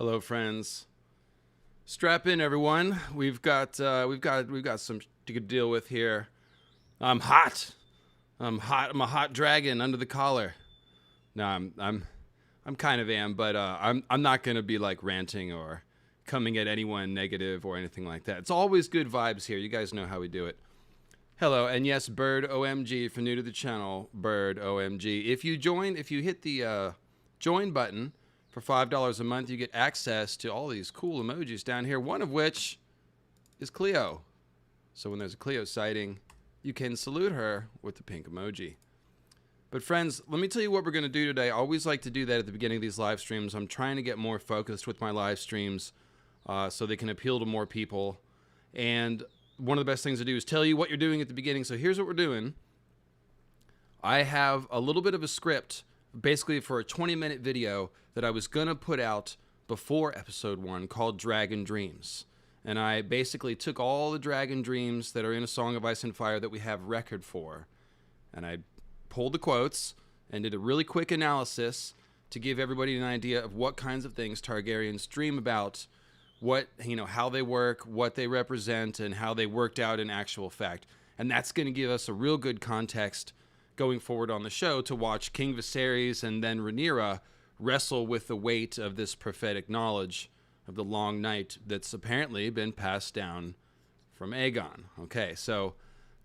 Hello, friends. Strap in, everyone. We've got some to deal with here. I'm hot. I'm a hot dragon under the collar. No, I'm kind of am, but I'm not gonna be like ranting or coming at anyone negative or anything like that. It's always good vibes here. You guys know how we do it. Hello, and yes, Bird OMG, if you're new to the channel, Bird OMG. If you hit the join button for $5 a month, you get access to all these cool emojis down here, one of which is Cleo. So when there's a Cleo sighting, you can salute her with the pink emoji. But friends, let me tell you what we're going to do today. I always like to do that at the beginning of these live streams. I'm trying to get more focused with my live streams so they can appeal to more people. And one of the best things to do is tell you what you're doing at the beginning. So here's what we're doing. I have a little bit of a script, basically for a 20-minute video that I was going to put out before episode 1 called Dragon Dreams. And I basically took all the dragon dreams that are in A Song of Ice and Fire that we have record for, and I pulled the quotes and did a really quick analysis to give everybody an idea of what kinds of things Targaryens dream about, what, how they work, what they represent, and how they worked out in actual fact. And that's going to give us a real good context going forward on the show to watch King Viserys and then Rhaenyra wrestle with the weight of this prophetic knowledge of the long night that's apparently been passed down from Aegon. Okay, so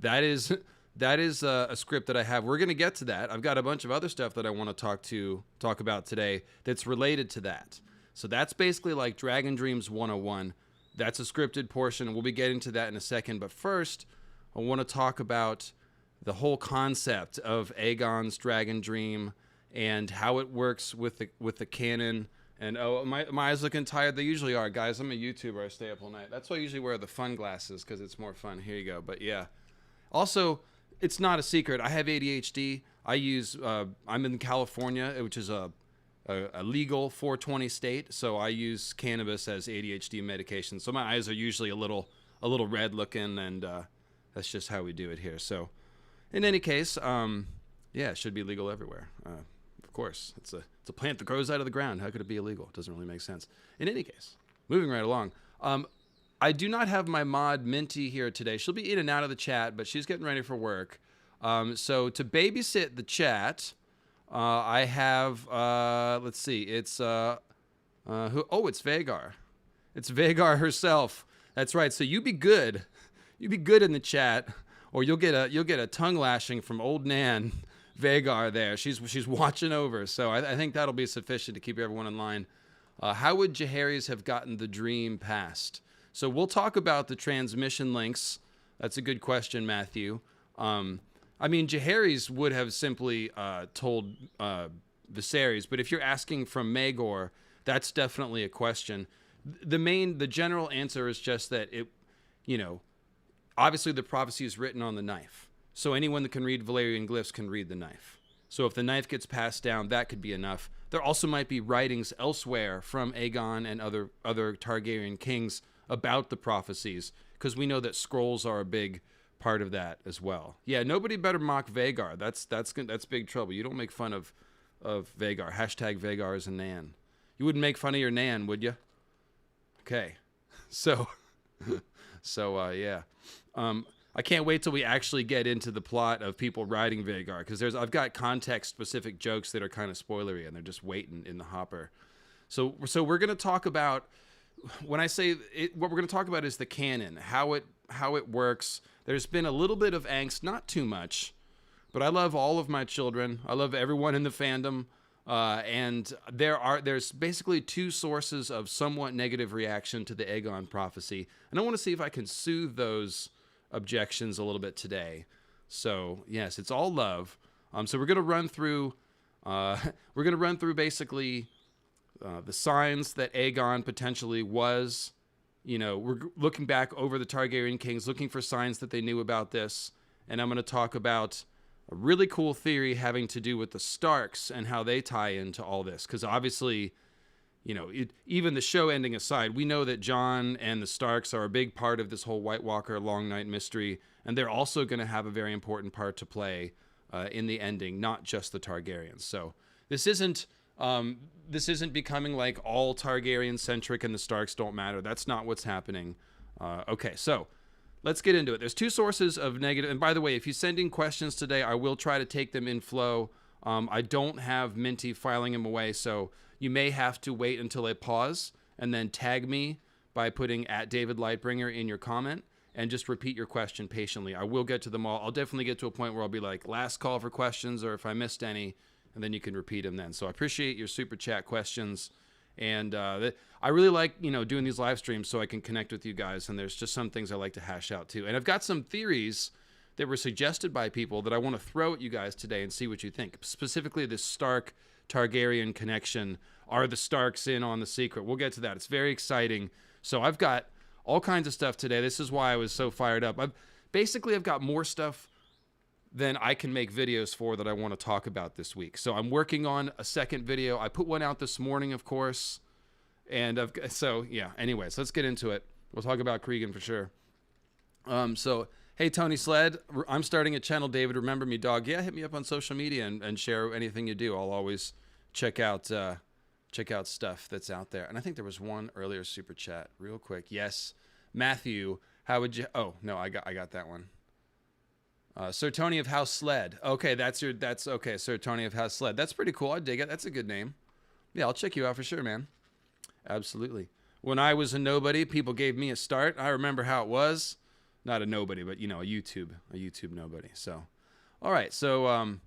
that is a script that I have. We're going to get to that. I've got a bunch of other stuff that I want to talk about today that's related to that. So that's basically like Dragon Dreams 101. That's a scripted portion. We'll be getting to that in a second. But first, I want to talk about the whole concept of Aegon's Dragon Dream and how it works with the canon. And oh, my eyes looking tired. They usually are, guys. I'm a YouTuber. I stay up all night. That's why I usually wear the fun glasses, because it's more fun. Here you go. But yeah. Also, it's not a secret. I have ADHD. I'm in California, which is a legal 420 state. So I use cannabis as ADHD medication. So my eyes are usually a little red looking, and that's just how we do it here. So in any case, yeah, it should be legal everywhere. Of course, it's a plant that grows out of the ground. How could it be illegal? It doesn't really make sense. In any case, moving right along. I do not have my mod Minty here today. She'll be in and out of the chat, but she's getting ready for work. So to babysit the chat, I have, let's see, it's it's Vhagar. It's Vhagar herself. That's right. So you be good. You be good in the chat, or you'll get a tongue lashing from old Nan Vhagar there. She's watching over. So I think that'll be sufficient to keep everyone in line. How would Jaehaerys have gotten the dream passed? So we'll talk about the transmission links. That's a good question, Matthew. Jaehaerys would have simply told Viserys, but if you're asking from Maegor, that's definitely a question. The general answer is just that obviously the prophecy is written on the knife. So anyone that can read Valyrian glyphs can read the knife. So if the knife gets passed down, that could be enough. There also might be writings elsewhere from Aegon and other Targaryen kings about the prophecies, because we know that scrolls are a big part of that as well. Yeah, nobody better mock Vhagar. That's big trouble. You don't make fun of Vhagar. Hashtag Vhagar is a Nan. You wouldn't make fun of your Nan, would you? Okay. So yeah. I can't wait till we actually get into the plot of people riding Vhagar, because I've got context-specific jokes that are kind of spoilery, and they're just waiting in the hopper. So we're going to talk about, when I say it, what we're going to talk about is the canon, how it works. There's been a little bit of angst, not too much, but I love all of my children. I love everyone in the fandom, and there's basically two sources of somewhat negative reaction to the Aegon prophecy, and I want to see if I can soothe those objections a little bit today. So yes, it's all love. So we're gonna run through basically the signs that Aegon potentially was. We're looking back over the Targaryen kings, looking for signs that they knew about this, and I'm going to talk about a really cool theory having to do with the Starks and how they tie into all this, because obviously, even the show ending aside, we know that Jon and the Starks are a big part of this whole White Walker Long Night mystery, and they're also going to have a very important part to play in the ending, not just the Targaryens. So this isn't This isn't becoming like all Targaryen-centric and the Starks don't matter. That's not what's happening. Okay, so let's get into it. There's two sources of negative. And by the way, if you send in questions today, I will try to take them in flow. I don't have Minty filing them away, so you may have to wait until I pause and then tag me by putting @DavidLightbringer in your comment and just repeat your question patiently. I will get to them all. I'll definitely get to a point where I'll be like, last call for questions, or if I missed any, and then you can repeat them then. So I appreciate your super chat questions. And I really like, doing these live streams so I can connect with you guys. And there's just some things I like to hash out too. And I've got some theories that were suggested by people that I want to throw at you guys today and see what you think. Specifically, this Stark Targaryen connection. Are the Starks in on the secret? We'll get to that. It's very exciting. So I've got all kinds of stuff today. This is why I was so fired up. I've got more stuff than I can make videos for that I want to talk about this week. So I'm working on a second video. I put one out this morning, of course. And anyways, let's get into it. We'll talk about Cregan for sure. So, hey, Tony Sled, I'm starting a channel, David. Remember me, dog. Yeah, hit me up on social media and share anything you do. I'll always check out stuff that's out there. And I think there was one earlier super chat real quick. Yes. Matthew, how would you, oh no, I got that one. Sir Tony of House Sled. Okay. That's okay. Sir Tony of House Sled. That's pretty cool. I dig it. That's a good name. Yeah. I'll check you out for sure, man. Absolutely. When I was a nobody, people gave me a start. I remember how it was. Not a nobody, but a YouTube nobody. So, all right. So,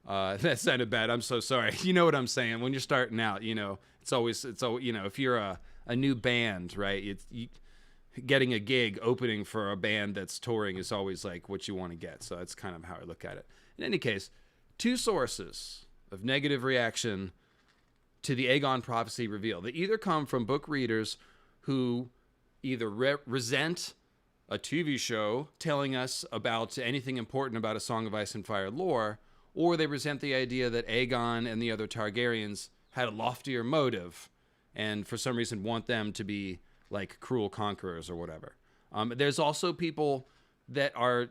that sounded bad. I'm so sorry. You know what I'm saying? When you're starting out, it's always, if you're a new band, right? Getting a gig opening for a band that's touring is always like what you want to get. So that's kind of how I look at it. In any case, two sources of negative reaction to the Aegon prophecy reveal. They either come from book readers who either resent a TV show telling us about anything important about A Song of Ice and Fire lore, or they resent the idea that Aegon and the other Targaryens had a loftier motive and for some reason want them to be like cruel conquerors or whatever. There's also people that are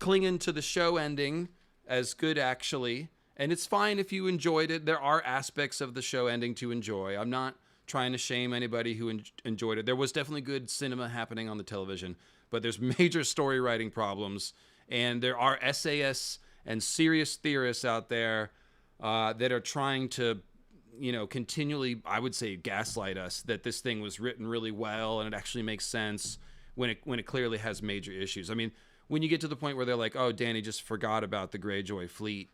clinging to the show ending as good, actually. And it's fine if you enjoyed it. There are aspects of the show ending to enjoy. I'm not trying to shame anybody who enjoyed it. There was definitely good cinema happening on the television, but there's major story writing problems. And there are essayists and serious theorists out there that are trying to, continually, I would say, gaslight us that this thing was written really well and it actually makes sense when it clearly has major issues. I mean, when you get to the point where they're like, oh, Dany just forgot about the Greyjoy fleet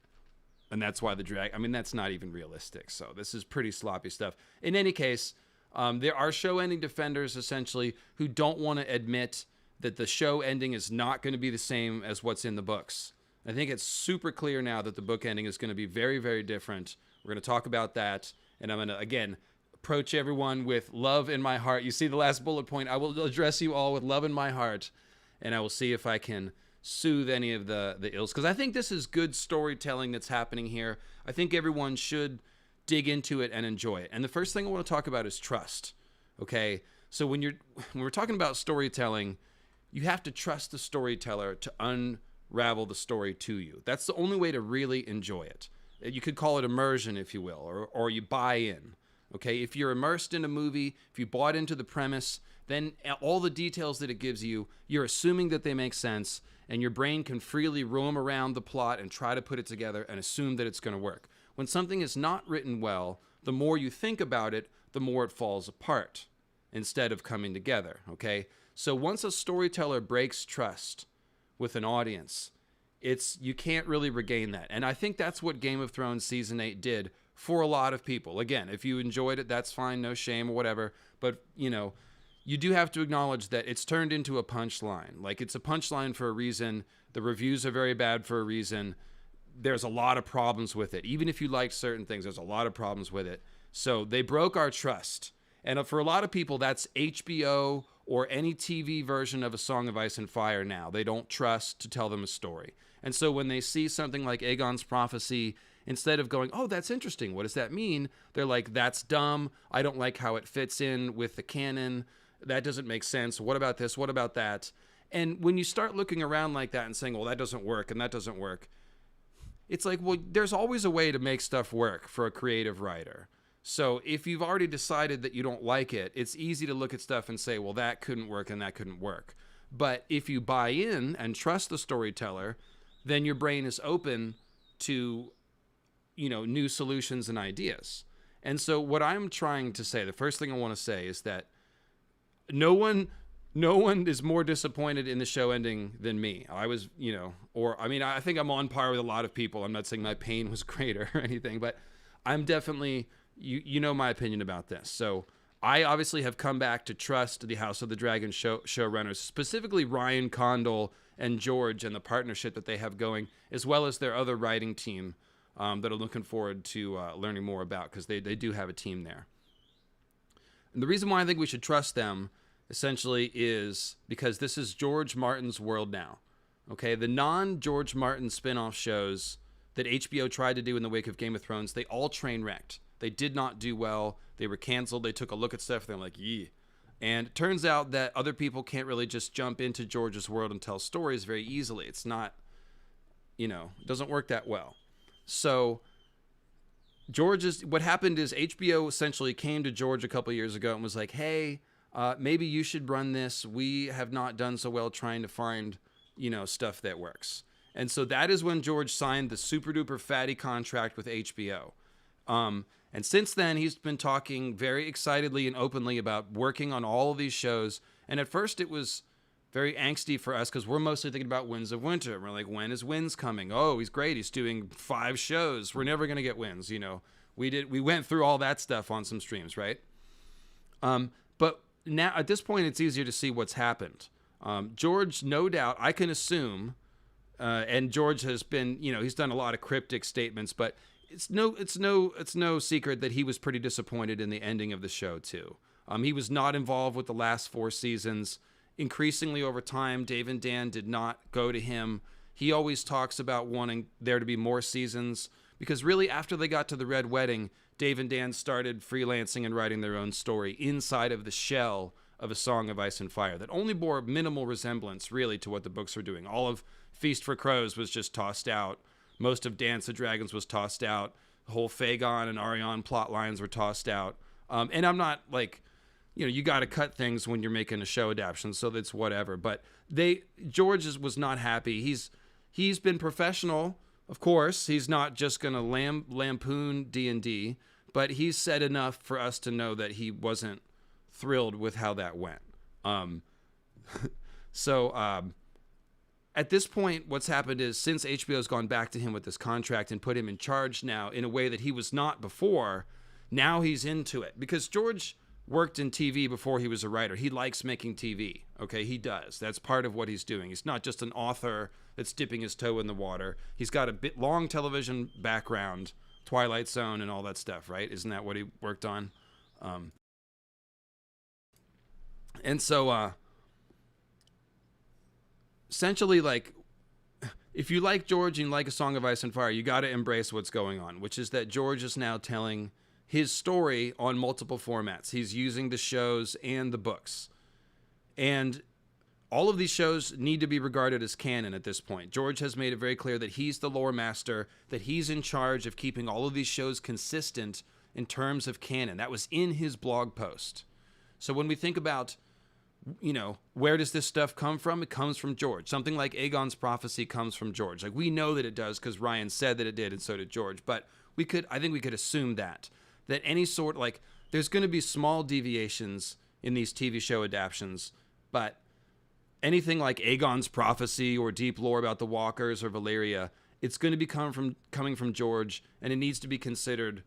and that's why that's not even realistic. So this is pretty sloppy stuff. In any case, there are show ending defenders essentially who don't want to admit that the show ending is not going to be the same as what's in the books. I think it's super clear now that the book ending is going to be very, very different. We're going to talk about that. And I'm going to, again, approach everyone with love in my heart. You see the last bullet point. I will address you all with love in my heart. And I will see if I can soothe any of the ills. Because I think this is good storytelling that's happening here. I think everyone should dig into it and enjoy it. And the first thing I want to talk about is trust. Okay? So when we're talking about storytelling, you have to trust the storyteller to unravel the story to you. That's the only way to really enjoy it. You could call it immersion, if you will, or you buy in. Okay, if you're immersed in a movie, if you bought into the premise, then all the details that it gives you, you're assuming that they make sense, and your brain can freely roam around the plot and try to put it together and assume that it's going to work. When something is not written well, the more you think about it, the more it falls apart instead of coming together. Okay, so once a storyteller breaks trust with an audience, you can't really regain that. And I think that's what Game of Thrones Season 8 did for a lot of people. Again, if you enjoyed it, that's fine, no shame or whatever. But, you do have to acknowledge that it's turned into a punchline. Like, it's a punchline for a reason. The reviews are very bad for a reason. There's a lot of problems with it. Even if you liked certain things, there's a lot of problems with it. So they broke our trust. And for a lot of people, that's HBO or any TV version of A Song of Ice and Fire now. They don't trust to tell them a story. And so when they see something like Aegon's prophecy, instead of going, oh, that's interesting, what does that mean? They're like, that's dumb. I don't like how it fits in with the canon. That doesn't make sense. What about this? What about that? And when you start looking around like that and saying, well, that doesn't work and that doesn't work, it's like, well, there's always a way to make stuff work for a creative writer. So if you've already decided that you don't like it, it's easy to look at stuff and say, well, that couldn't work and that couldn't work. But if you buy in and trust the storyteller, then your brain is open to, new solutions and ideas. And so what I'm trying to say, the first thing I want to say is that no one is more disappointed in the show ending than me. I was, I think I'm on par with a lot of people. I'm not saying my pain was greater or anything, but I'm definitely, you know my opinion about this. So I obviously have come back to trust the House of the Dragon showrunners, specifically Ryan Condal and George and the partnership that they have going, as well as their other writing team that I'm looking forward to learning more about, because they do have a team there. And the reason why I think we should trust them essentially is because this is George Martin's world now. Okay, the non-George Martin spin-off shows that HBO tried to do in the wake of Game of Thrones, they all train wrecked. They did not do well. They were canceled. They took a look at stuff. They're like, yee. And it turns out that other people can't really just jump into George's world and tell stories very easily. It's not, it doesn't work that well. So what happened is HBO essentially came to George a couple years ago and was like, hey, maybe you should run this. We have not done so well trying to find, stuff that works. And so that is when George signed the super duper fatty contract with HBO. And since then, he's been talking very excitedly and openly about working on all of these shows. And at first, it was very angsty for us because we're mostly thinking about Winds of Winter. We're like, when is Winds coming? Oh, he's great. He's doing 5 shows. We're never going to get Winds. We went through all that stuff on some streams, right? But now at this point, it's easier to see what's happened. George, no doubt, I can assume, and George has been, he's done a lot of cryptic statements, but it's no secret that he was pretty disappointed in the ending of the show too. He was not involved with the last 4 seasons. Increasingly over time, Dave and Dan did not go to him. He always talks about wanting there to be more seasons because really after they got to the Red Wedding, Dave and Dan started freelancing and writing their own story inside of the shell of A Song of Ice and Fire that only bore minimal resemblance really to what the books were doing. All of Feast for Crows was just tossed out. Most of Dance of Dragons was tossed out. The whole Aegon and Arianne plot lines were tossed out. And I'm not like, you got to cut things when you're making a show adaptation, so that's whatever. But George was not happy. He's been professional, of course. He's not just going to lampoon D&D, but he's said enough for us to know that he wasn't thrilled with how that went. At this point, what's happened is since HBO's gone back to him with this contract and put him in charge now in a way that he was not before, now he's into it. Because George worked in TV before he was a writer. He likes making TV, okay? He does. That's part of what he's doing. He's not just an author that's dipping his toe in the water. He's got a bit long television background, Twilight Zone and all that stuff, right? Isn't that what he worked on? Essentially, like, if you like George and you like A Song of Ice and Fire, you got to embrace what's going on, which is that George is now telling his story on multiple formats. He's using the shows and the books. And all of these shows need to be regarded as canon at this point. George has made it very clear that he's the lore master, that he's in charge of keeping all of these shows consistent in terms of canon. That was in his blog post. So when we think about, where does this stuff come from? It comes from George. Something like Aegon's prophecy comes from George. Like, we know that it does because Ryan said that it did, and so did George. But I think we could assume that any sort, like, there's going to be small deviations in these TV show adaptations, but anything like Aegon's prophecy or deep lore about the Walkers or Valyria, it's going to be coming from George, and it needs to be considered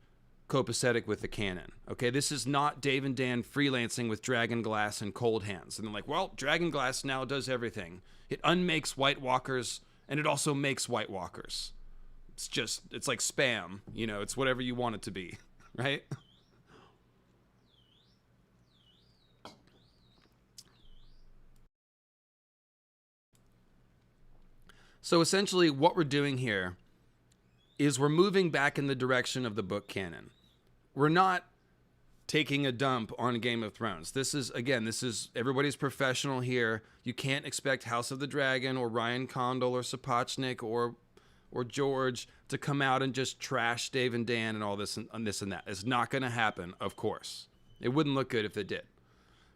copacetic with the canon. Okay, this is not Dave and Dan freelancing with Dragonglass and Cold Hands. And they're like, well, Dragonglass now does everything. It unmakes White Walkers, and it also makes White Walkers. It's like spam. It's whatever you want it to be, right? So essentially what we're doing here is we're moving back in the direction of the book canon. We're not taking a dump on Game of Thrones. This is everybody's professional here. You can't expect House of the Dragon or Ryan Condal or Sapochnik or or George to come out and just trash Dave and Dan and all this and this and that. It's not going to happen, of course. It wouldn't look good if they did.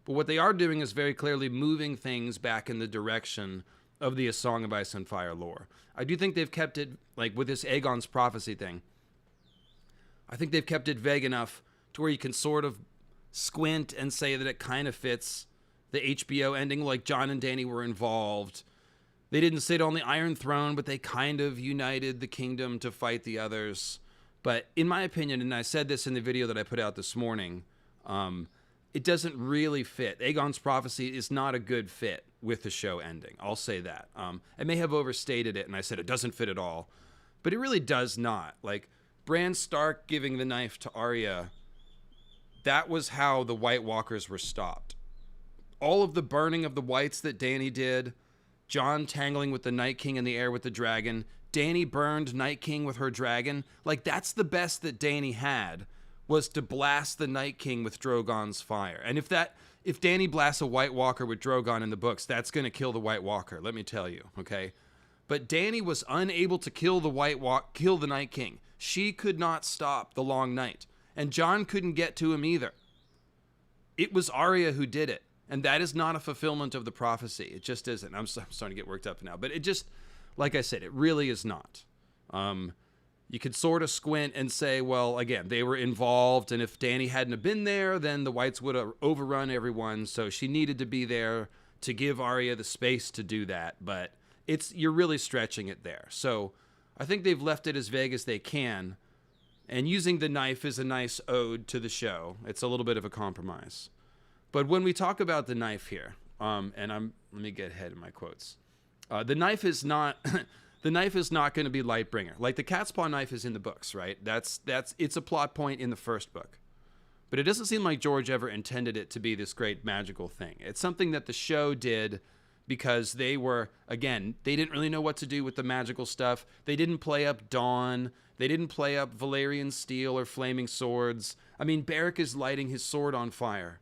But what they are doing is very clearly moving things back in the direction of the A Song of Ice and Fire lore. I do think they've kept it, like with this Aegon's prophecy thing, I think they've kept it vague enough to where you can sort of squint and say that it kind of fits the HBO ending, like Jon and Dany were involved. They didn't sit on the Iron Throne, but they kind of united the kingdom to fight the others. But in my opinion, and I said this in the video that I put out this morning, it doesn't really fit. Aegon's prophecy is not a good fit with the show ending. I'll say that. I may have overstated it, and I said it doesn't fit at all. But it really does not. Like, Bran Stark giving the knife to Arya, that was how the White Walkers were stopped. All of the burning of the whites that Dany did, Jon tangling with the Night King in the air with the dragon, Dany burned Night King with her dragon. Like, that's the best that Dany had, was to blast the Night King with Drogon's fire. And if Dany blasts a White Walker with Drogon in the books, that's going to kill the White Walker, let me tell you, okay? But Dany was unable to kill the Night King. She could not stop the Long Night. And Jon couldn't get to him either. It was Arya who did it. And that is not a fulfillment of the prophecy. It just isn't. I'm starting to get worked up now. But it just, like I said, it really is not. You could sort of squint and say, well, again, they were involved. And if Dany hadn't have been there, then the Whites would have overrun everyone. So she needed to be there to give Arya the space to do that. But you're really stretching it there. So I think they've left it as vague as they can. And using the knife is a nice ode to the show. It's a little bit of a compromise. But when we talk about the knife here, let me get ahead in my quotes. The knife is not the knife is not going to be Lightbringer. Like the cat's paw knife is in the books, right? It's a plot point in the first book. But it doesn't seem like George ever intended it to be this great magical thing. It's something that the show did because they didn't really know what to do with the magical stuff. They didn't play up Dawn. They didn't play up Valyrian steel or flaming swords. I mean, Beric is lighting his sword on fire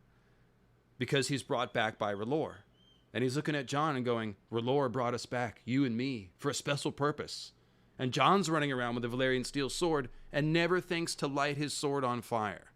because he's brought back by R'hllor. And he's looking at Jon and going, R'hllor brought us back, you and me, for a special purpose. And Jon's running around with a Valyrian steel sword and never thinks to light his sword on fire.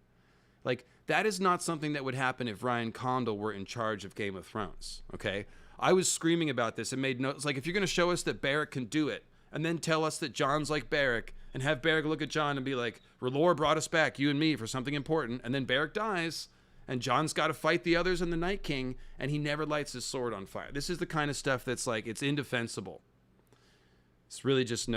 Like, that is not something that would happen if Ryan Condal were in charge of Game of Thrones, okay? I was screaming about this and made notes. Like, if you're going to show us that Beric can do it, and then tell us that Jon's like Beric, and have Beric look at Jon and be like, R'hllor brought us back, you and me, for something important, and then Beric dies, and Jon's got to fight the others and the Night King, and he never lights his sword on fire. This is the kind of stuff that's like, it's indefensible. It's really just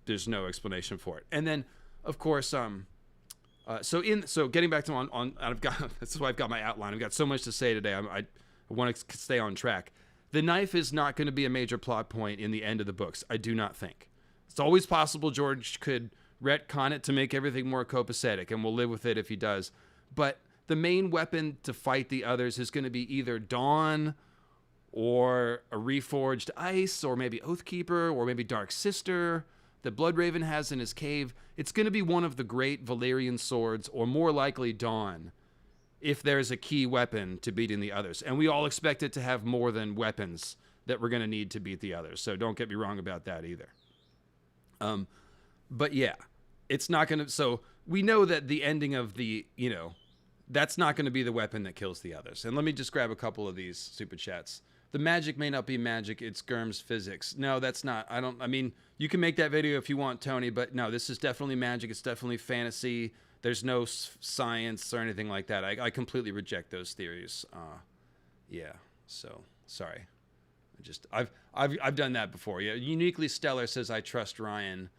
there's no explanation for it. And then, of course, so getting back to this is why I've got my outline. I've got so much to say today. I want to stay on track. The knife is not going to be a major plot point in the end of the books. I do not think. It's always possible George could retcon it to make everything more copacetic, and we'll live with it if he does. But the main weapon to fight the others is going to be either Dawn or a reforged ice, or maybe Oathkeeper, or maybe Dark Sister that Bloodraven has in his cave. It's going to be one of the great Valyrian swords, or more likely Dawn, if there's a key weapon to beating the others. And we all expect it to have more than weapons that we're going to need to beat the others. So don't get me wrong about that either. But yeah, it's not going to... So we know that the ending of that's not going to be the weapon that kills the others. And let me just grab a couple of these super chats. The magic may not be magic, it's Gurm's physics. No, that's not. You can make that video if you want, Tony, but no, this is definitely magic. It's definitely fantasy. There's no science or anything like that. I completely reject those theories. Yeah, so sorry. I've done that before. Yeah, Uniquely Stellar says I trust Ryan.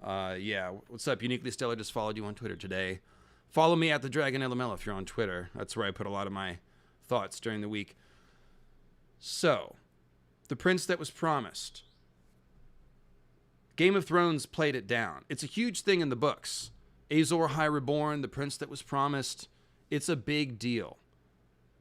Yeah, what's up? Uniquely Stellar just followed you on Twitter today. Follow me at the Dragon LmL if you're on Twitter. That's where I put a lot of my thoughts during the week. So, the prince that was promised. Game of Thrones played it down. It's a huge thing in the books. Azor High Reborn, the prince that was promised. It's a big deal.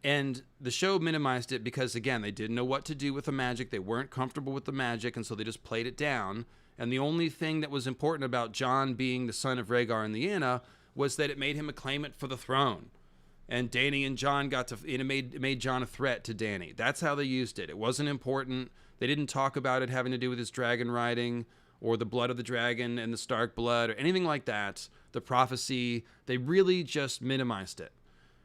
And the show minimized it because, again, they didn't know what to do with the magic. They weren't comfortable with the magic, and so they just played it down. And the only thing that was important about Jon being the son of Rhaegar and Lyanna was that it made him a claimant for the throne. And Dany and Jon it made Jon a threat to Dany. That's how they used it. It wasn't important. They didn't talk about it having to do with his dragon riding or the blood of the dragon and the Stark blood or anything like that, the prophecy, they really just minimized it.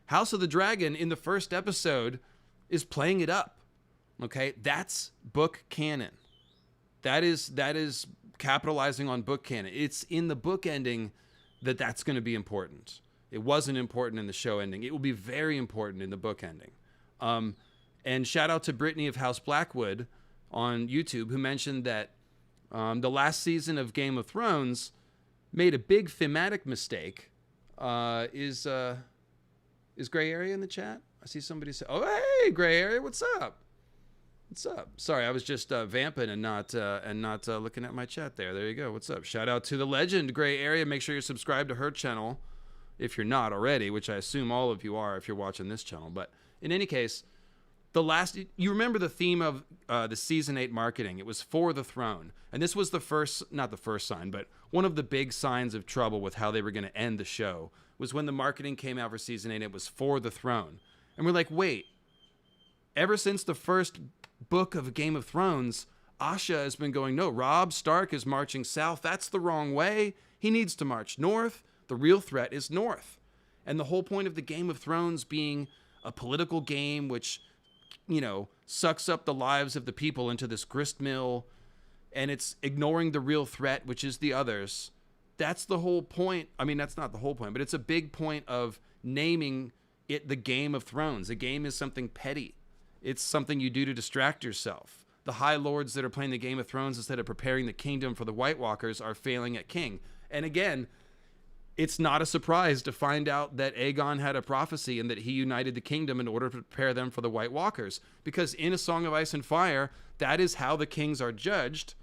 House of the Dragon in the first episode is playing it up. Okay, that's book canon. That is capitalizing on book canon. It's in the book ending that's going to be important. It wasn't important in the show ending. It will be very important in the book ending. And shout out to Brittany of House Blackwood on YouTube, who mentioned that the last season of Game of Thrones made a big thematic mistake. Is Gray Area in the chat? I see somebody say, "Oh, hey, Gray Area, what's up? What's up?" Sorry, I was just vamping and not looking at my chat there. There you go. What's up? Shout out to the legend, Gray Area. Make sure you're subscribed to her channel if you're not already, which I assume all of you are if you're watching this channel. But in any case, you remember the theme of the season 8 marketing. It was for the throne. And this was not the first sign, but one of the big signs of trouble with how they were going to end the show was when the marketing came out for season 8, it was for the throne. And we're like, wait, ever since the first book of Game of Thrones, Asha has been going, no, Robb Stark is marching south. That's the wrong way. He needs to march north. The real threat is north. And the whole point of the Game of Thrones being a political game, which, sucks up the lives of the people into this gristmill, and it's ignoring the real threat, which is the others. That's the whole point. I mean, that's not the whole point, but it's a big point of naming it the Game of Thrones. A game is something petty. It's something you do to distract yourself. The High Lords that are playing the Game of Thrones instead of preparing the kingdom for the White Walkers are failing at king. And again, it's not a surprise to find out that Aegon had a prophecy and that he united the kingdom in order to prepare them for the White Walkers. Because in A Song of Ice and Fire, that is how the kings are judged.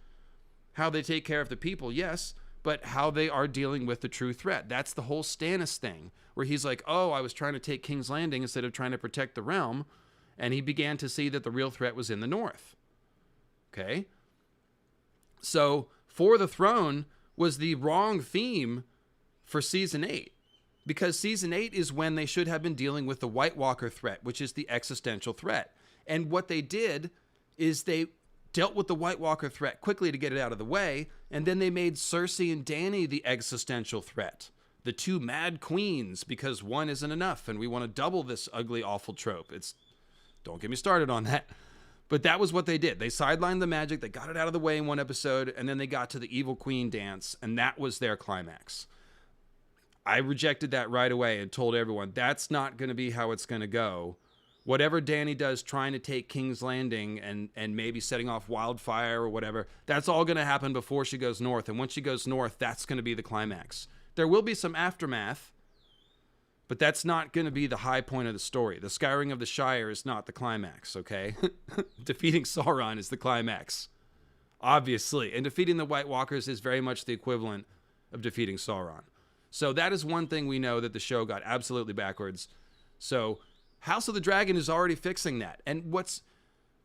How they take care of the people, yes, but how they are dealing with the true threat. That's the whole Stannis thing, where he's like, oh, I was trying to take King's Landing instead of trying to protect the realm. And he began to see that the real threat was in the north. Okay? So, For the Throne was the wrong theme for season 8, because season 8 is when they should have been dealing with the White Walker threat, which is the existential threat. And what they did is they dealt with the White Walker threat quickly to get it out of the way, and then they made Cersei and Dany the existential threat, the two mad queens, because one isn't enough and we want to double this ugly, awful trope. Don't get me started on that. But that was what they did. They sidelined the magic, they got it out of the way in one episode, and then they got to the evil queen dance, and that was their climax. I rejected that right away and told everyone, that's not going to be how it's going to go. Whatever Dany does trying to take King's Landing and maybe setting off wildfire or whatever, that's all going to happen before she goes north. And once she goes north, that's going to be the climax. There will be some aftermath, but that's not going to be the high point of the story. The scouring of the Shire is not the climax, okay? Defeating Sauron is the climax, obviously. And defeating the White Walkers is very much the equivalent of defeating Sauron. So that is one thing we know that the show got absolutely backwards. So House of the Dragon is already fixing that. And what's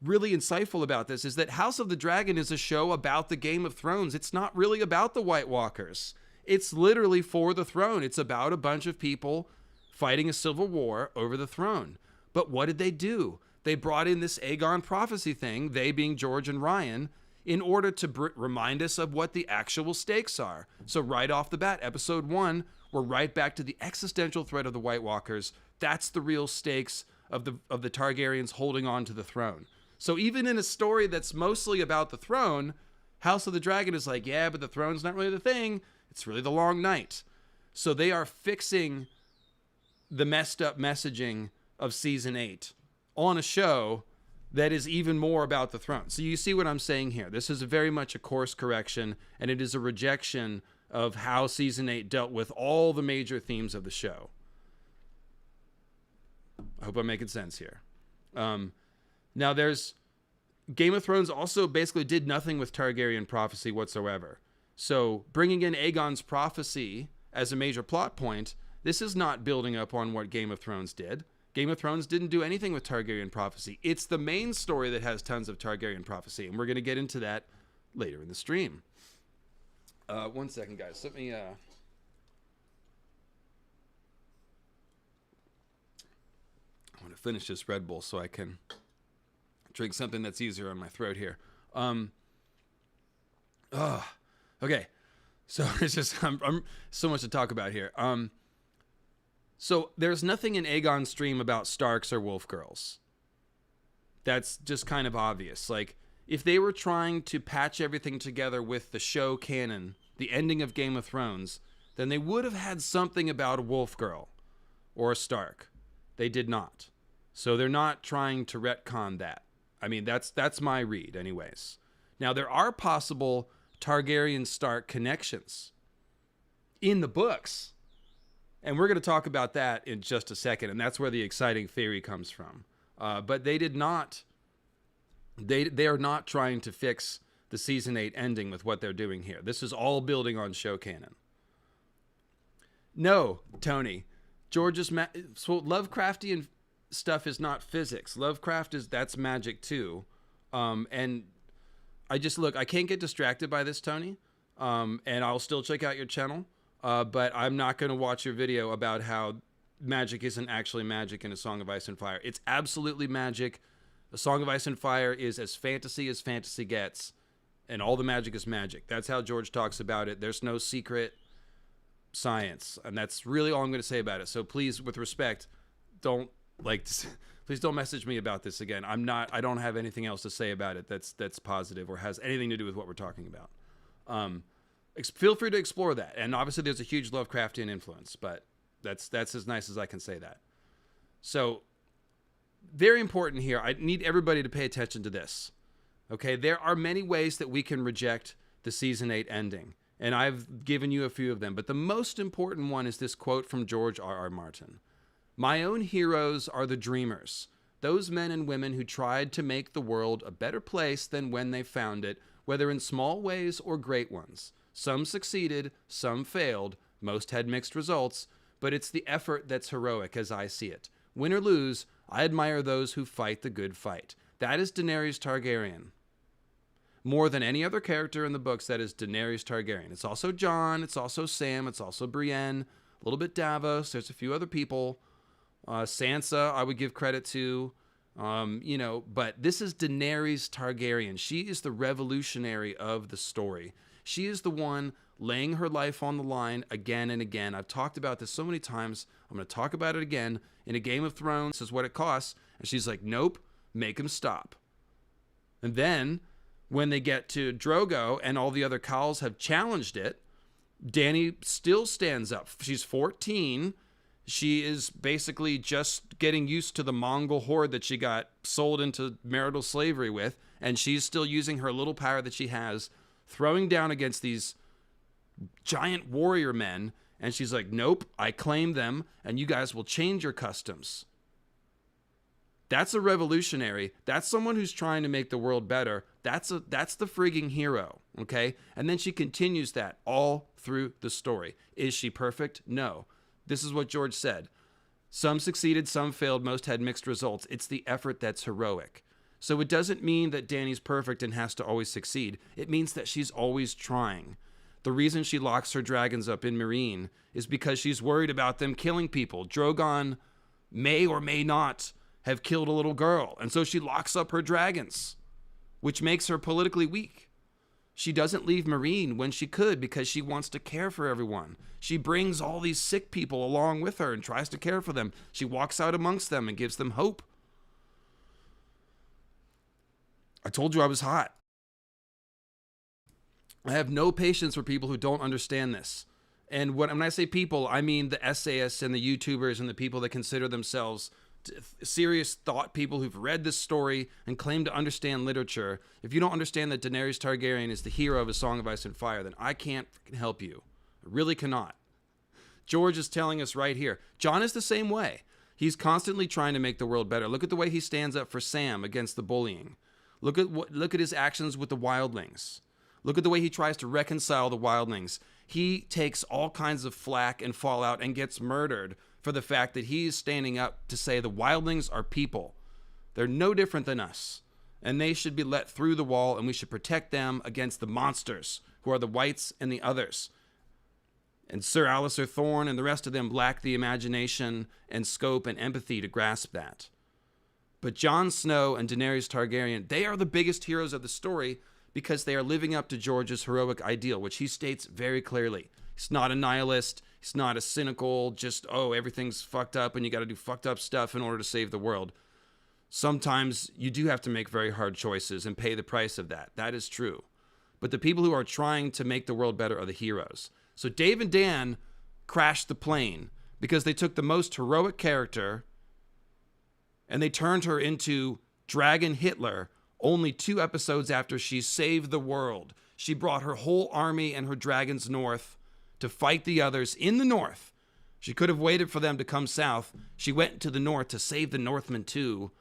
really insightful about this is that House of the Dragon is a show about the Game of Thrones. It's not really about the White Walkers. It's literally for the throne. It's about a bunch of people fighting a civil war over the throne. But what did they do? They brought in this Aegon prophecy thing, they being George and Ryan, in order to remind us of what the actual stakes are. So right off the bat, episode 1, we're right back to the existential threat of the White Walkers. That's the real stakes of the Targaryens holding on to the throne. So even in a story that's mostly about the throne, House of the Dragon is like, yeah, but the throne's not really the thing. It's really the Long Night. So they are fixing the messed up messaging of season 8 on a show that is even more about the throne. So you see what I'm saying here. This is very much a course correction, and it is a rejection of how season 8 dealt with all the major themes of the show. I hope I'm making sense here. Now there's Game of Thrones also basically did nothing with Targaryen prophecy whatsoever. So bringing in Aegon's prophecy as a major plot point, this is not building up on what Game of Thrones did. Game of Thrones didn't do anything with Targaryen prophecy. It's the main story that has tons of Targaryen prophecy, and we're going to get into that later in the stream. 1 second, guys. Let me... I want to finish this Red Bull so I can drink something that's easier on my throat here. Okay, so it's just I'm so much to talk about here. So there's nothing in Aegon's stream about Starks or Wolf Girls. That's just kind of obvious. Like, if they were trying to patch everything together with the show canon, the ending of Game of Thrones, then they would have had something about a Wolf Girl or a Stark. They did not. So they're not trying to retcon that. I mean, that's my read anyways. Now, there are possible Targaryen Stark connections in the books. And we're going to talk about that in just a second. And that's where the exciting theory comes from. But they did not. They are not trying to fix the season 8 ending with what they're doing here. This is all building on show canon. No, Tony. George's so Lovecraftian stuff is not physics. That's magic too. And I can't get distracted by this, Tony. And I'll still check out your channel. But I'm not going to watch your video about how magic isn't actually magic in A Song of Ice and Fire. It's absolutely magic. A Song of Ice and Fire is as fantasy gets, and all the magic is magic. That's how George talks about it. There's no secret science, and that's really all I'm going to say about it. So please, with respect, please don't message me about this again. I don't have anything else to say about it that's positive or has anything to do with what we're talking about. Feel free to explore that. And obviously there's a huge Lovecraftian influence, but that's as nice as I can say that. So very important here. I need everybody to pay attention to this. Okay, there are many ways that we can reject the season 8 ending, and I've given you a few of them, but the most important one is this quote from George R.R. Martin. "My own heroes are the dreamers, those men and women who tried to make the world a better place than when they found it, whether in small ways or great ones. Some succeeded, some failed, most had mixed results, but it's the effort that's heroic as I see it. Win or lose, I admire those who fight the good fight." That is Daenerys Targaryen. More than any other character in the books, that is Daenerys Targaryen. It's also Jon, it's also Sam, it's also Brienne, a little bit Davos, there's a few other people. Sansa, I would give credit to, but this is Daenerys Targaryen. She is the revolutionary of the story. She is the one laying her life on the line again and again. I've talked about this so many times. I'm going to talk about it again. In a Game of Thrones, this is what it costs. And she's like, nope, make him stop. And then when they get to Drogo and all the other Khals have challenged it, Dany still stands up. She's 14. She is basically just getting used to the Mongol horde that she got sold into marital slavery with. And she's still using her little power that she has, throwing down against these giant warrior men. And she's like, nope, I claim them, and you guys will change your customs. That's a revolutionary. That's someone who's trying to make the world better. That's the frigging hero, okay? And then she continues that all through the story. Is she perfect? No. This is what George said. Some succeeded, some failed, most had mixed results. It's the effort that's heroic. So it doesn't mean that Dany's perfect and has to always succeed. It means that she's always trying. The reason she locks her dragons up in Meereen is because she's worried about them killing people. Drogon may or may not have killed a little girl, and so she locks up her dragons, which makes her politically weak. She doesn't leave Meereen when she could because she wants to care for everyone. She brings all these sick people along with her and tries to care for them. She walks out amongst them and gives them hope. I told you I was hot. I have no patience for people who don't understand this. And when I say people, I mean the essayists and the YouTubers and the people that consider themselves serious thought people who've read this story and claim to understand literature. If you don't understand that Daenerys Targaryen is the hero of A Song of Ice and Fire, then I can't help you. I really cannot. George is telling us right here. Jon is the same way. He's constantly trying to make the world better. Look at the way he stands up for Sam against the bullying. Look at his actions with the wildlings. Look at the way he tries to reconcile the wildlings. He takes all kinds of flack and fallout and gets murdered for the fact that he's standing up to say the wildlings are people. They're no different than us, and they should be let through the wall, and we should protect them against the monsters, who are the whites and the others. And Sir Alistair Thorne and the rest of them lack the imagination and scope and empathy to grasp that. But Jon Snow and Daenerys Targaryen, they are the biggest heroes of the story because they are living up to George's heroic ideal, which he states very clearly. He's not a nihilist. He's not a cynical, just, oh, everything's fucked up and you got to do fucked up stuff in order to save the world. Sometimes you do have to make very hard choices and pay the price of that. That is true. But the people who are trying to make the world better are the heroes. So Dave and Dan crashed the plane because they took the most heroic character and they turned her into Dragon Hitler only 2 episodes after she saved the world. She brought her whole army and her dragons north to fight the others in the north. She could have waited for them to come south. She went to the north to save the Northmen too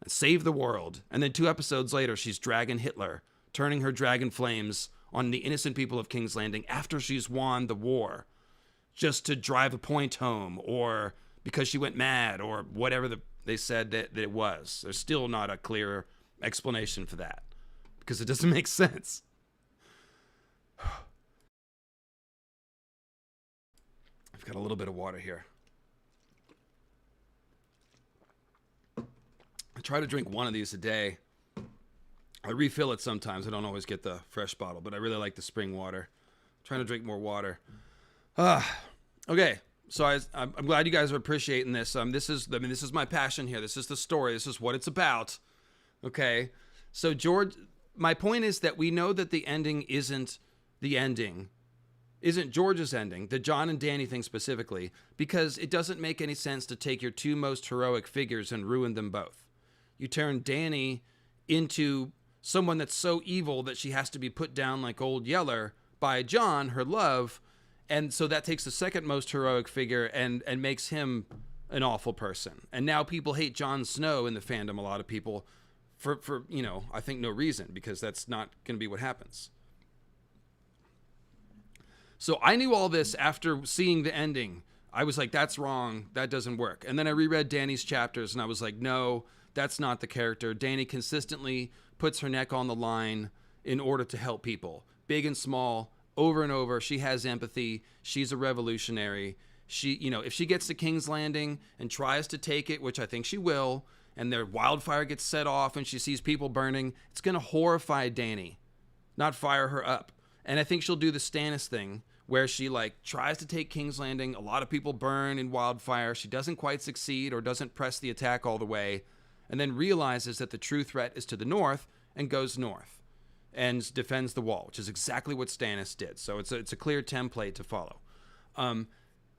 and save the world. And then 2 episodes later, she's Dragon Hitler, turning her dragon flames on the innocent people of King's Landing after she's won the war, just to drive a point home, or because she went mad, or whatever they said that it was. There's still not a clear explanation for that, because it doesn't make sense. I've got a little bit of water here. I try to drink 1 of these a day. I refill it sometimes. I don't always get the fresh bottle, but I really like the spring water. I'm trying to drink more water. Okay, so I'm glad you guys are appreciating this. This is my passion here. This is the story. This is what it's about. Okay, so George, my point is that we know that the ending isn't George's ending, the Jon and Dany thing specifically, because it doesn't make any sense to take your 2 most heroic figures and ruin them both. You turn Dany into someone that's so evil that she has to be put down like old Yeller by Jon, her love, and so that takes the second most heroic figure and makes him an awful person. And now people hate Jon Snow in the fandom, a lot of people, for I think no reason, because that's not going to be what happens. So I knew all this after seeing the ending. I was like, that's wrong. That doesn't work. And then I reread Dany's chapters and I was like, no, that's not the character. Dany consistently puts her neck on the line in order to help people, big and small, over and over. She has empathy. She's a revolutionary. She, if she gets to King's Landing and tries to take it, which I think she will, and their wildfire gets set off and she sees people burning, it's going to horrify Dany, not fire her up. And I think she'll do the Stannis thing where she tries to take King's Landing. A lot of people burn in wildfire. She doesn't quite succeed or doesn't press the attack all the way, and then realizes that the true threat is to the north and goes north and defends the wall, which is exactly what Stannis did. So it's a clear template to follow.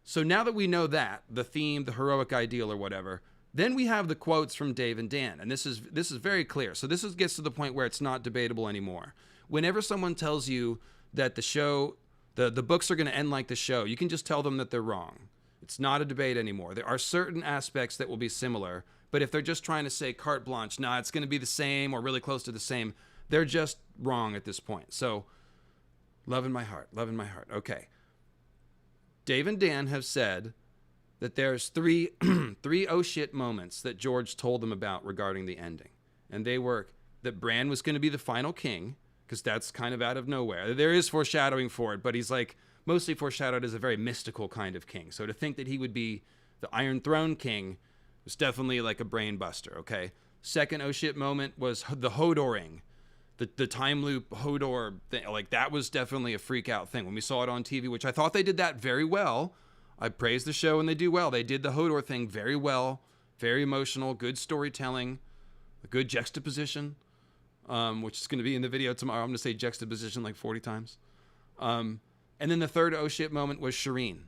So now that we know that, the theme, the heroic ideal or whatever, then we have the quotes from Dave and Dan, and this is very clear. So this gets to the point where it's not debatable anymore. Whenever someone tells you that the show, the books are going to end like the show, you can just tell them that they're wrong. It's not a debate anymore. There are certain aspects that will be similar, but if they're just trying to say carte blanche, it's going to be the same or really close to the same, they're just wrong at this point. So, love in my heart. Okay. Dave and Dan have said that there's three oh shit moments that George told them about regarding the ending. And they were that Bran was going to be the final king, because that's kind of out of nowhere. There is foreshadowing for it, but he's mostly foreshadowed as a very mystical kind of king. So to think that he would be the Iron Throne king was definitely a brain buster, okay? Second oh shit moment was the Hodoring. The time loop Hodor thing, that was definitely a freak out thing when we saw it on TV, which I thought they did that very well. I praise the show and they do well. They did the Hodor thing very well, very emotional, good storytelling, a good juxtaposition, which is going to be in the video tomorrow. I'm going to say juxtaposition 40 times. And then the third oh shit moment was Shireen.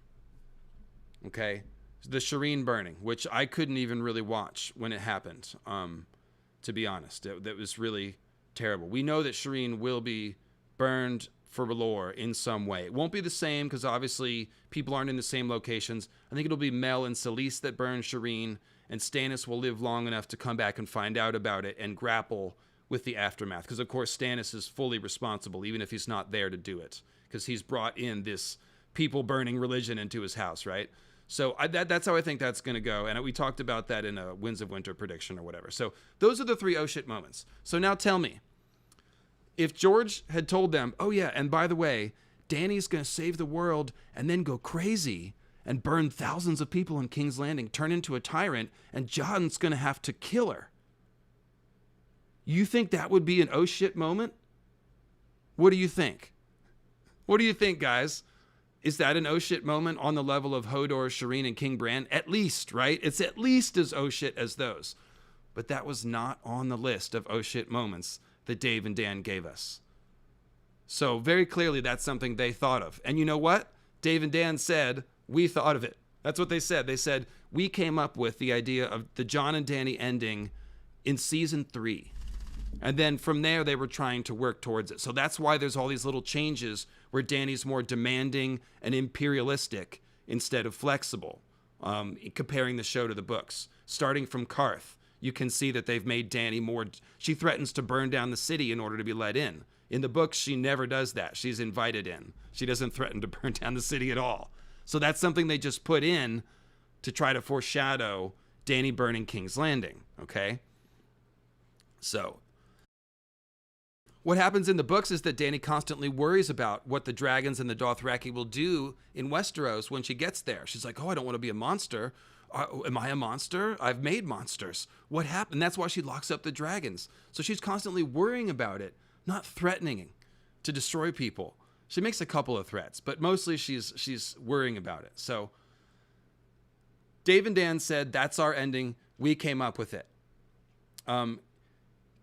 Okay. The Shireen burning, which I couldn't even really watch when it happened. To be honest, that was really terrible. We know that Shireen will be burned for lore in some way. It won't be the same because obviously people aren't in the same locations. I think it'll be Mel and Selyse that burn Shireen, and Stannis will live long enough to come back and find out about it and grapple with the aftermath. Because of course Stannis is fully responsible, even if he's not there to do it, because he's brought in this people burning religion into his house, right? So that's how I think that's going to go. And we talked about that in a Winds of Winter prediction or whatever. So those are the three oh shit moments. So now tell me, if George had told them, oh yeah, and by the way, Dany's going to save the world and then go crazy and burn thousands of people in King's Landing, turn into a tyrant, and Jon's going to have to kill her. You think that would be an oh shit moment? What do you think? What do you think, guys? Is that an oh shit moment on the level of Hodor, Shireen, and King Bran? At least, right? It's at least as oh shit as those. But that was not on the list of oh shit moments that Dave and Dan gave us. So very clearly that's something they thought of. And you know what? Dave and Dan said, we thought of it. That's what they said. They said, we came up with the idea of the Jon and Dany ending in season 3. And then from there, they were trying to work towards it. So that's why there's all these little changes where Dany's more demanding and imperialistic instead of flexible, comparing the show to the books. Starting from Karth, you can see that they've made Dany more... She threatens to burn down the city in order to be let in. In the books, she never does that. She's invited in. She doesn't threaten to burn down the city at all. So that's something they just put in to try to foreshadow Dany burning King's Landing, okay? So... what happens in the books is that Dany constantly worries about what the dragons and the Dothraki will do in Westeros when she gets there. She's like, oh, I don't want to be a monster. Am I a monster? I've made monsters. What happened? That's why she locks up the dragons. So she's constantly worrying about it, not threatening to destroy people. She makes a couple of threats, but mostly she's worrying about it. So Dave and Dan said, that's our ending. We came up with it.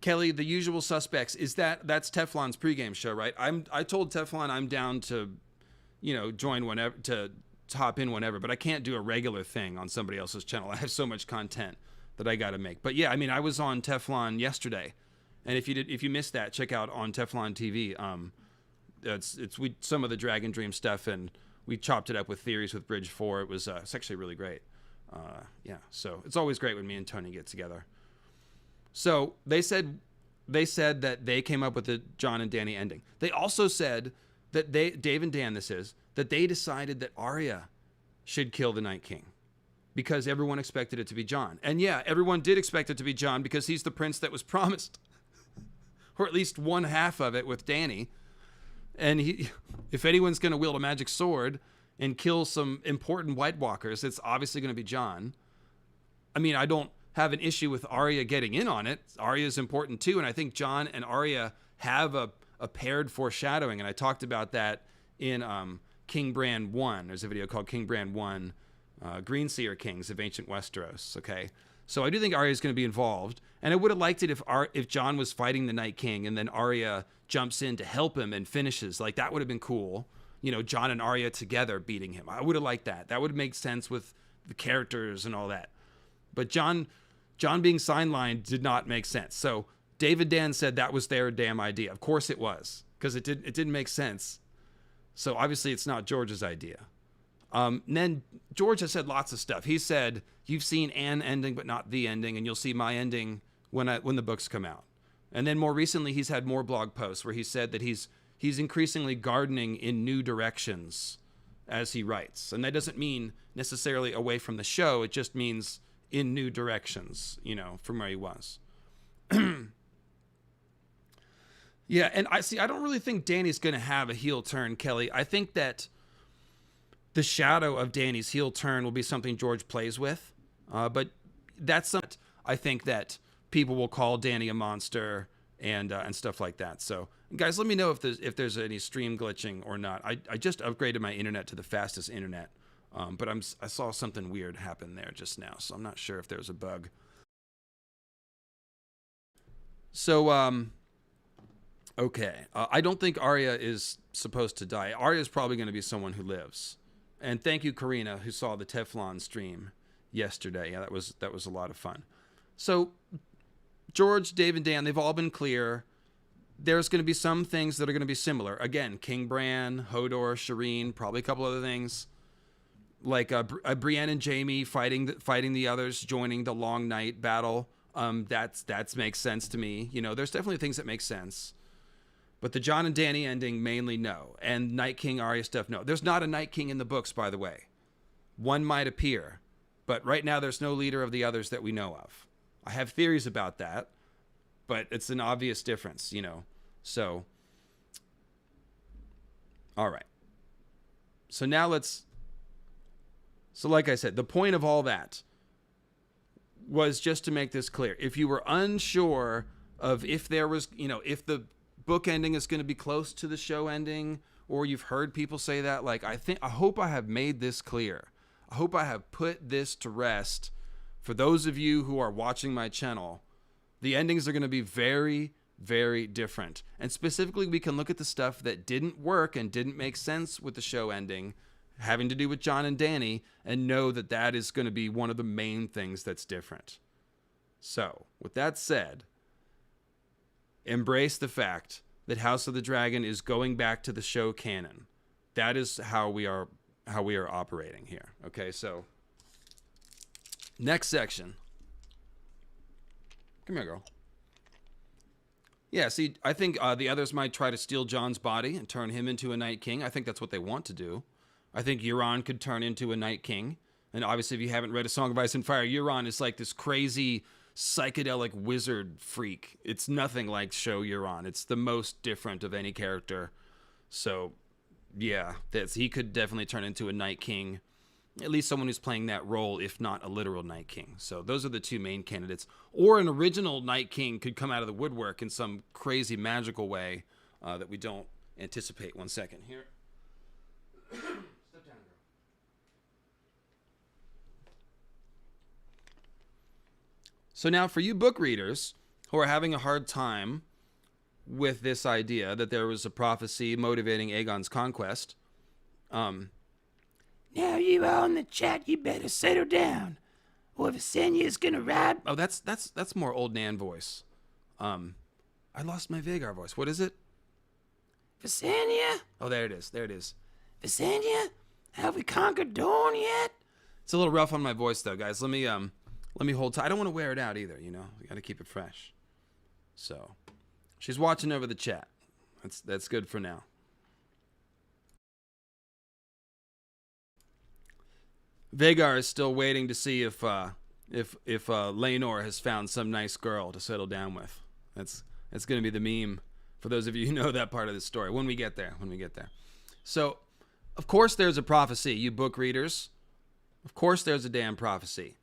Kelly, the usual suspects, that's Teflon's pregame show, right? I told Teflon I'm down to, join whenever, to hop in whenever, but I can't do a regular thing on somebody else's channel. I have so much content that I got to make. But yeah, I mean, I was on Teflon yesterday, and if you missed that, check out on Teflon TV. It's some of the Dragon Dream stuff, and we chopped it up with theories with Bridge 4. It's actually really great. Yeah, so it's always great when me and Tony get together. So they said that they came up with the Jon and Dany ending. They also said that Dave and Dan, that they decided that Arya should kill the Night King because everyone expected it to be Jon. And yeah, everyone did expect it to be Jon because he's the prince that was promised, or at least one half of it with Dany. And if anyone's going to wield a magic sword and kill some important White Walkers, it's obviously going to be Jon. I mean, I don't have an issue with Arya getting in on it. Arya is important too, and I think Jon and Arya have a paired foreshadowing, and I talked about that in King Bran 1. There's a video called King Bran 1, Greenseer Kings of Ancient Westeros, okay? So I do think Arya is going to be involved, and I would have liked it if Jon was fighting the Night King and then Arya jumps in to help him and finishes. Like, that would have been cool. Jon and Arya together beating him. I would have liked that. That would make sense with the characters and all that. But Jon being sidelined did not make sense. So David Dan said that was their damn idea. Of course it was, because it didn't make sense. So obviously it's not George's idea. And then George has said lots of stuff. He said, you've seen an ending, but not the ending, and you'll see my ending when the books come out. And then more recently, he's had more blog posts where he said that he's increasingly gardening in new directions as he writes. And that doesn't mean necessarily away from the show. It just means in new directions, from where he was. Yeah, and I don't really think Dany's going to have a heel turn, Kelly. I think that the shadow of Dany's heel turn will be something George plays with. But that's something I think that people will call Dany a monster and stuff like that. So, guys, let me know if there's any stream glitching or not. I just upgraded my internet to the fastest internet. But I saw something weird happen there just now, so I'm not sure if there's a bug. So, okay. I don't think Arya is supposed to die. Arya is probably going to be someone who lives. And thank you, Karina, who saw the Teflon stream yesterday. Yeah, that was a lot of fun. So, George, Dave, and Dan, they've all been clear. There's going to be some things that are going to be similar. Again, King Bran, Hodor, Shireen, probably a couple other things. Like Brienne and Jaime fighting the others, joining the Long Night battle. That makes sense to me. There's definitely things that make sense. But the Jon and Dany ending, mainly no. And Night King Arya stuff, no. There's not a Night King in the books, by the way. One might appear. But right now, there's no leader of the others that we know of. I have theories about that. But it's an obvious difference, So, all right. So now So like I said, the point of all that was just to make this clear. If you were unsure of if there was, if the book ending is going to be close to the show ending, or you've heard people say that. Like, I hope I have made this clear. I hope I have put this to rest for those of you who are watching my channel. The endings are going to be very, very different. And specifically, we can look at the stuff that didn't work and didn't make sense with the show ending, having to do with Jon and Dany, and know that that is going to be one of the main things that's different. So, with that said, embrace the fact that House of the Dragon is going back to the show canon. That is how we are operating here. Okay, so next section. Come here, girl. Yeah, see, I think the others might try to steal Jon's body and turn him into a Night King. I think that's what they want to do. I think Euron could turn into a Night King. And obviously, if you haven't read A Song of Ice and Fire, Euron is like this crazy psychedelic wizard freak. It's nothing like show Euron. It's the most different of any character. So, yeah, he could definitely turn into a Night King. At least someone who's playing that role, if not a literal Night King. So those are the two main candidates. Or an original Night King could come out of the woodwork in some crazy magical way that we don't anticipate. One second here. Step down, girl. So now for you book readers who are having a hard time with this idea that there was a prophecy motivating Aegon's conquest, now you all in the chat, you better settle down, or Visenya's gonna ride. Oh, that's more old Nan voice. I lost my Vhagar voice. What is it? Visenya? Oh, there it is. There it is. Visenya, have we conquered Dorne yet? It's a little rough on my voice though, guys. Let me hold tight. I don't want to wear it out either. You know, we got to keep it fresh. So, she's watching over the chat. That's good for now. Vhagar is still waiting to see if Laenor has found some nice girl to settle down with. That's going to be the meme for those of you who know that part of the story when we get there. So, of course there's a prophecy, you book readers. Of course there's a damn prophecy.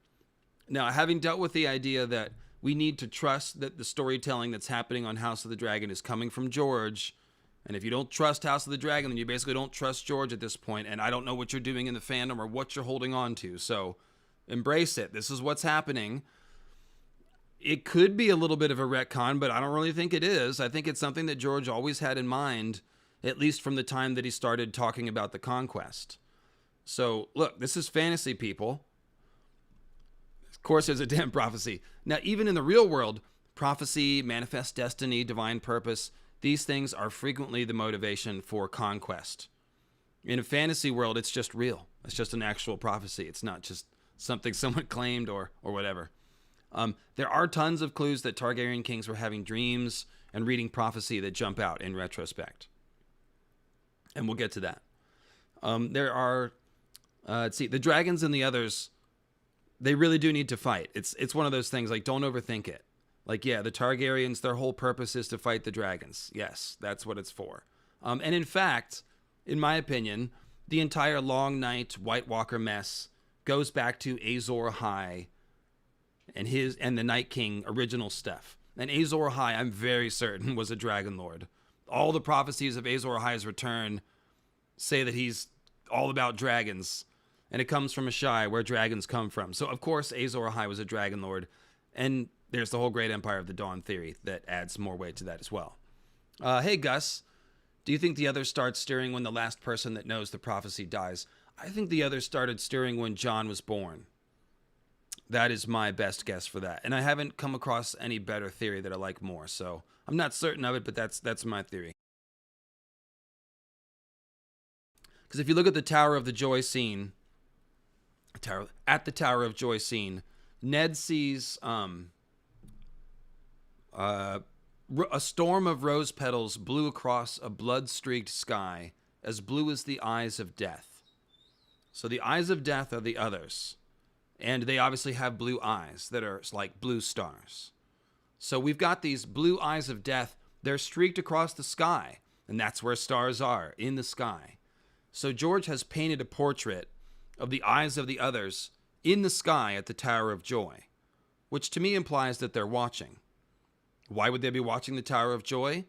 Now, having dealt with the idea that we need to trust that the storytelling that's happening on House of the Dragon is coming from George, and if you don't trust House of the Dragon, then you basically don't trust George at this point, and I don't know what you're doing in the fandom or what you're holding on to, so embrace it. This is what's happening. It could be a little bit of a retcon, but I don't really think it is. I think it's something that George always had in mind, at least from the time that he started talking about the conquest. So, look, this is fantasy, people. Of course, there's a damn prophecy. Now, even in the real world, prophecy, manifest destiny, divine purpose, these things are frequently the motivation for conquest. In a fantasy world, it's just real. It's just an actual prophecy. It's not just something someone claimed or whatever. There are tons of clues that Targaryen kings were having dreams and reading prophecy that jump out in retrospect. And we'll get to that. There are, let's see, the dragons and the others, they really do need to fight. It's one of those things, like, don't overthink it. Like, yeah, the Targaryens, their whole purpose is to fight the dragons. Yes, that's what it's for. And in fact, in my opinion, the entire Long Night White Walker mess goes back to Azor Ahai and the Night King original stuff. And Azor Ahai, I'm very certain, was a dragon lord. All the prophecies of Azor Ahai's return say that he's all about dragons, and it comes from Ashai, where dragons come from. So, of course, Azor Ahai was a dragon lord, and there's the whole Great Empire of the Dawn theory that adds more weight to that as well. Hey, Gus, do you think the others start steering when the last person that knows the prophecy dies? I think the others started steering when Jon was born. That is my best guess for that. And I haven't come across any better theory that I like more, so I'm not certain of it, but that's my theory. Because if you look at the Tower of the Joy scene, at the Tower of Joy scene, Ned sees a storm of rose petals blew across a blood-streaked sky, as blue as the eyes of death. So the eyes of death are the others, and they obviously have blue eyes that are like blue stars. So we've got these blue eyes of death. They're streaked across the sky, and that's where stars are, in the sky. So George has painted a portrait of the eyes of the others in the sky at the Tower of Joy, which to me implies that they're watching. Why would they be watching the Tower of Joy?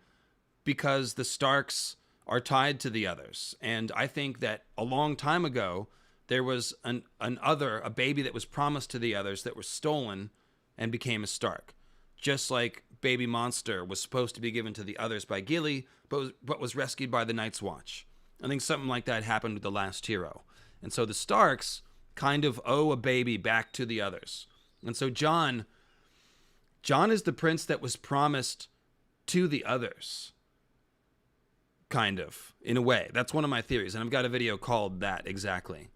because the Starks are tied to the others. And I think that a long time ago, there was a baby that was promised to the others that was stolen and became a Stark. Just like baby Monster was supposed to be given to the others by Gilly, but was rescued by the Night's Watch. I think something like that happened with the last hero. And so the Starks kind of owe a baby back to the others. And so Jon is the prince that was promised to the others. Kind of, in a way. That's one of my theories, and I've got a video called that exactly.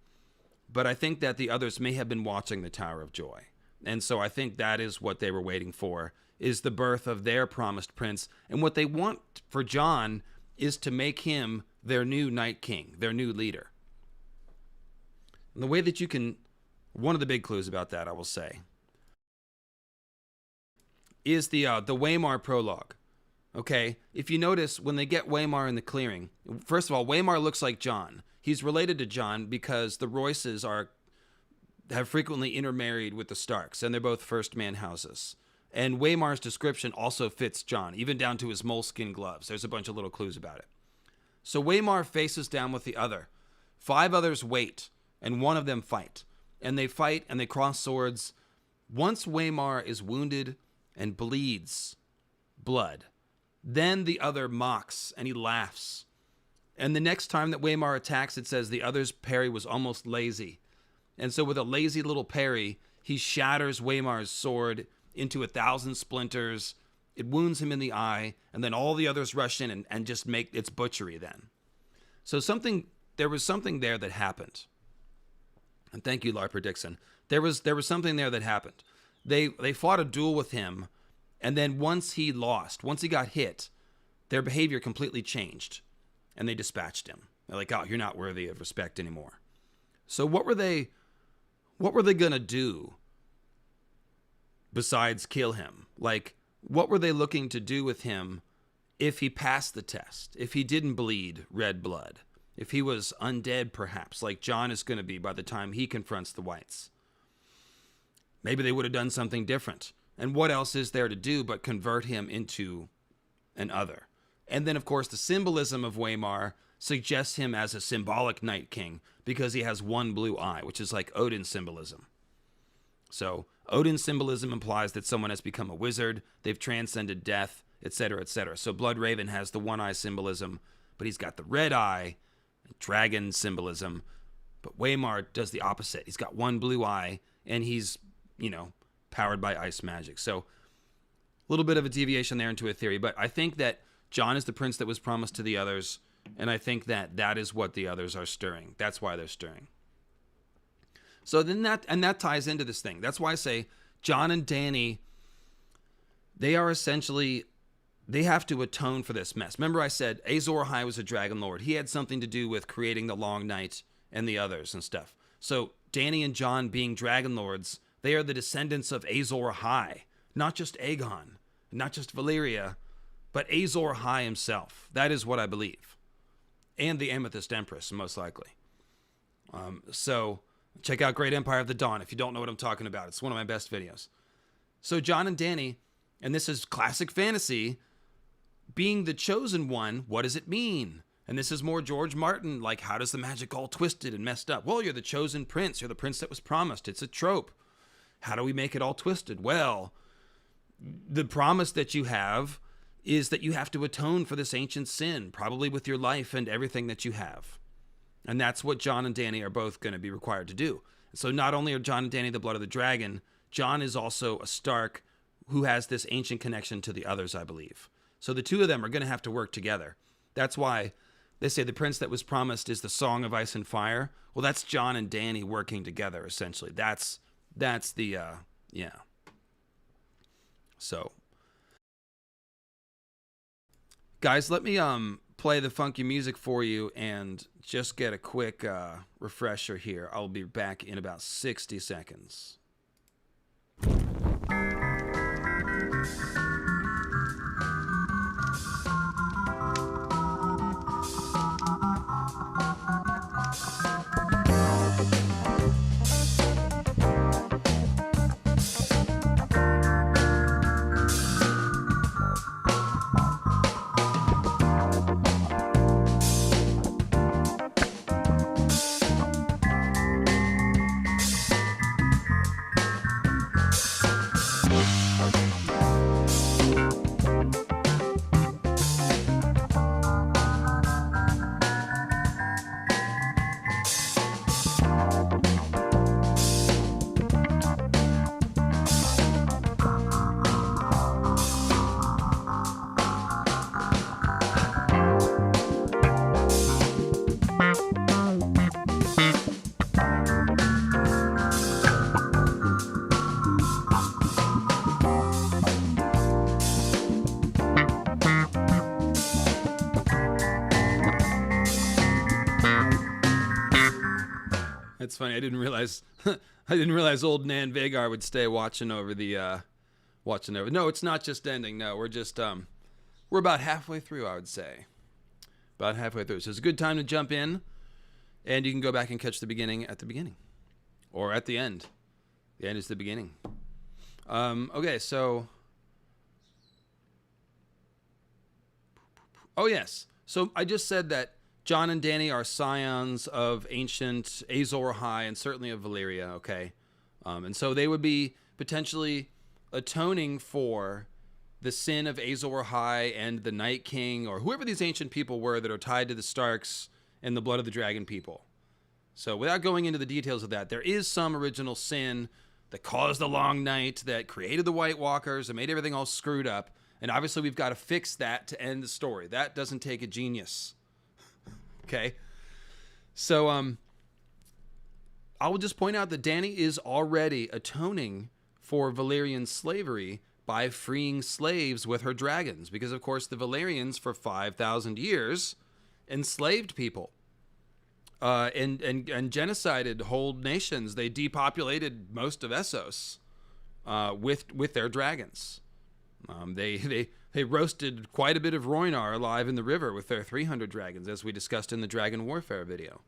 But I think that the others may have been watching the Tower of Joy. And so I think that is what they were waiting for, is the birth of their promised prince. And what they want for Jon is to make him their new Night King, their new leader. And the way that you can, one of the big clues about that, I will say, is the Waymar prologue. Okay, if you notice, when they get Waymar in the clearing, first of all, Waymar looks like Jon. He's related to Jon because the Royces have frequently intermarried with the Starks, and they're both first-man houses. And Waymar's description also fits Jon, even down to his moleskin gloves. There's a bunch of little clues about it. So Waymar faces down with the other. 5 others wait, and one of them fight. And they fight, and they cross swords. Once Waymar is wounded and bleeds blood, then the other mocks, and he laughs. And the next time that Waymar attacks, it says the other's parry was almost lazy. And so with a lazy little parry, he shatters Waymar's sword into 1,000 splinters. It wounds him in the eye, and then all the others rush in and just make its butchery then. So there was something there that happened. And thank you, Larper Dixon. There was something there that happened. They fought a duel with him, and then once he got hit, their behavior completely changed, and they dispatched him. They're like, oh, you're not worthy of respect anymore. So what were they gonna do besides kill him? Like, what were they looking to do with him if he passed the test, if he didn't bleed red blood, if he was undead perhaps, like Jon is going to be by the time he confronts the Whites? Maybe they would have done something different. And what else is there to do but convert him into an other? And then, of course, the symbolism of Waymar suggests him as a symbolic Night King because he has one blue eye, which is like Odin's symbolism. So Odin's symbolism implies that someone has become a wizard, they've transcended death, etc., etc. So Bloodraven has the one eye symbolism, but he's got the red eye, dragon symbolism. But Waymar does the opposite. He's got one blue eye, and he's, powered by ice magic. So a little bit of a deviation there into a theory, but I think that Jon is the prince that was promised to the others, and I think that that is what the others are stirring. That's why they're stirring. So then that ties into this thing. That's why I say Jon and Dany, they have to atone for this mess. Remember I said Azor Ahai was a dragon lord. He had something to do with creating the Long Night and the others and stuff. So Dany and Jon being dragon lords, they are the descendants of Azor Ahai, not just Aegon, not just Valyria, but Azor Ahai himself. That is what I believe. And the Amethyst Empress, most likely. So check out Great Empire of the Dawn if you don't know what I'm talking about. It's one of my best videos. So Jon and Dany, and this is classic fantasy, being the chosen one, what does it mean? And this is more George Martin, like, how does the magic all twisted and messed up? Well, you're the chosen prince. You're the prince that was promised. It's a trope. How do we make it all twisted? Well, the promise that you have is that you have to atone for this ancient sin, probably with your life and everything that you have. And that's what Jon and Dany are both going to be required to do. So not only are Jon and Dany the blood of the dragon, Jon is also a Stark who has this ancient connection to the others, I believe. So the two of them are going to have to work together. That's why they say the prince that was promised is the Song of Ice and Fire. Well, that's Jon and Dany working together, essentially. That's the, yeah. So, guys, let me play the funky music for you and just get a quick refresher here. I'll be back in about 60 seconds. It's funny. I didn't realize old Nan Vagar would stay watching over the No, it's not just ending. No, we're just we're about halfway through, I would say. About halfway through. So it's a good time to jump in, and you can go back and catch the beginning at the beginning. Or at the end. The end is the beginning. Okay, so oh yes. So I just said that Jon and Dany are scions of ancient Aezor High and certainly of Valyria, okay? And so they would be potentially atoning for the sin of Aezor High and the Night King, or whoever these ancient people were that are tied to the Starks and the blood of the dragon people. So without going into the details of that, there is some original sin that caused the long night, that created the White Walkers, and made everything all screwed up. And obviously we've got to fix that to end the story. That doesn't take a genius. Okay, so I will just point out that Dany is already atoning for Valyrian slavery by freeing slaves with her dragons, because of course the Valyrians for 5,000 years enslaved people and genocided whole nations. They depopulated most of Essos with their dragons. They roasted quite a bit of Rhoynar alive in the river with their 300 dragons, as we discussed in the Dragon Warfare video.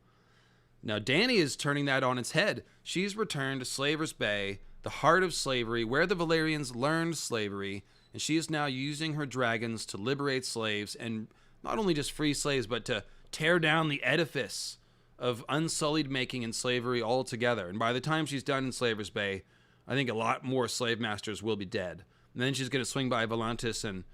Now, Dany is turning that on its head. She's returned to Slaver's Bay, the heart of slavery, where the Valyrians learned slavery, and she is now using her dragons to liberate slaves, and not only just free slaves, but to tear down the edifice of unsullied making and slavery altogether. And by the time she's done in Slaver's Bay, I think a lot more slave masters will be dead. And then she's going to swing by Volantis and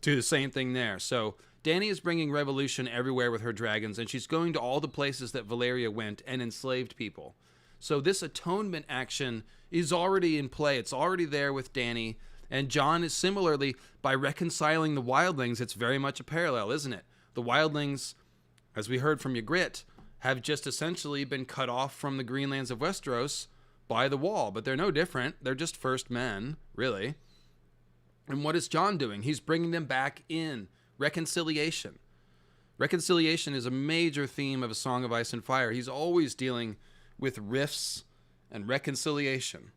do the same thing there. So Dany is bringing revolution everywhere with her dragons, and she's going to all the places that Valyria went and enslaved people. So this atonement action is already in play. It's already there with Dany. And Jon is similarly, by reconciling the wildlings, it's very much a parallel, isn't it? The wildlings, as we heard from Ygritte, have just essentially been cut off from the Greenlands of Westeros by the wall. But they're no different. They're just first men, really. And what is Jon doing? He's bringing them back in. Reconciliation. Reconciliation is a major theme of A Song of Ice and Fire. He's always dealing with rifts and reconciliation.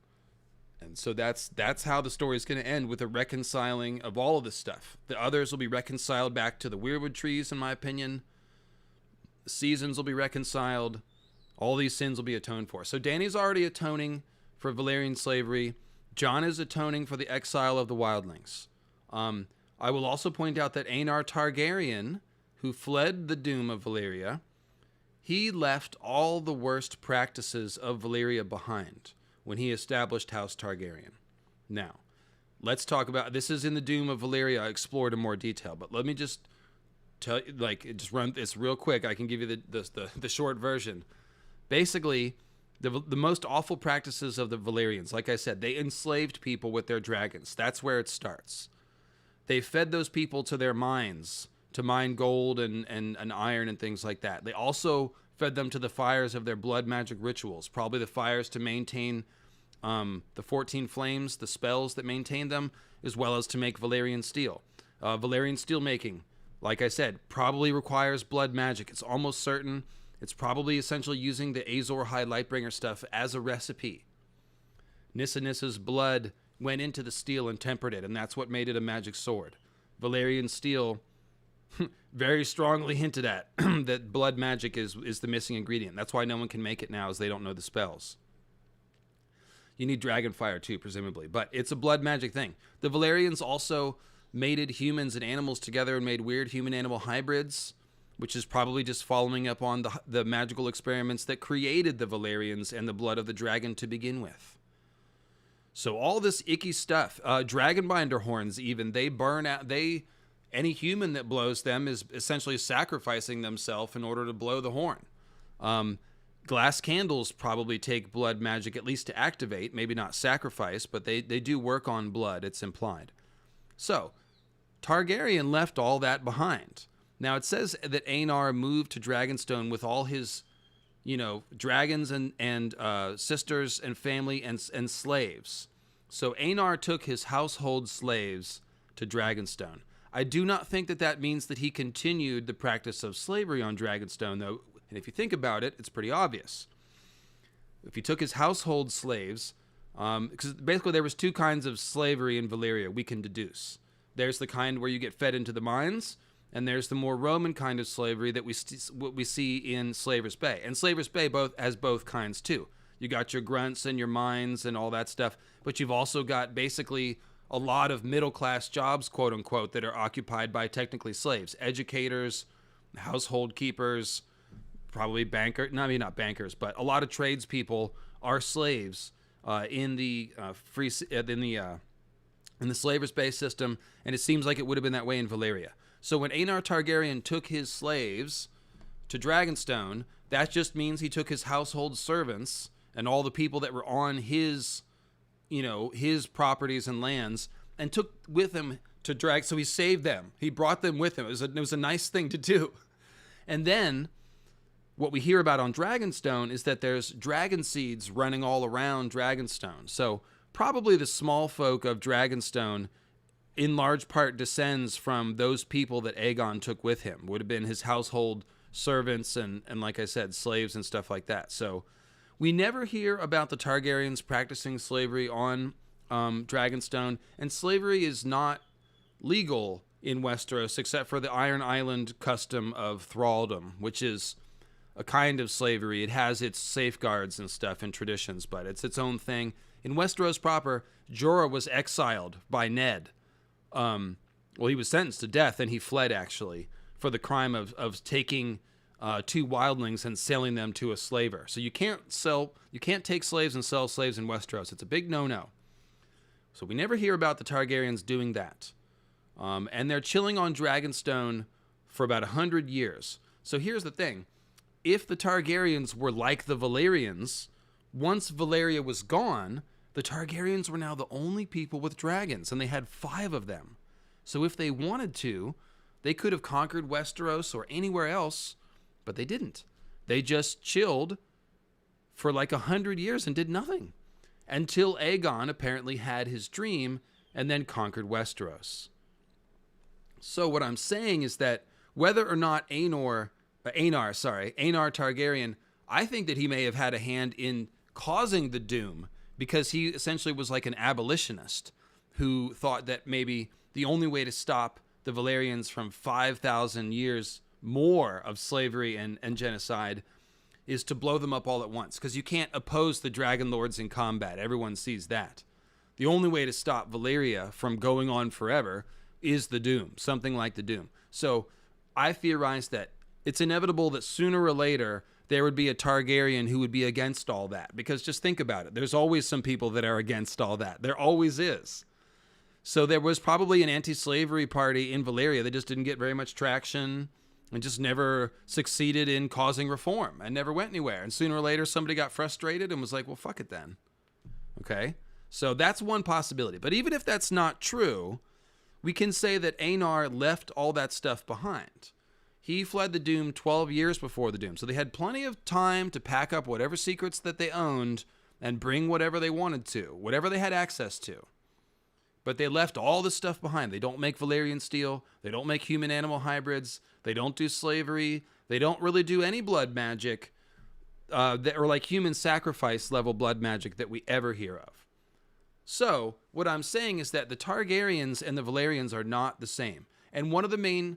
And so that's how the story is going to end, with a reconciling of all of this stuff. The others will be reconciled back to the Weirwood trees, in my opinion. The seasons will be reconciled. All these sins will be atoned for. So Dany's already atoning for Valyrian slavery. Jon is atoning for the exile of the wildlings. I will also point out that Aenar Targaryen, who fled the doom of Valyria, he left all the worst practices of Valyria behind when he established House Targaryen. Now, let's talk about, this is in the Doom of Valyria explored in more detail, but let me just tell you, just run this real quick. I can give you the short version. Basically, the most awful practices of the Valyrians, like I said, they enslaved people with their dragons. That's where it starts. They fed those people to their mines to mine gold and iron and things like that. They also fed them to the fires of their blood magic rituals, probably the fires to maintain the 14 flames, the spells that maintain them, as well as to make Valyrian steel. Valyrian steel making, like I said, probably requires blood magic. It's almost certain. It's probably essentially using the Aezor High Lightbringer stuff as a recipe. Nissa Nissa's blood went into the steel and tempered it, and that's what made it a magic sword. Valyrian steel very strongly hinted at that blood magic is the missing ingredient. That's why no one can make it now, as they don't know the spells. You need dragon fire too, presumably, but it's a blood magic thing. The Valyrians also mated humans and animals together and made weird human-animal hybrids, which is probably just following up on the magical experiments that created the Valyrians and the blood of the dragon to begin with. So all this icky stuff, dragonbinder horns even, they burn out, any human that blows them is essentially sacrificing themselves in order to blow the horn. Glass candles probably take blood magic, at least to activate, maybe not sacrifice, but they do work on blood, it's implied. So, Targaryen left all that behind. Now, it says that Aenar moved to Dragonstone with all his, dragons and sisters and family and slaves. So Aenar took his household slaves to Dragonstone. I do not think that means that he continued the practice of slavery on Dragonstone, though, and if you think about it, it's pretty obvious. if he took his household slaves, because basically there was two kinds of slavery in Valyria we can deduce. There's the kind where you get fed into the mines, and there's the more Roman kind of slavery that what we see in Slaver's Bay. And Slaver's Bay has both kinds too. You got your grunts and your mines and all that stuff, but you've also got basically a lot of middle-class jobs, quote-unquote, that are occupied by technically slaves. Educators, household keepers, probably not bankers, but a lot of tradespeople are slaves in the Slaver's Bay system, and it seems like it would have been that way in Valyria. So when Aenar Targaryen took his slaves to Dragonstone, that just means he took his household servants and all the people that were on his properties and lands and took with him to drag. So he saved them. He brought them with him. It was a nice thing to do. And then what we hear about on Dragonstone is that there's dragon seeds running all around Dragonstone. So probably the small folk of Dragonstone in large part descends from those people that Aegon took with him. Would have been his household servants and like I said, slaves and stuff like that. So we never hear about the Targaryens practicing slavery on Dragonstone, and slavery is not legal in Westeros except for the Iron Island custom of thraldom, which is a kind of slavery. It has its safeguards and stuff and traditions, but it's its own thing. In Westeros proper, Jorah was exiled by Ned. He was sentenced to death, and he fled, actually, for the crime of taking two wildlings and selling them to a slaver. So you can't take slaves and sell slaves in Westeros. It's a big no-no. So we never hear about the Targaryens doing that. And they're chilling on Dragonstone for about 100 years. So here's the thing. If the Targaryens were like the Valyrians, once Valyria was gone, the Targaryens were now the only people with dragons, and they had 5 of them. So if they wanted to, they could have conquered Westeros or anywhere else, but they didn't. They just chilled for like 100 years and did nothing until Aegon apparently had his dream and then conquered Westeros. So what I'm saying is that whether or not Aenar Targaryen, I think that he may have had a hand in causing the doom, because he essentially was like an abolitionist who thought that maybe the only way to stop the Valyrians from 5,000 years more of slavery and genocide is to blow them up all at once, because you can't oppose the Dragon Lords in combat. Everyone sees that. The only way to stop Valyria from going on forever is the doom, something like the doom. So I theorize that it's inevitable that sooner or later there would be a Targaryen who would be against all that. Because just think about it. There's always some people that are against all that. There always is. So there was probably an anti-slavery party in Valyria that just didn't get very much traction and just never succeeded in causing reform and never went anywhere. And sooner or later somebody got frustrated and was like, well, fuck it then. Okay? So that's one possibility. But even if that's not true, we can say that Aenar left all that stuff behind. He fled the Doom 12 years before the Doom. So they had plenty of time to pack up whatever secrets that they owned and bring whatever they wanted to, whatever they had access to. But they left all this stuff behind. They don't make Valyrian steel. They don't make human-animal hybrids. They don't do slavery. They don't really do any blood magic or like human sacrifice level blood magic that we ever hear of. So what I'm saying is that the Targaryens and the Valyrians are not the same. And one of the main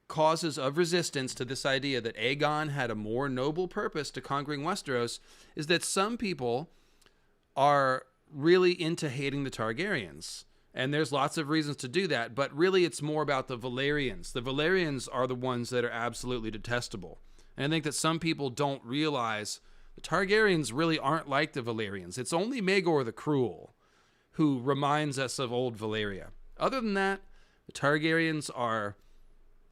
causes of resistance to this idea that Aegon had a more noble purpose to conquering Westeros is that some people are really into hating the Targaryens. And there's lots of reasons to do that, but really it's more about the Valyrians. The Valyrians are the ones that are absolutely detestable. And I think that some people don't realize the Targaryens really aren't like the Valyrians. It's only Maegor the Cruel who reminds us of old Valyria. Other than that, the Targaryens are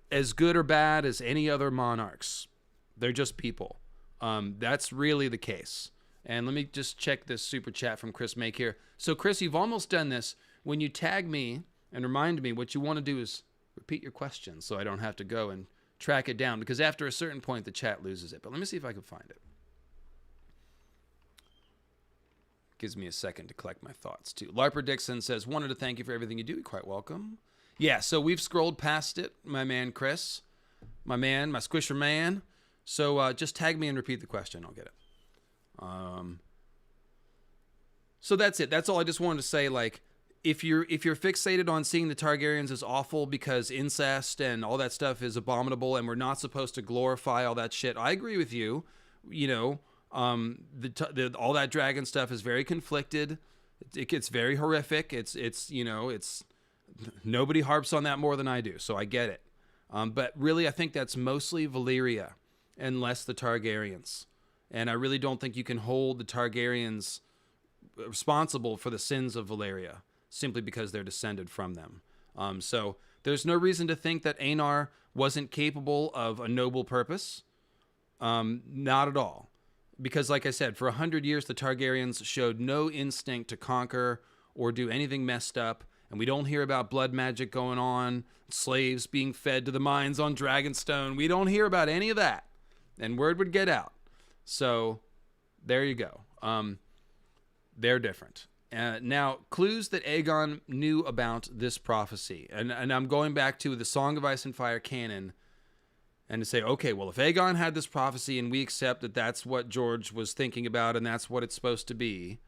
as good or bad as any other monarchs. They're just people. That's really the case. And let me just check this super chat from Chris Make here. So Chris, you've almost done this. When you tag me and remind me, what you want to do is repeat your question so I don't have to go and track it down, because after a certain point the chat loses it. But let me see if I can find it. Gives me a second to collect my thoughts too. Larper Dixon says, wanted to thank you for everything you do. You're quite welcome. Yeah, so we've scrolled past it, my man Chris. My man, my squisher man. So just tag me and repeat the question. I'll get it. So that's it. That's all I just wanted to say. Like, if you're fixated on seeing the Targaryens as awful because incest and all that stuff is abominable and we're not supposed to glorify all that shit, I agree with you. You know, all that dragon stuff is very conflicted. It gets very horrific. It's nobody harps on that more than I do, so I get it. But really, I think that's mostly Valyria and less the Targaryens. And I really don't think you can hold the Targaryens responsible for the sins of Valyria simply because they're descended from them. So there's no reason to think that Aenar wasn't capable of a noble purpose. Not at all. Because like I said, for 100 years, the Targaryens showed no instinct to conquer or do anything messed up. And we don't hear about blood magic going on, slaves being fed to the mines on Dragonstone. We don't hear about any of that. And word would get out. So there you go. They're different. Now, clues that Aegon knew about this prophecy. And I'm going back to the Song of Ice and Fire canon and to say, okay, well, if Aegon had this prophecy and we accept that that's what George was thinking about and that's what it's supposed to be,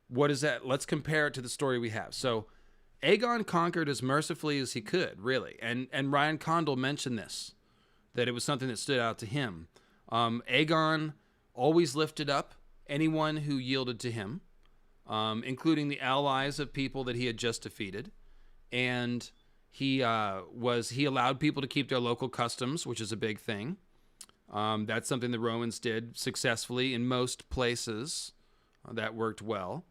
what is that? Let's compare it to the story we have. So Aegon conquered as mercifully as he could, really. And Ryan Condal mentioned this, that it was something that stood out to him. Aegon always lifted up anyone who yielded to him, including the allies of people that he had just defeated. And he allowed people to keep their local customs, which is a big thing. That's something the Romans did successfully in most places. That worked well.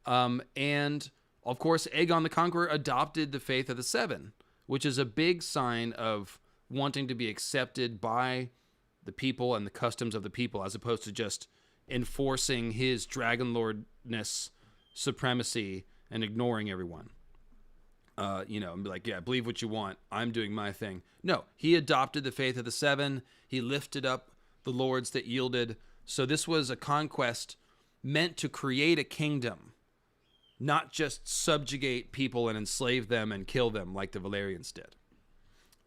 And, of course, Aegon the Conqueror adopted the faith of the Seven, which is a big sign of wanting to be accepted by the people and the customs of the people, as opposed to just enforcing his dragon lordness supremacy and ignoring everyone. And be like, yeah, believe what you want. I'm doing my thing. No, he adopted the faith of the Seven. He lifted up the lords that yielded. So this was a conquest meant to create a kingdom, not just subjugate people and enslave them and kill them like the Valyrians did.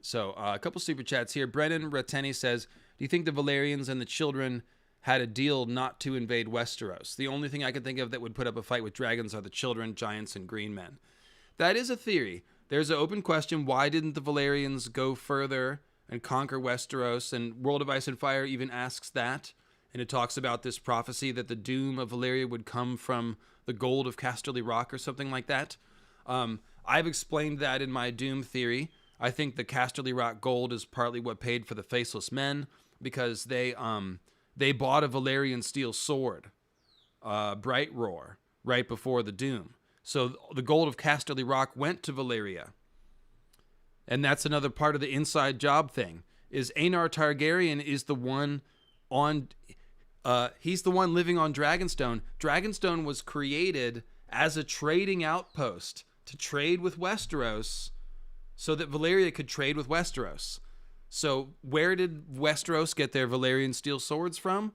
So a couple super chats here. Brennan Rateni says, do you think the Valyrians and the children had a deal not to invade Westeros? The only thing I can think of that would put up a fight with dragons are the children, giants, and green men. That is a theory. There's an open question. Why didn't the Valyrians go further and conquer Westeros? And World of Ice and Fire even asks that. And it talks about this prophecy that the doom of Valyria would come from the gold of Casterly Rock or something like that. I've explained that in my doom theory. I think the Casterly Rock gold is partly what paid for the Faceless Men, because they bought a Valyrian steel sword, Bright Roar, right before the doom. So the gold of Casterly Rock went to Valyria. And that's another part of the inside job thing, is Aenar Targaryen is the one he's the one living on Dragonstone. Dragonstone was created as a trading outpost to trade with Westeros so that Valyria could trade with Westeros. So where did Westeros get their Valyrian steel swords from?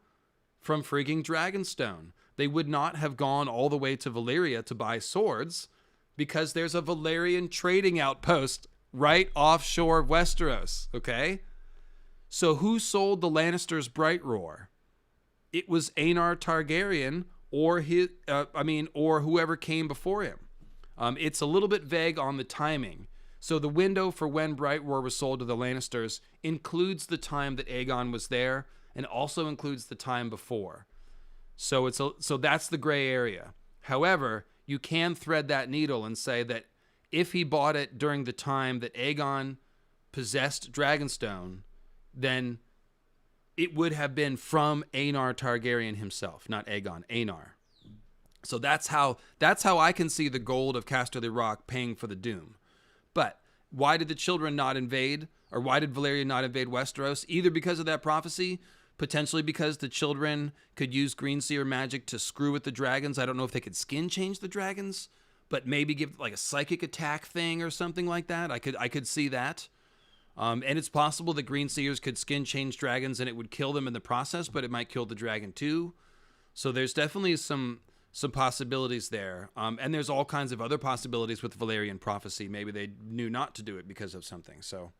From freaking Dragonstone. They would not have gone all the way to Valyria to buy swords because there's a Valyrian trading outpost right offshore of Westeros, okay? So who sold the Lannisters' Bright Roar? It was Aenar Targaryen or whoever came before him. It's a little bit vague on the timing. So the window for when Bright Roar was sold to the Lannisters includes the time that Aegon was there and also includes the time before. So that's the gray area. However, you can thread that needle and say that if he bought it during the time that Aegon possessed Dragonstone, then it would have been from Aenar Targaryen himself, not Aegon, Aenar. So that's how I can see the gold of Casterly Rock paying for the doom. But why did the children not invade, or why did Valyria not invade Westeros? Either because of that prophecy, potentially because the children could use Greenseer magic to screw with the dragons. I don't know if they could skin change the dragons, but maybe give like a psychic attack thing or something like that. I could see that. And it's possible that Greenseers could skin change dragons and it would kill them in the process, but it might kill the dragon too. So there's definitely some possibilities there. And there's all kinds of other possibilities with Valyrian prophecy. Maybe they knew not to do it because of something. So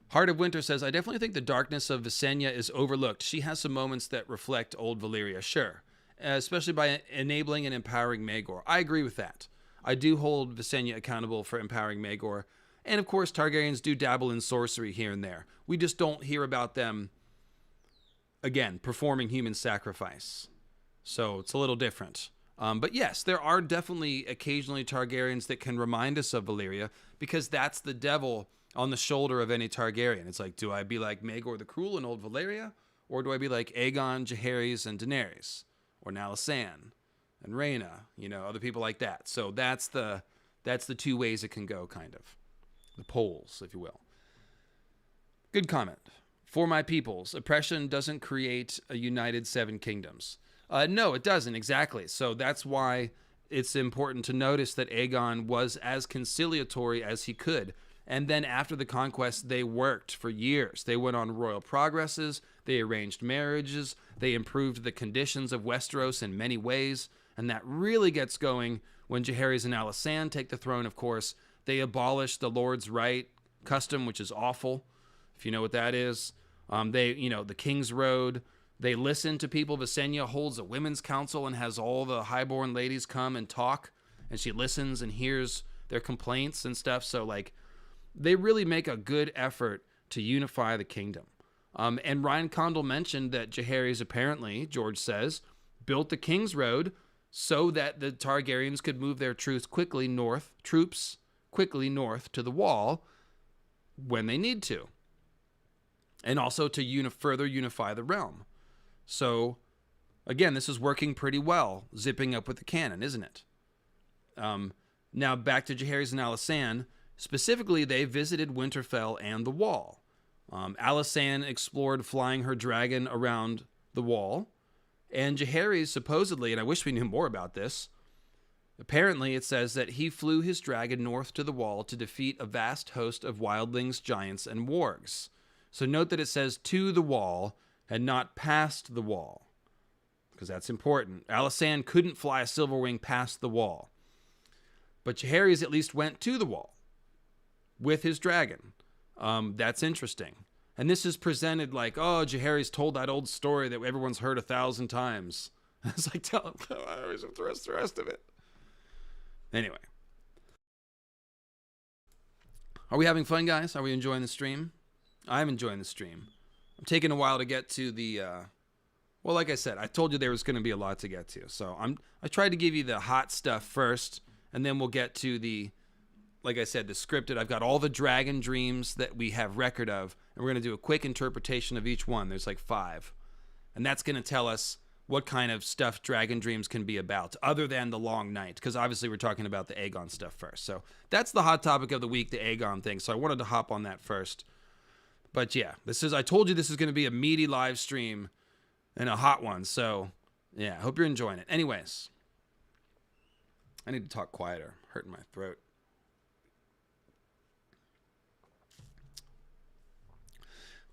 Heart of Winter says, I definitely think the darkness of Visenya is overlooked. She has some moments that reflect old Valyria, sure. Especially by enabling and empowering Maegor. I agree with that. I do hold Visenya accountable for empowering Maegor. And of course, Targaryens do dabble in sorcery here and there. We just don't hear about them, again, performing human sacrifice. So it's a little different. But yes, there are definitely occasionally Targaryens that can remind us of Valyria, because that's the devil on the shoulder of any Targaryen. It's like, do I be like Maegor the Cruel in old Valyria? Or do I be like Aegon, Jaehaerys, and Daenerys? Or Alysanne and Rhaena, other people like that. So that's the two ways it can go, kind of. The poles, if you will. Good comment. For my peoples, oppression doesn't create a united seven kingdoms. No, it doesn't, exactly. So that's why it's important to notice that Aegon was as conciliatory as he could. And then after the conquest, they worked for years. They went on royal progresses, they arranged marriages, they improved the conditions of Westeros in many ways, and that really gets going when Jaehaerys and Alysanne take the throne, of course. They abolished the Lord's Right custom, which is awful, if you know what that is. The King's Road. They listen to people. Visenya holds a women's council and has all the highborn ladies come and talk, and she listens and hears their complaints and stuff. So, they really make a good effort to unify the kingdom. And Ryan Condal mentioned that Jaehaerys apparently, George says, built the King's Road so that the Targaryens could move their troops quickly north to the wall when they need to. And also to further unify the realm. So, again, this is working pretty well, zipping up with the canon, isn't it? Now, back to Jaehaerys and Alysanne. Specifically, they visited Winterfell and the Wall. Alysanne explored flying her dragon around the Wall. And Jaehaerys supposedly, and I wish we knew more about this, apparently it says that he flew his dragon north to the Wall to defeat a vast host of wildlings, giants, and wargs. So note that it says to the Wall and not past the Wall, because that's important. Alysanne couldn't fly a Silverwing past the Wall. But Jaehaerys at least went to the Wall with his dragon. That's interesting. And this is presented like, oh, Jaehaerys told that old story that everyone's heard 1,000 times. It's like, tell him the rest of it. Anyway. Are we having fun, guys? Are we enjoying the stream? I'm enjoying the stream. I'm taking a while to get to the, well, like I said, I told you there was going to be a lot to get to. So I tried to give you the hot stuff first, and then we'll get to the, like I said, the scripted. I've got all the dragon dreams that we have record of, and we're going to do a quick interpretation of each one. There's like 5. And that's going to tell us what kind of stuff dragon dreams can be about, other than the long night, because obviously we're talking about the Aegon stuff first. So that's the hot topic of the week, the Aegon thing. So I wanted to hop on that first. But yeah, I told you this is going to be a meaty live stream and a hot one. So yeah, I hope you're enjoying it. Anyways, I need to talk quieter. Hurting my throat.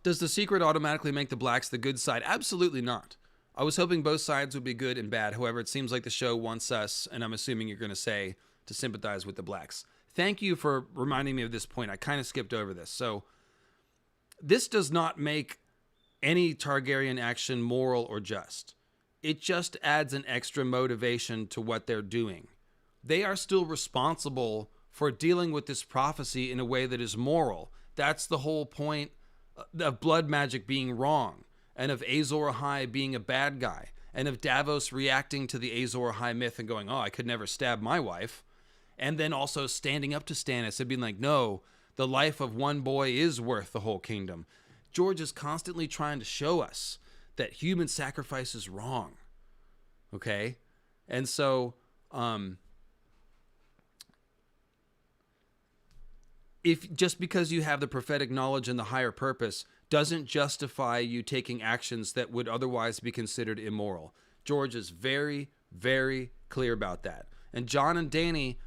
Does the secret automatically make the blacks the good side? Absolutely not. I was hoping both sides would be good and bad. However, it seems like the show wants us, and I'm assuming you're going to say, to sympathize with the blacks. Thank you for reminding me of this point. I kind of skipped over this. So this does not make any Targaryen action moral or just. It just adds an extra motivation to what they're doing. They are still responsible for dealing with this prophecy in a way that is moral. That's the whole point of blood magic being wrong, and of Azor Ahai being a bad guy, and of Davos reacting to the Azor Ahai myth and going, oh, I could never stab my wife, and then also standing up to Stannis and being like, no, the life of one boy is worth the whole kingdom. George is constantly trying to show us that human sacrifice is wrong, okay? And so, if just because you have the prophetic knowledge and the higher purpose doesn't justify you taking actions that would otherwise be considered immoral. George is very, very clear about that. And Jon and Dany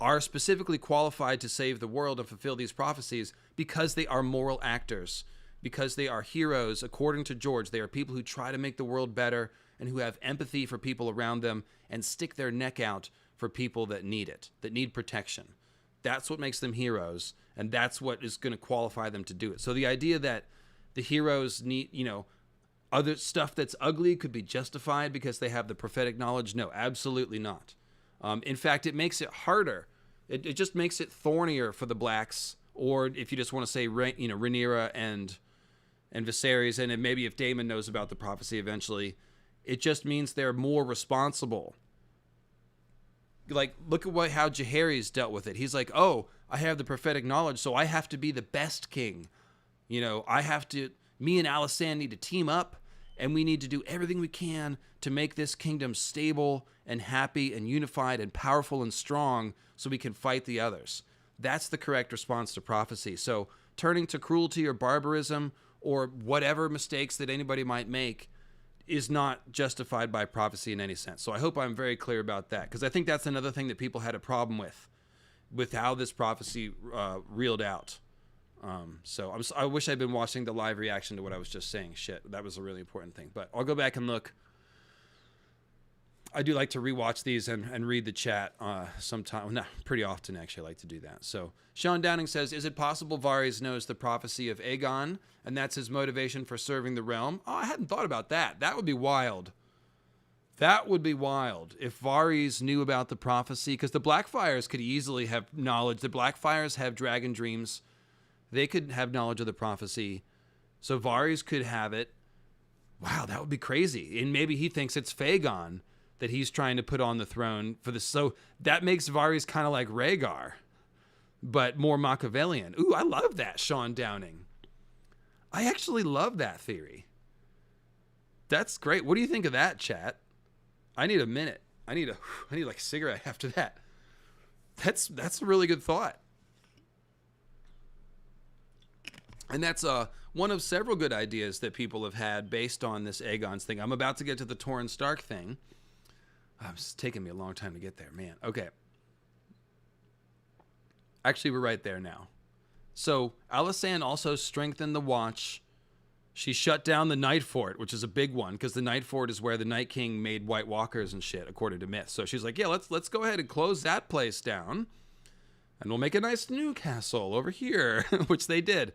are specifically qualified to save the world and fulfill these prophecies because they are moral actors, because they are heroes. According to George, they are people who try to make the world better and who have empathy for people around them and stick their neck out for people that need it, that need protection. That's what makes them heroes, and that's what is going to qualify them to do it. So the idea that the heroes need, other stuff that's ugly could be justified because they have the prophetic knowledge. No, absolutely not. In fact, it makes it harder. It just makes it thornier for the blacks, or if you just want to say, Rhaenyra and Viserys, and maybe if Daemon knows about the prophecy eventually, it just means they're more responsible. Like, look at how Jaehaerys dealt with it. He's like, oh, I have the prophetic knowledge, so I have to be the best king. Me and Alysanne need to team up, and we need to do everything we can to make this kingdom stable and happy and unified and powerful and strong so we can fight the others. That's the correct response to prophecy. So turning to cruelty or barbarism or whatever mistakes that anybody might make is not justified by prophecy in any sense. So I hope I'm very clear about that, because I think that's another thing that people had a problem with how this prophecy reeled out. So I wish I'd been watching the live reaction to what I was just saying. Shit, that was a really important thing. But I'll go back and look. I do like to rewatch these and read the chat sometime. No, pretty often, actually, I like to do that. So Sean Downing says, is it possible Varys knows the prophecy of Aegon, and that's his motivation for serving the realm? Oh, I hadn't thought about that. That would be wild. That would be wild if Varys knew about the prophecy, because the Blackfires could easily have knowledge. The Blackfires have dragon dreams. They could have knowledge of the prophecy. So Varys could have it. Wow, that would be crazy. And maybe he thinks it's Aegon that he's trying to put on the throne for this. So that makes Varys kind of like Rhaegar, but more Machiavellian. Ooh, I love that, Sean Downing. I actually love that theory. That's great. What do you think of that, chat? I need a minute. I need like a cigarette after that. That's a really good thought. And that's one of several good ideas that people have had based on this Aegon's thing. I'm about to get to the Torrhen Stark thing. It's taking me a long time to get there, man. Okay. Actually, we're right there now. So Alysanne also strengthened the Watch. She shut down the Night Fort, which is a big one, because the Night Fort is where the Night King made White Walkers and shit, according to myth. So she's like, yeah, let's go ahead and close that place down, and we'll make a nice new castle over here, which they did.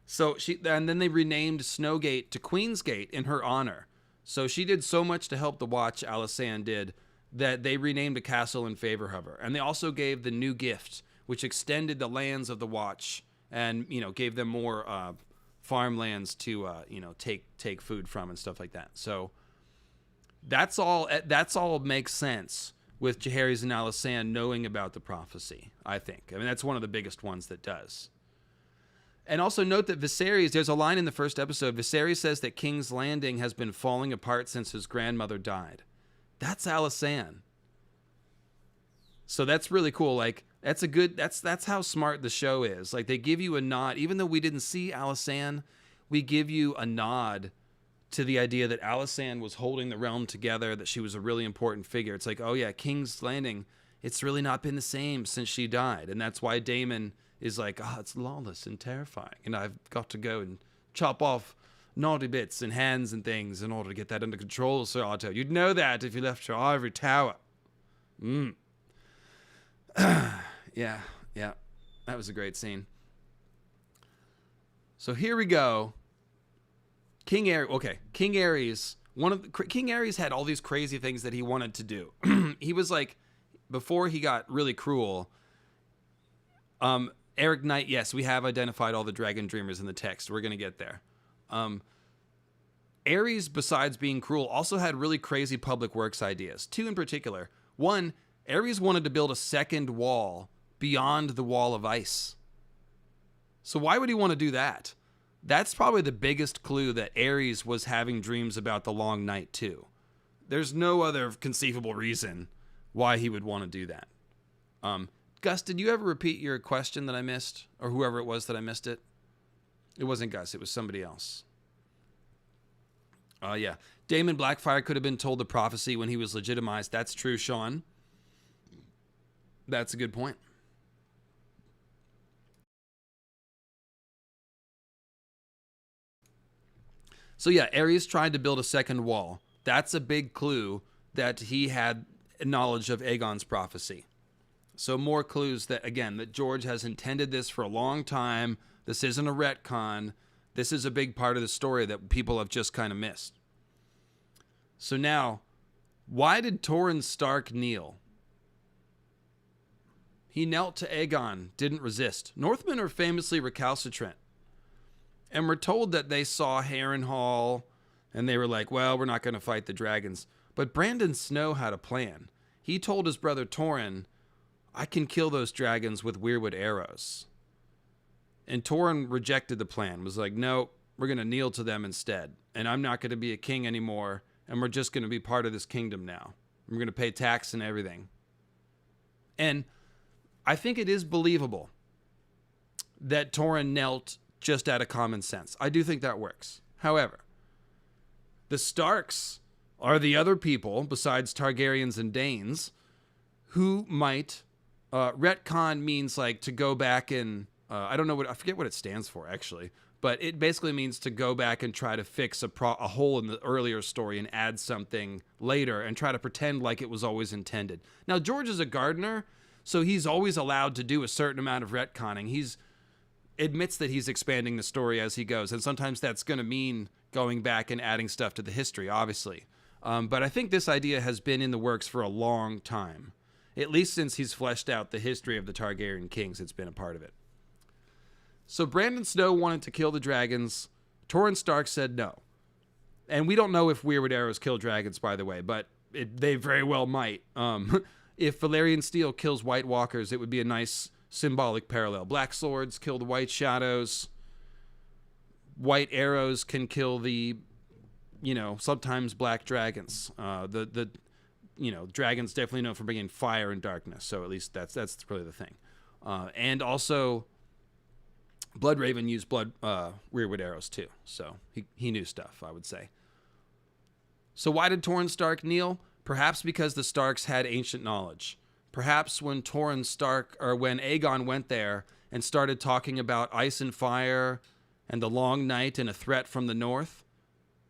So and then they renamed Snowgate to Queensgate in her honor. So she did so much to help the Watch, Alysanne did, that they renamed a castle in favor of her. And they also gave the new gift, which extended the lands of the Watch and, gave them more farmlands to, take food from and stuff like that. So that's all makes sense with Jaehaerys and Alysanne knowing about the prophecy, I think. I mean, that's one of the biggest ones that does. And also note that Viserys, there's a line in the first episode, Viserys says that King's Landing has been falling apart since his grandmother died. That's Alysanne. So that's really cool. Like, that's how smart the show is. Like, they give you a nod. Even though we didn't see Alysanne, we give you a nod to the idea that Alysanne was holding the realm together, that she was a really important figure. It's like, oh yeah, King's Landing, it's really not been the same since she died. And that's why Daemon is like, it's lawless and terrifying, and I've got to go and chop off naughty bits and hands and things in order to get that under control, Sir Otto. You'd know that if you left your ivory tower. Yeah, that was a great scene. So here we go. King Aerys. King Aerys had all these crazy things that he wanted to do. He was like, before he got really cruel, Eric Knight, yes, we have identified all the dragon dreamers in the text. We're going to get there. Aerys, besides being cruel, also had really crazy public works ideas. Two in particular. One, Aerys wanted to build a second wall beyond the wall of ice. So why would he want to do that? That's probably the biggest clue that Aerys was having dreams about the long night too. There's no other conceivable reason why he would want to do that. Gus, did you ever repeat your question that I missed? Or whoever it was that I missed it? It wasn't Gus, it was somebody else. Yeah. Daemon Blackfire could have been told the prophecy when he was legitimized. That's true, Sean. That's a good point. So yeah, Aerys tried to build a second wall. That's a big clue that he had knowledge of Aegon's prophecy. So more clues that, again, that George has intended this for a long time. This isn't a retcon. This is a big part of the story that people have just kind of missed. So now, why did Torrhen Stark kneel? He knelt to Aegon, didn't resist. Northmen are famously recalcitrant. And we're told that they saw Harrenhal, and they were like, well, we're not going to fight the dragons. But Brandon Snow had a plan. He told his brother Torrhen, I can kill those dragons with weirwood arrows. And Torrhen rejected the plan, was like, no, we're going to kneel to them instead. And I'm not going to be a king anymore, and we're just going to be part of this kingdom now. We're going to pay tax and everything. And I think it is believable that Torrhen knelt just out of common sense. I do think that works. However, the Starks are the other people, besides Targaryens and Danes, who might... retcon means like to go back and... I forget what it stands for, actually. But it basically means to go back and try to fix a hole in the earlier story and add something later and try to pretend like it was always intended. Now, George is a gardener, so he's always allowed to do a certain amount of retconning. He's admits that he's expanding the story as he goes, and sometimes that's going to mean going back and adding stuff to the history, obviously. But I think this idea has been in the works for a long time. At least since he's fleshed out the history of the Targaryen kings, it's been a part of it. So Brandon Snow wanted to kill the dragons. Torrhen Stark said no. And we don't know if weirwood arrows kill dragons, by the way, but they very well might. If Valyrian steel kills White Walkers, it would be a nice symbolic parallel. Black swords kill the white shadows. White arrows can kill the, sometimes black dragons. Dragons definitely known for bringing fire and darkness. So at least that's really the thing. And also, Bloodraven used weirwood arrows too. So he knew stuff, I would say. So why did Torrhen Stark kneel? Perhaps because the Starks had ancient knowledge. Perhaps when when Aegon went there and started talking about ice and fire and the long night and a threat from the north,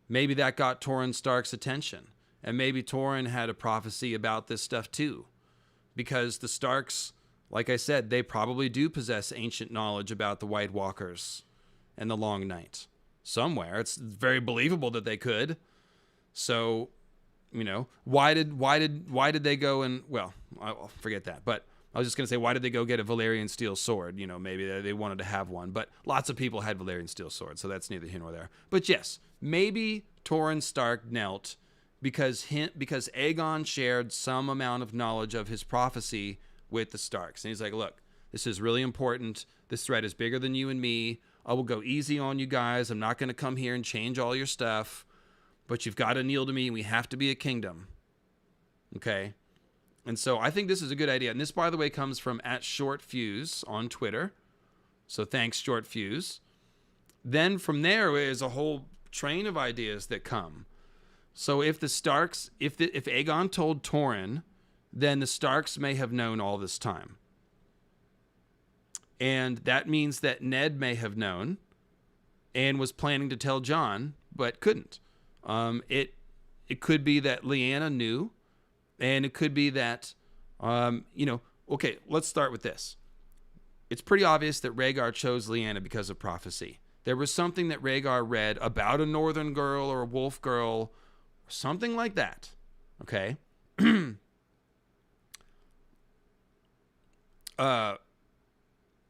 maybe that got Torrhen Stark's attention. And maybe Torrhen had a prophecy about this stuff too. Because the Starks, like I said, they probably do possess ancient knowledge about the White Walkers and the Long Night. Somewhere. It's very believable that they could. So, why did they go and, well, I'll forget that. But I was just going to say, why did they go get a Valyrian steel sword? Maybe they wanted to have one. But lots of people had Valyrian steel swords, so that's neither here nor there. But yes, maybe Torrhen Stark knelt because Aegon shared some amount of knowledge of his prophecy with the Starks. And he's like, look, this is really important. This threat is bigger than you and me. I will go easy on you guys. I'm not going to come here and change all your stuff. But you've got to kneel to me, and we have to be a kingdom. Okay? And so I think this is a good idea. And this, by the way, comes from @ShortFuse on Twitter. So thanks, Short Fuse. Then from there is a whole train of ideas that come. So if the Starks, if Aegon told Torrhen, then the Starks may have known all this time. And that means that Ned may have known and was planning to tell Jon, but couldn't. It could be that Lyanna knew, and it could be that, okay, let's start with this. It's pretty obvious that Rhaegar chose Lyanna because of prophecy. There was something that Rhaegar read about a northern girl or a wolf girl, or something like that, okay?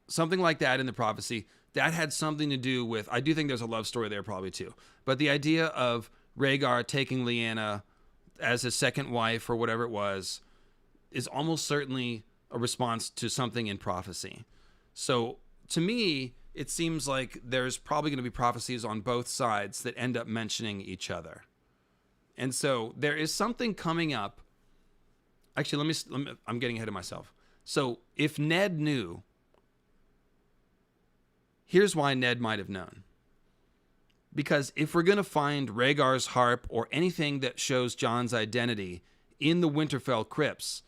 Something like that in the prophecy. That had something to do with, I do think there's a love story there probably too, but the idea of Rhaegar taking Lyanna as his second wife or whatever it was is almost certainly a response to something in prophecy. So to me, it seems like there's probably going to be prophecies on both sides that end up mentioning each other. And so there is something coming up. Actually, I'm getting ahead of myself. So if Ned knew, here's why Ned might have known. Because if we're going to find Rhaegar's harp or anything that shows Jon's identity in the Winterfell crypts,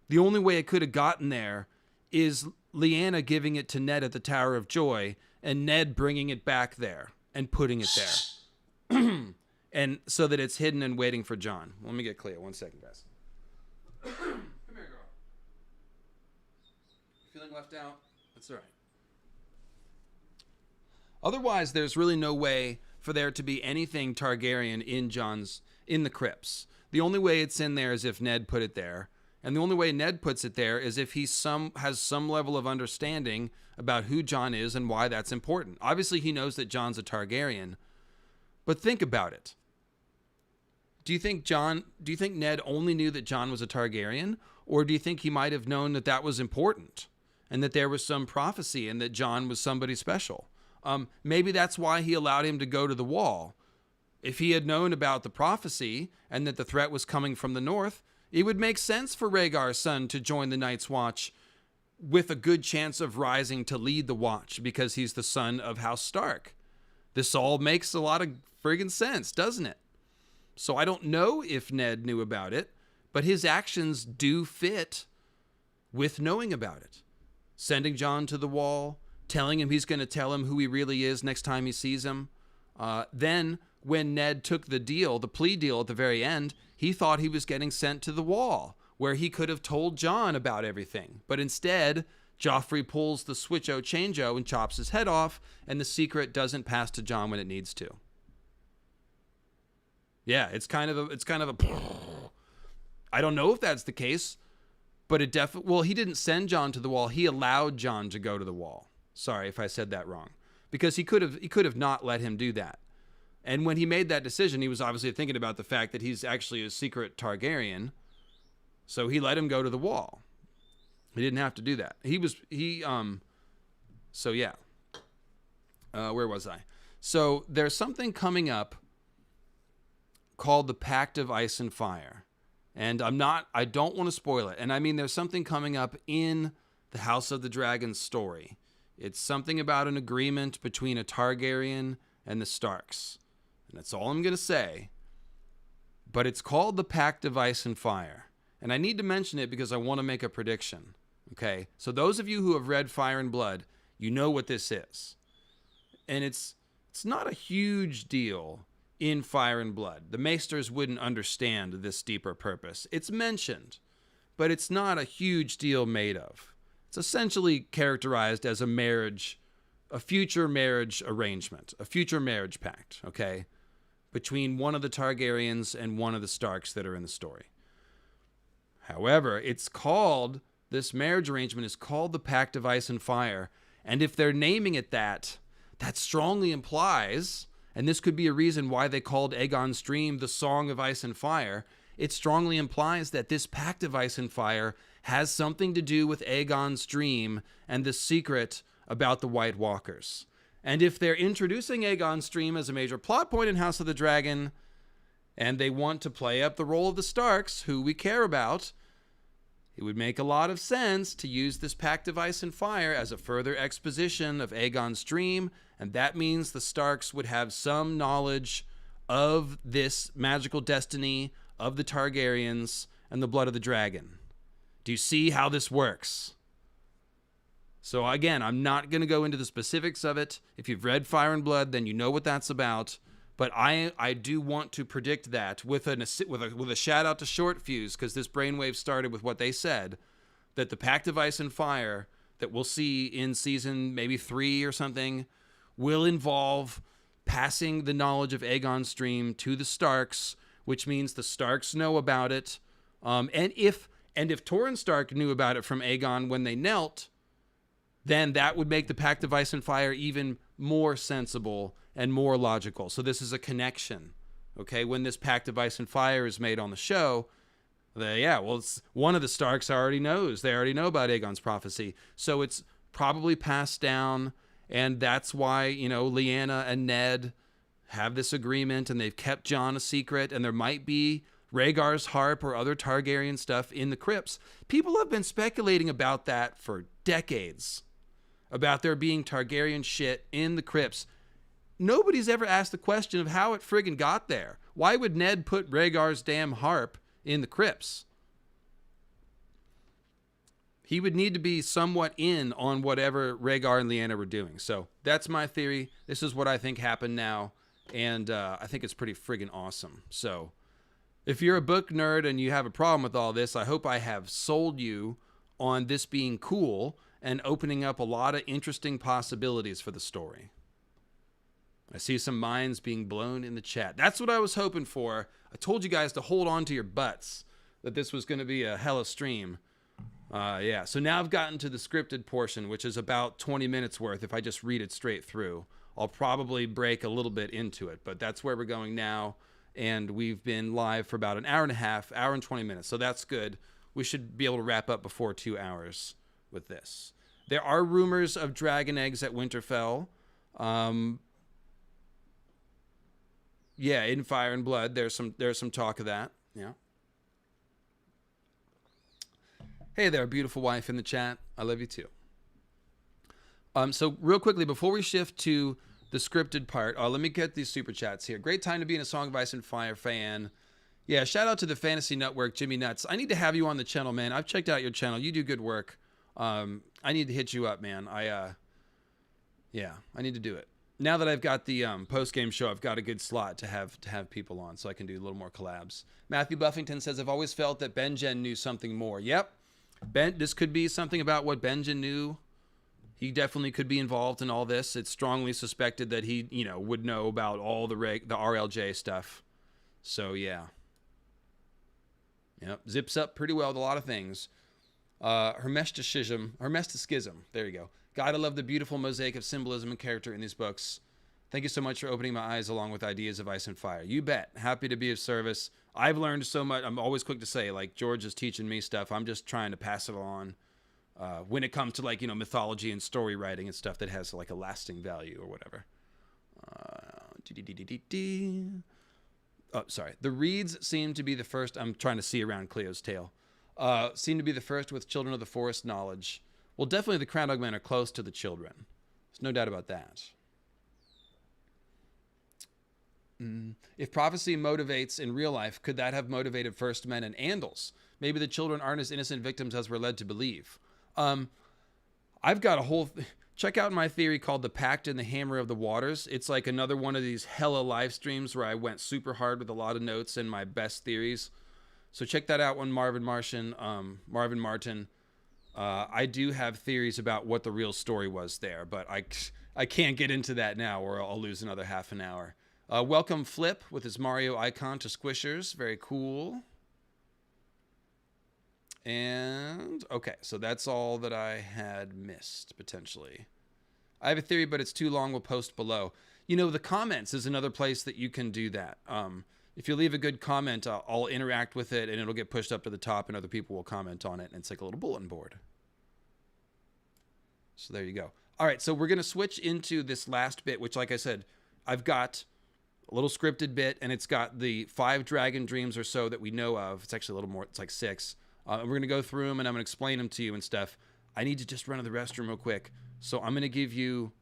the only way it could have gotten there is Lyanna giving it to Ned at the Tower of Joy and Ned bringing it back there and putting it there. And so that it's hidden and waiting for Jon. Let me get clear. 1 second, guys. Come here, girl. left out. That's all right. Otherwise, there's really no way for there to be anything Targaryen in the crypts. The only way it's in there is if Ned put it there. And the only way Ned puts it there is if he has some level of understanding about who Jon is and why that's important. Obviously, he knows that Jon's a Targaryen. But think about it. Do you think Ned only knew that Jon was a Targaryen? Or do you think he might have known that that was important? And that there was some prophecy and that Jon was somebody special? Maybe that's why he allowed him to go to the wall. If he had known about the prophecy and that the threat was coming from the north, it would make sense for Rhaegar's son to join the Night's Watch with a good chance of rising to lead the watch because he's the son of House Stark. This all makes a lot of friggin' sense, doesn't it? So I don't know if Ned knew about it, but his actions do fit with knowing about it. Sending Jon to the wall, telling him he's going to tell him who he really is next time he sees him. Then when Ned took the plea deal at the very end, he thought he was getting sent to the wall, where he could have told Jon about everything. But instead, Joffrey pulls the switcho changeo and chops his head off, and the secret doesn't pass to Jon when it needs to. Yeah, it's kind of a I don't know if that's the case, but it definitely, well, he didn't send Jon to the wall. He allowed Jon to go to the wall. Sorry if I said that wrong, because he could have not let him do that. And when he made that decision, he was obviously thinking about the fact that he's actually a secret Targaryen. So he let him go to the wall. He didn't have to do that. So yeah. Where was I? So there's something coming up called the Pact of Ice and Fire. And I don't want to spoil it. And I mean, there's something coming up in the House of the Dragon story. It's something about an agreement between a Targaryen and the Starks. And that's all I'm going to say. But it's called the Pact of Ice and Fire. And I need to mention it because I want to make a prediction. Okay? So those of you who have read Fire and Blood, you know what this is. And it's not a huge deal in Fire and Blood. The Maesters wouldn't understand this deeper purpose. It's mentioned, but it's not a huge deal made of. It's essentially characterized as a future marriage arrangement, a future marriage pact, okay, between one of the Targaryens and one of the Starks that are in the story. However, this marriage arrangement is called the Pact of Ice and Fire, and if they're naming it that strongly implies, and this could be a reason why they called Aegon's Dream the Song of Ice and Fire, it strongly implies that this Pact of Ice and Fire has something to do with Aegon's dream and the secret about the White Walkers. And if they're introducing Aegon's dream as a major plot point in House of the Dragon, and they want to play up the role of the Starks, who we care about, it would make a lot of sense to use this Pact of Ice and Fire as a further exposition of Aegon's dream, and that means the Starks would have some knowledge of this magical destiny of the Targaryens and the blood of the dragon. Do you see how this works? So again, I'm not going to go into the specifics of it. If you've read Fire and Blood, then you know what that's about. But I do want to predict that with a shout out to Short Fuse, because this brainwave started with what they said, that the Pact of Ice and Fire that we'll see in season maybe 3 or something will involve passing the knowledge of Aegon's dream to the Starks, which means the Starks know about it. And if Torrhen Stark knew about it from Aegon when they knelt, then that would make the Pact of Ice and Fire even more sensible and more logical. So this is a connection, okay? When this Pact of Ice and Fire is made on the show, it's one of the Starks already knows. They already know about Aegon's prophecy. So it's probably passed down, and that's why, Lyanna and Ned have this agreement, and they've kept Jon a secret, and there might be Rhaegar's harp or other Targaryen stuff in the crypts. People have been speculating about that for decades, about there being Targaryen shit in the crypts. Nobody's ever asked the question of how it friggin' got there. Why would Ned put Rhaegar's damn harp in the crypts? He would need to be somewhat in on whatever Rhaegar and Lyanna were doing. So that's my theory. This is what I think happened now, and I think it's pretty friggin' awesome. So if you're a book nerd and you have a problem with all this, I hope I have sold you on this being cool and opening up a lot of interesting possibilities for the story. I see some minds being blown in the chat. That's what I was hoping for. I told you guys to hold on to your butts, that this was going to be a hella stream. Yeah, so now I've gotten to the scripted portion, which is about 20 minutes worth if I just read it straight through. I'll probably break a little bit into it, but that's where we're going now. And we've been live for about an hour and a half, hour and 20 minutes, so that's good. We should be able to wrap up before 2 hours with this. There are rumors of dragon eggs at Winterfell. Yeah, in Fire and Blood, there's some talk of that. Yeah. Hey there, beautiful wife in the chat. I love you too. So real quickly, before we shift to the scripted part, let me get these super chats here. Great time to be in a Song of Ice and Fire fan. Yeah, shout out to the Fantasy Network, Jimmy Nuts. I need to have you on the channel, man. I've checked out your channel. You do good work. I need to hit you up, man. Yeah, I need to do it. Now that I've got the post-game show, I've got a good slot to have people on, so I can do a little more collabs. Matthew Buffington says, I've always felt that Benjen knew something more. Yep. This could be something about what Benjen knew. He definitely could be involved in all this. It's strongly suspected that he, would know about all the RLJ stuff. So, yeah. Yep. Zips up pretty well with a lot of things. Hermeticism. There you go. God, I love the beautiful mosaic of symbolism and character in these books. Thank you so much for opening my eyes along with ideas of Ice and Fire. You bet. Happy to be of service. I've learned so much. I'm always quick to say, like, George is teaching me stuff. I'm just trying to pass it on when it comes to, like, mythology and story writing and stuff that has, like, a lasting value or whatever. Oh, sorry. The Reeds seem to be the first. I'm trying to see around Cleo's tail. Seem to be the first with Children of the Forest knowledge. Well, definitely the Crown Dog men are close to the children. There's no doubt about that. If prophecy motivates in real life, could that have motivated First Men and Andals? Maybe the children aren't as innocent victims as we're led to believe. I've got a whole... Check out my theory called The Pact and the Hammer of the Waters. It's like another one of these hella live streams where I went super hard with a lot of notes and my best theories. So check that out when Marvin Martin. I do have theories about what the real story was there, but I can't get into that now or I'll lose another half an hour. Welcome Flip with his Mario icon to Squishers. Very cool. And, okay, so that's all that I had missed, potentially. I have a theory, but it's too long. We'll post below. The comments is another place that you can do that. If you leave a good comment, I'll interact with it, and it'll get pushed up to the top, and other people will comment on it, and it's like a little bulletin board. So there you go. All right, so we're going to switch into this last bit, which, like I said, I've got a little scripted bit, and it's got the 5 dragon dreams or so that we know of. It's actually a little more. It's like 6. And we're going to go through them, and I'm going to explain them to you and stuff. I need to just run to the restroom real quick. So I'm going to give you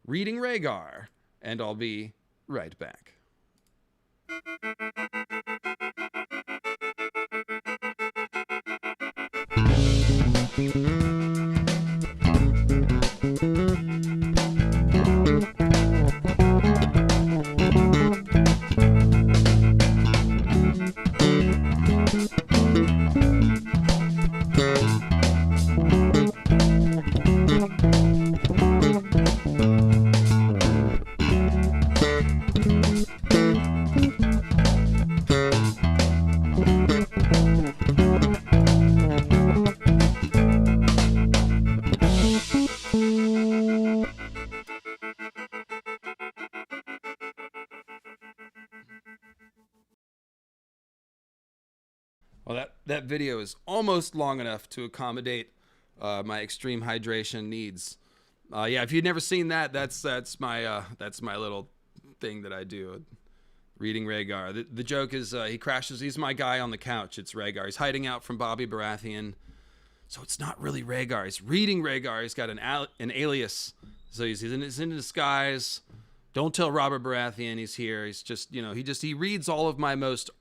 Reading Rhaegar, and I'll be right back. Well, that video is almost long enough to accommodate my extreme hydration needs. Yeah, if you've never seen that, that's my little thing that I do. Reading Rhaegar. The joke is he crashes. He's my guy on the couch. It's Rhaegar. He's hiding out from Bobby Baratheon. So it's not really Rhaegar. He's reading Rhaegar. He's got an alias. So he's in disguise. Don't tell Robert Baratheon he's here. He's just, he reads all of my most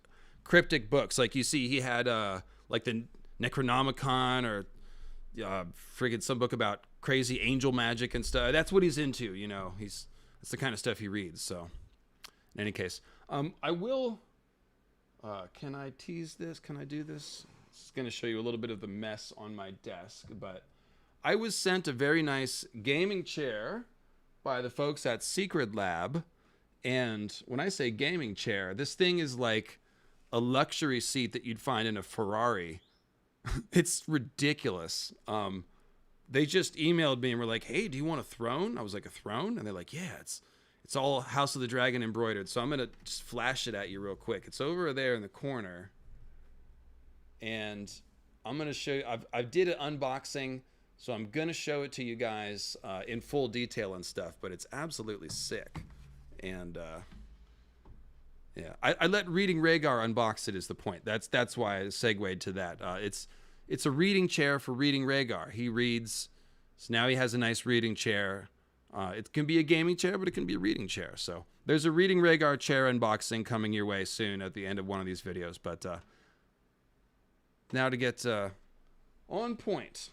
cryptic books. Like you see, he had like the Necronomicon or friggin' some book about crazy angel magic and stuff. That's what he's into, That's the kind of stuff he reads. So in any case, I will, can I tease this? Can I do this? It's going to show you a little bit of the mess on my desk, but I was sent a very nice gaming chair by the folks at Secret Lab. And when I say gaming chair, this thing is like a luxury seat that you'd find in a Ferrari. It's ridiculous. They just emailed me and were like, "Hey, do you want a throne?" I was like, "A throne?" And they're like, "Yeah, it's all House of the Dragon embroidered." So I'm gonna just flash it at you real quick. It's over there in the corner, and I'm gonna show you. I did an unboxing, so I'm gonna show it to you guys in full detail and stuff. But it's absolutely sick, and yeah, I let Reading Rhaegar unbox it. Is the point? That's why I segued to that. It's a reading chair for Reading Rhaegar. He reads, so now he has a nice reading chair. It can be a gaming chair, but it can be a reading chair. So there's a Reading Rhaegar chair unboxing coming your way soon at the end of one of these videos. But now to get on point,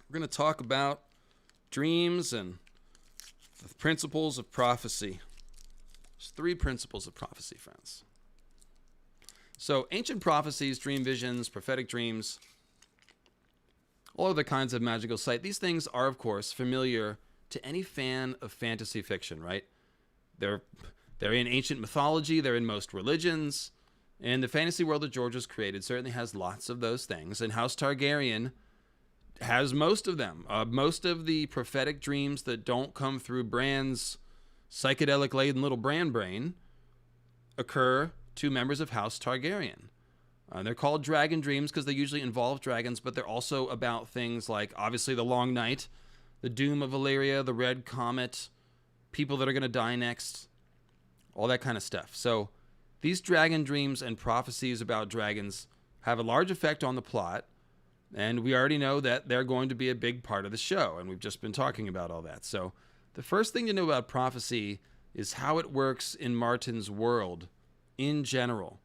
we're going to talk about dreams and the principles of prophecy. There's 3 principles of prophecy, friends. So ancient prophecies, dream visions, prophetic dreams, all other kinds of magical sight. These things are, of course, familiar to any fan of fantasy fiction, right? They're in ancient mythology. They're in most religions. And the fantasy world that George has created certainly has lots of those things. And House Targaryen has most of them. Most of the prophetic dreams that don't come through Bran's psychedelic-laden little Bran brain occur to members of House Targaryen. They're called dragon dreams because they usually involve dragons, but they're also about things like, obviously, the Long Night, the doom of Valyria, the Red Comet, people that are going to die next, all that kind of stuff. So these dragon dreams and prophecies about dragons have a large effect on the plot, and we already know that they're going to be a big part of the show, and we've just been talking about all that. So the first thing to know about prophecy is how it works in Martin's world in general.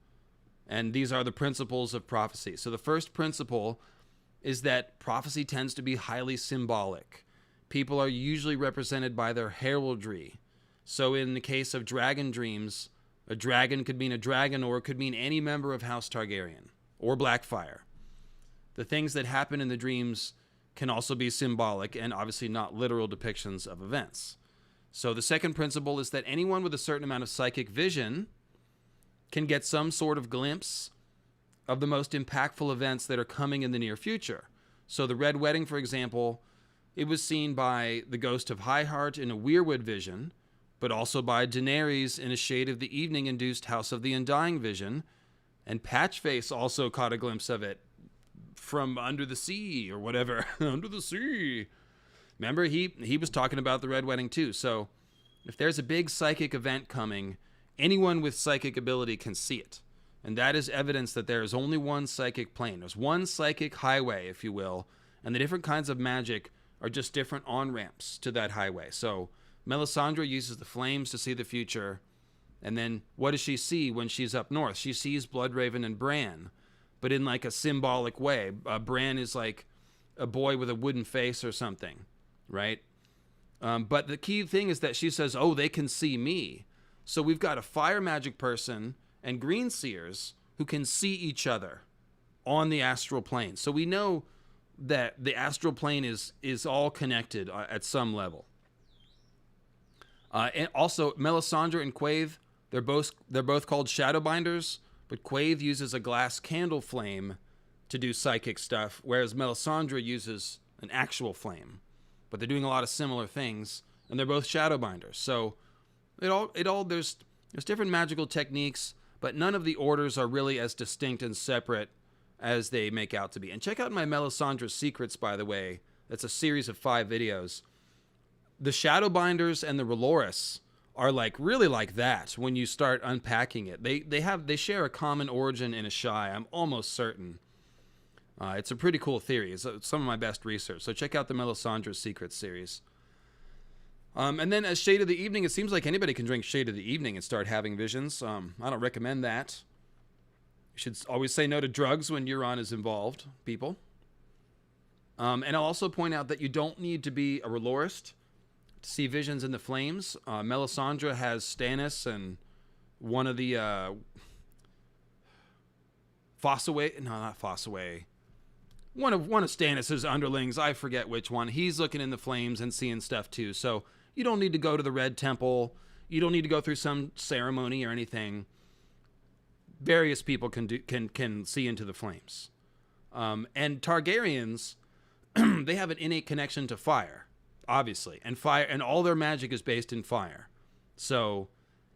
And these are the principles of prophecy. So the first principle is that prophecy tends to be highly symbolic. People are usually represented by their heraldry. So in the case of dragon dreams, a dragon could mean a dragon, or it could mean any member of House Targaryen or Blackfyre. The things that happen in the dreams can also be symbolic and obviously not literal depictions of events. So the second principle is that anyone with a certain amount of psychic vision can get some sort of glimpse of the most impactful events that are coming in the near future. So the Red Wedding, for example, it was seen by the ghost of Highheart in a Weirwood vision, but also by Daenerys in a Shade of the Evening-induced House of the Undying vision, and Patchface also caught a glimpse of it from under the sea or whatever. Under the sea. Remember, he was talking about the Red Wedding too. So if there's a big psychic event coming, anyone with psychic ability can see it. And that is evidence that there is only one psychic plane. There's one psychic highway, if you will, and the different kinds of magic are just different on-ramps to that highway. So Melisandre uses the flames to see the future, and then what does she see when she's up north? She sees Bloodraven and Bran, but in like a symbolic way. Bran is like a boy with a wooden face or something, right? But the key thing is that she says, oh, they can see me. So we've got a fire magic person and green seers who can see each other on the astral plane. So we know that the astral plane is all connected at some level. And also, Melisandre and Quaithe, they're both called Shadowbinders, but Quaithe uses a glass candle flame to do psychic stuff, whereas Melisandre uses an actual flame. But they're doing a lot of similar things, and they're both Shadowbinders. So there's different magical techniques, but none of the orders are really as distinct and separate as they make out to be. And check out my Melisandre Secrets, by the way. That's a series of 5 videos. The Shadowbinders and the R'hllorys are really like that when you start unpacking it. They share a common origin in Ashai, I'm almost certain. It's a pretty cool theory. It's some of my best research. So check out the Melisandre Secrets series. And then as Shade of the Evening, it seems like anybody can drink Shade of the Evening and start having visions. I don't recommend that. You should always say no to drugs when Euron is involved, people. And I'll also point out that you don't need to be a R'hllorist to see visions in the flames. Melisandre has Stannis and one of the Fossaway. No, not Fossaway. one of Stannis's underlings, I forget which one, he's looking in the flames and seeing stuff too. So you don't need to go to the Red Temple. You don't need to go through some ceremony or anything. Various people can see into the flames. And Targaryens, they have an innate connection to fire, obviously, and all their magic is based in fire. So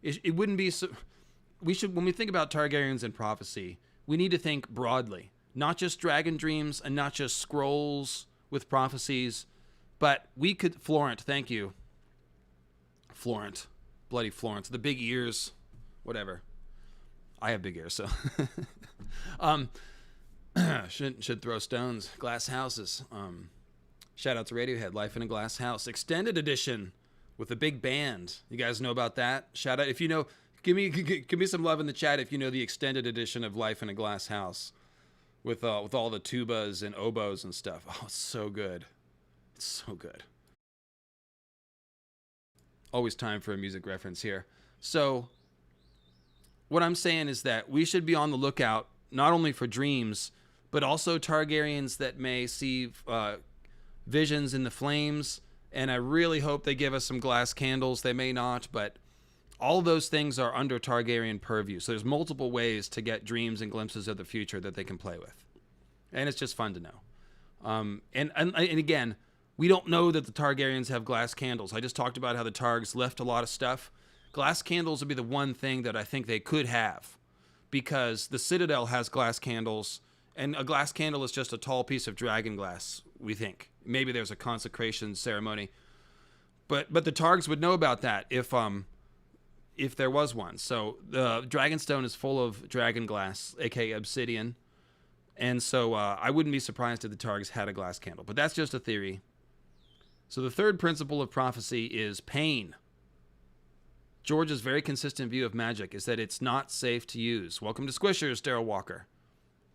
it wouldn't be so. We should, when we think about Targaryens and prophecy, we need to think broadly, not just dragon dreams and not just scrolls with prophecies, but we could Florent. Thank you, Florent, bloody Florence, the big ears, whatever. I have big ears, so should throw stones. Glass houses. Shout out to Radiohead, Life in a Glass House extended edition with a big band. You guys know about that? Shout out if you know. Give me some love in the chat if you know the extended edition of Life in a Glass House with all the tubas and oboes and stuff. Oh, it's so good. It's so good. Always time for a music reference here. So what I'm saying is that we should be on the lookout not only for dreams, but also Targaryens that may see visions in the flames. And I really hope they give us some glass candles. They may not, but all those things are under Targaryen purview. So there's multiple ways to get dreams and glimpses of the future that they can play with. And it's just fun to know. And again, we don't know that the Targaryens have glass candles. I just talked about how the Targs left a lot of stuff. Glass candles would be the one thing that I think they could have, because the Citadel has glass candles, and a glass candle is just a tall piece of dragon glass, we think. Maybe there's a consecration ceremony. But the Targs would know about that if there was one. So the Dragonstone is full of dragon glass, aka obsidian. And so I wouldn't be surprised if the Targs had a glass candle. But that's just a theory. So the third principle of prophecy is pain. George's very consistent view of magic is that it's not safe to use. Welcome to Squishers, Daryl Walker.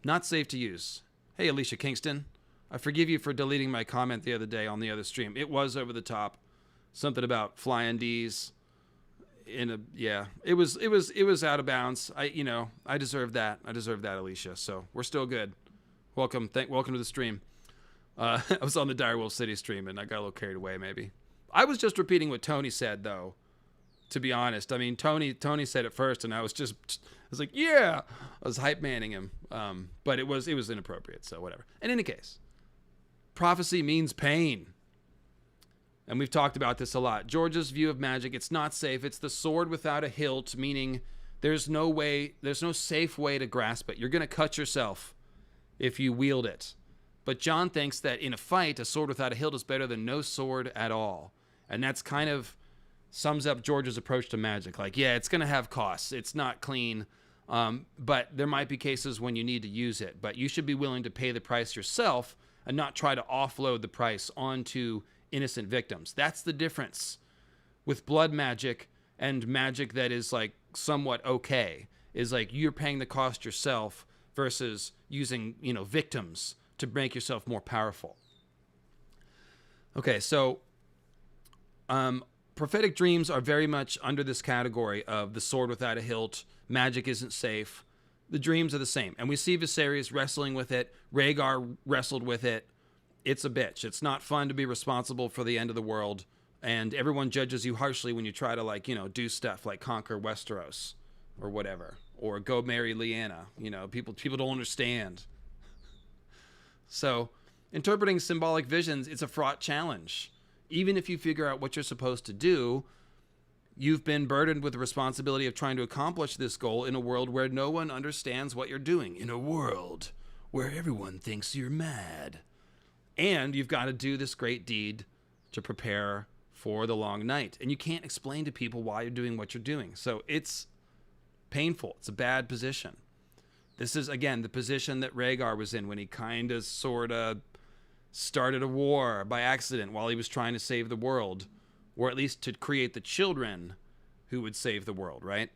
Not safe to use. Hey, Alicia Kingston. I forgive you for deleting my comment the other day on the other stream. It was over the top. Something about flying D's. It was out of bounds. I deserve that. I deserve that, Alicia. So we're still good. Welcome to the stream. I was on the Direwolf City stream and I got a little carried away. Maybe I was just repeating what Tony said, though. To be honest, I mean Tony said it first, and I was like, yeah, I was hype manning him. But it was inappropriate. So whatever. In any case, prophecy means pain. And we've talked about this a lot. George's view of magic, it's not safe. It's the sword without a hilt, meaning there's no safe way to grasp it. You're going to cut yourself if you wield it. But Jon thinks that in a fight, a sword without a hilt is better than no sword at all. And that's kind of sums up George's approach to magic. Like, yeah, it's going to have costs. It's not clean. But there might be cases when you need to use it. But you should be willing to pay the price yourself and not try to offload the price onto innocent victims. That's the difference with blood magic and magic that is like somewhat okay, is like you're paying the cost yourself versus using, victims to make yourself more powerful. Okay, so prophetic dreams are very much under this category of the sword without a hilt. Magic isn't safe. The dreams are the same. And we see Viserys wrestling with it. Rhaegar wrestled with it. It's a bitch. It's not fun to be responsible for the end of the world. And everyone judges you harshly when you try to, do stuff like conquer Westeros or whatever. Or go marry Lyanna. People don't understand. So interpreting symbolic visions, it's a fraught challenge. Even if you figure out what you're supposed to do, you've been burdened with the responsibility of trying to accomplish this goal in a world where no one understands what you're doing. In a world where everyone thinks you're mad. And you've got to do this great deed to prepare for the long night. And you can't explain to people why you're doing what you're doing. So it's painful. It's a bad position. This is, again, the position that Rhaegar was in when he kind of sort of started a war by accident while he was trying to save the world. Or at least to create the children who would save the world, right?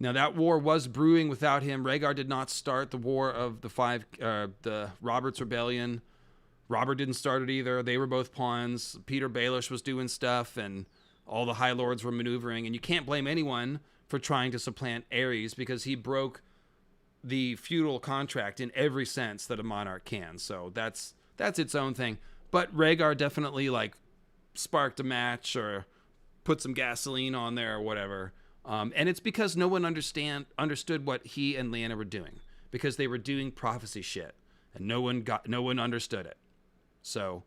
Now, that war was brewing without him. Rhaegar did not start the war of the Robert's Rebellion. Robert didn't start it either. They were both pawns. Peter Baelish was doing stuff, and all the High Lords were maneuvering. And you can't blame anyone for trying to supplant Aerys because he broke the feudal contract in every sense that a monarch can. So that's its own thing. But Rhaegar definitely like sparked a match or put some gasoline on there or whatever. And it's because no one understood what he and Lyanna were doing, because they were doing prophecy shit and no one understood it. So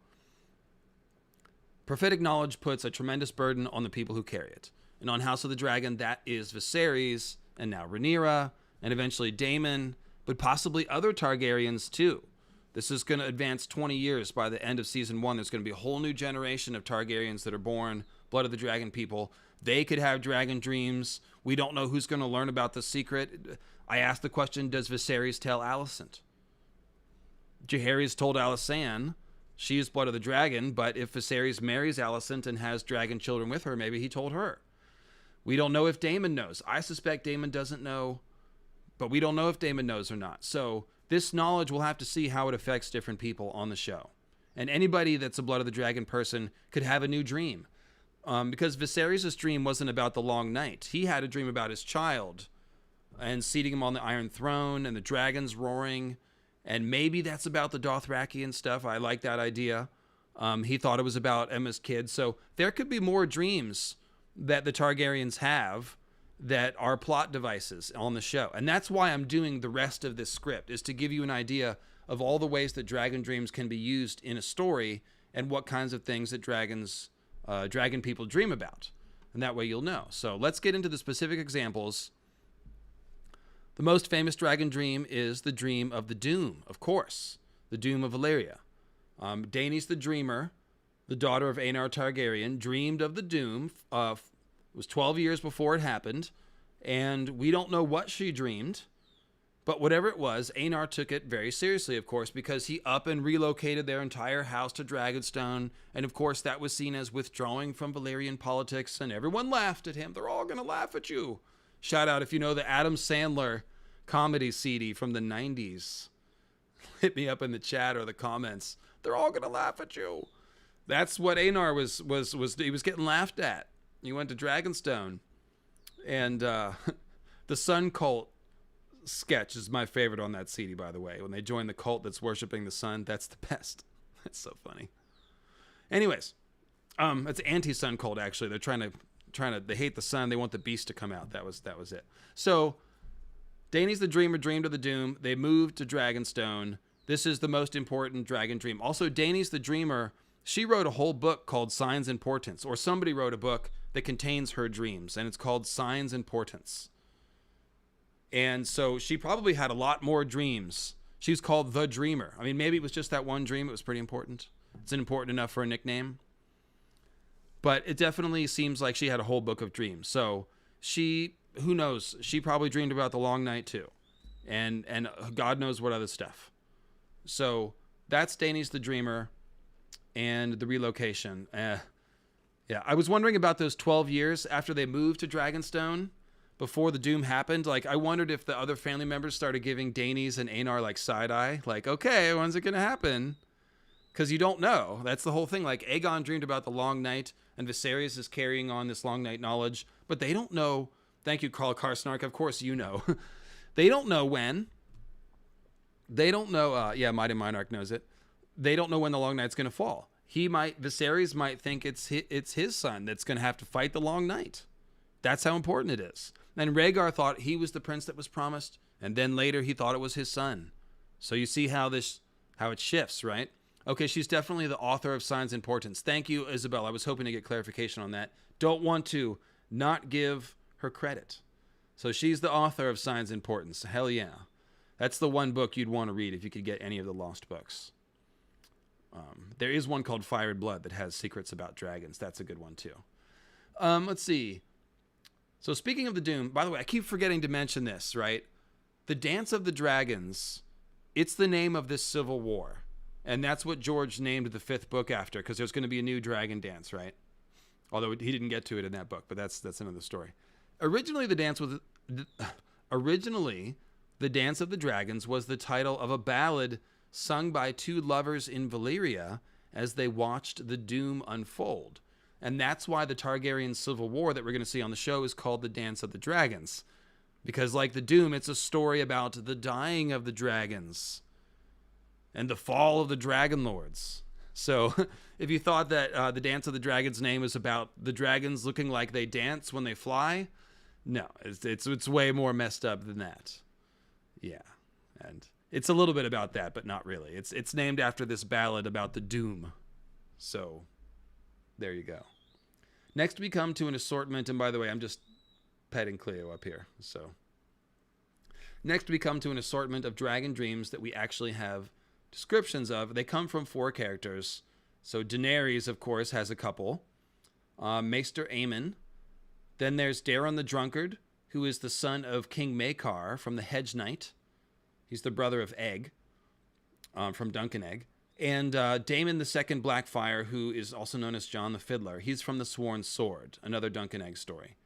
prophetic knowledge puts a tremendous burden on the people who carry it. And on House of the Dragon, that is Viserys and now Rhaenyra and eventually Daemon, but possibly other Targaryens too. This is going to advance 20 years by the end of season 1. There's going to be a whole new generation of Targaryens that are born, Blood of the Dragon people. They could have dragon dreams. We don't know who's going to learn about the secret. I asked the question, does Viserys tell Alicent? Jaehaerys told Alysanne she is Blood of the Dragon, but if Viserys marries Alicent and has dragon children with her, maybe he told her. We don't know if Daemon knows. I suspect Daemon doesn't know, but we don't know if Daemon knows or not. So this knowledge, we'll have to see how it affects different people on the show. And anybody that's a Blood of the Dragon person could have a new dream. Because Viserys' dream wasn't about the long night. He had a dream about his child and seating him on the Iron Throne and the dragons roaring. And maybe that's about the Dothraki and stuff. I like that idea. He thought it was about Emma's kid. So there could be more dreams that the Targaryens have that are plot devices on the show. And that's why I'm doing the rest of this script, is to give you an idea of all the ways that dragon dreams can be used in a story and what kinds of things that dragon people dream about. And that way you'll know. So let's get into the specific examples. The most famous dragon dream is the dream of the Doom, of course. The Doom of Valyria. Daenerys the Dreamer, the daughter of Aenar Targaryen, dreamed of the Doom. It was 12 years before it happened, and we don't know what she dreamed, but whatever it was, Aenar took it very seriously, of course, because he up and relocated their entire house to Dragonstone, and of course that was seen as withdrawing from Valyrian politics, and everyone laughed at him. They're all going to laugh at you. Shout out if you know the Adam Sandler comedy CD from the 90s. Hit me up in the chat or the comments. They're all going to laugh at you. That's what Aenar was he was getting laughed at. He went to Dragonstone. And the Sun Cult sketch is my favorite on that CD, by the way. When they join the cult that's worshiping the sun, that's the best. That's so funny. Anyways, it's anti-Sun Cult, actually. They're trying to they hate the sun. They want the beast to come out. That was it. So Daenerys the Dreamer dreamed of the Doom. They moved to Dragonstone. This is the most important dragon dream. Also, Daenerys the Dreamer, she wrote a whole book called Signs and Portents, or somebody wrote a book that contains her dreams, and it's called Signs and Portents. And so she probably had a lot more dreams. She's called the Dreamer. I mean, maybe it was just that one dream. It was pretty important. It's important enough for a nickname. But it definitely seems like she had a whole book of dreams. So she, who knows, she probably dreamed about the long night too. And God knows what other stuff. So that's Daenerys the Dreamer and the relocation. Yeah, I was wondering about those 12 years after they moved to Dragonstone, before the Doom happened. Like, I wondered if the other family members started giving Daenerys and Aenar like side eye, like, okay, when's it gonna happen? Because you don't know. That's the whole thing. Like, Aegon dreamed about the long night, and Viserys is carrying on this long night knowledge, but they don't know. Thank you, Carl Karsnark. Of course, you know. They don't know when. They don't know. Yeah, Mighty Monarch knows it. They don't know when the long night's gonna fall. Viserys might think it's his son that's going to have to fight the long night. That's how important it is. And Rhaegar thought he was the prince that was promised, and then later he thought it was his son. So you see how it shifts, right? Okay, she's definitely the author of Signs and Portents. Thank you, Isabel. I was hoping to get clarification on that. Don't want to not give her credit. So she's the author of Signs and Portents. Hell yeah. That's the one book you'd want to read if you could get any of the lost books. There is one called Fire and Blood that has secrets about dragons. That's a good one too. Let's see. So speaking of the Doom, by the way, I keep forgetting to mention this, right? The Dance of the Dragons, it's the name of this civil war. And that's what George named the 5th book after, because there's going to be a new dragon dance, right? Although he didn't get to it in that book, but that's another story. Originally, the Dance of the Dragons was the title of a ballad sung by two lovers in Valyria as they watched the Doom unfold. And that's why the Targaryen civil war that we're going to see on the show is called the Dance of the Dragons. Because like the Doom, it's a story about the dying of the dragons and the fall of the Dragon Lords. So if you thought that the Dance of the Dragon's name is about the dragons looking like they dance when they fly, no, it's way more messed up than that. Yeah, and it's a little bit about that, but not really. It's named after this ballad about the Doom. So there you go. Next we come to an assortment, and by the way, I'm just petting Cleo up here. So next we come to an assortment of dragon dreams that we actually have descriptions of. They come from 4 characters. So Daenerys, of course, has a couple. Maester Aemon. Then there's Daeron the Drunkard, who is the son of King Maekar from the Hedge Knight. He's the brother of Egg, from Dunk and Egg. And Daemon the Second Blackfire, who is also known as Jon the Fiddler. He's from the Sworn Sword, another Dunk and Egg story.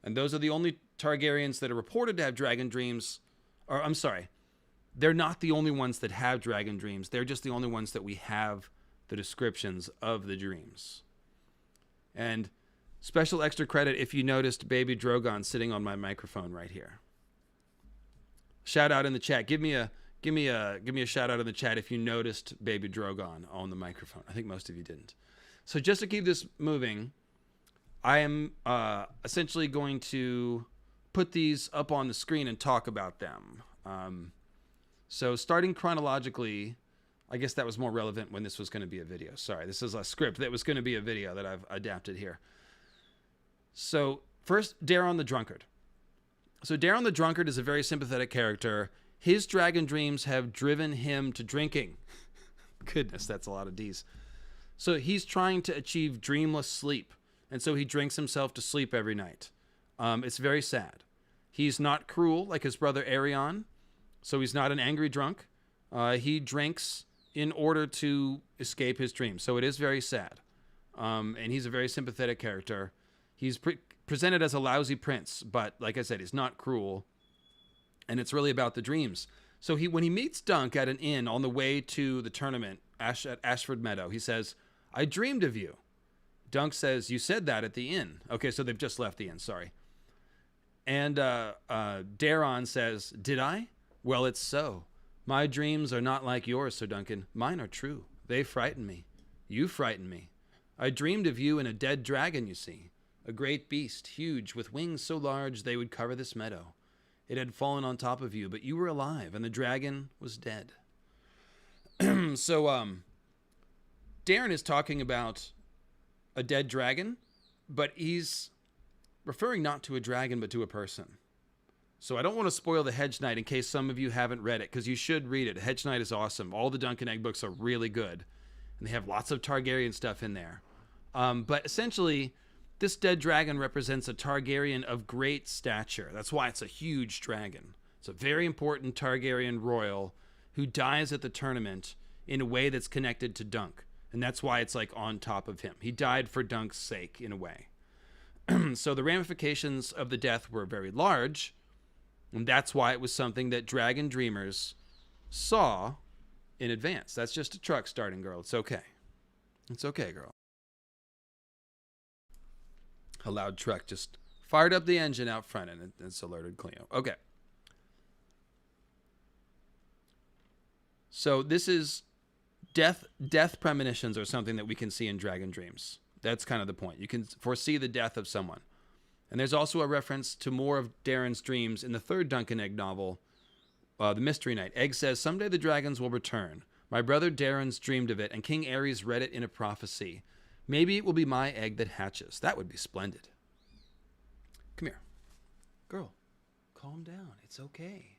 And those are the only Targaryens that are reported to have dragon dreams. Or, I'm sorry, they're not the only ones that have dragon dreams. They're just the only ones that we have the descriptions of the dreams. And special extra credit if you noticed Baby Drogon sitting on my microphone right here. Shout out in the chat. Give me a shout out in the chat if you noticed Baby Drogon on the microphone. I think most of you didn't. So just to keep this moving, I am essentially going to put these up on the screen and talk about them. So starting chronologically, I guess that was more relevant when this was going to be a video. Sorry, this is a script that was going to be a video that I've adapted here. So first, Daeron the Drunkard. So Daeron the Drunkard is a very sympathetic character. His dragon dreams have driven him to drinking. Goodness, that's a lot of D's. So he's trying to achieve dreamless sleep. And so he drinks himself to sleep every night. It's very sad. He's not cruel like his brother Aegon. So he's not an angry drunk. He drinks in order to escape his dreams. So it is very sad. And he's a very sympathetic character. He's presented as a lousy prince, but like I said, he's not cruel. And it's really about the dreams. So when he meets Dunk at an inn on the way to the tournament at Ashford Meadow, he says, "I dreamed of you." Dunk says, "You said that at the inn." Okay, so they've just left the inn, sorry. And Daeron says, "Did I? Well, it's so. My dreams are not like yours, Sir Duncan. Mine are true. They frighten me. You frighten me. I dreamed of you and a dead dragon, you see. A great beast, huge, with wings so large they would cover this meadow. It had fallen on top of you, but you were alive, and the dragon was dead." So, Daeron is talking about a dead dragon, but he's referring not to a dragon, but to a person. So I don't want to spoil the Hedge Knight in case some of you haven't read it, because you should read it. Hedge Knight is awesome. All the Dunk and Egg books are really good, and they have lots of Targaryen stuff in there. But essentially, this dead dragon represents a Targaryen of great stature. That's why it's a huge dragon. It's a very important Targaryen royal who dies at the tournament in a way that's connected to Dunk. And that's why it's like on top of him. He died for Dunk's sake in a way. So the ramifications of the death were very large. And that's why it was something that dragon dreamers saw in advance. That's just a truck starting, girl. It's okay. It's okay, girl. A loud truck just fired up the engine out front, and it's alerted Cleo. Okay. So this is death premonitions are something that we can see in dragon dreams. That's kind of the point. You can foresee the death of someone. And there's also a reference to more of Daeron's dreams in the third Dunk and Egg novel, The Mystery Knight. Egg says, "Someday the dragons will return. My brother Daeron's dreamed of it, and King Aerys read it in a prophecy. Maybe it will be my egg that hatches." That would be splendid. Come here. Girl, calm down. It's okay.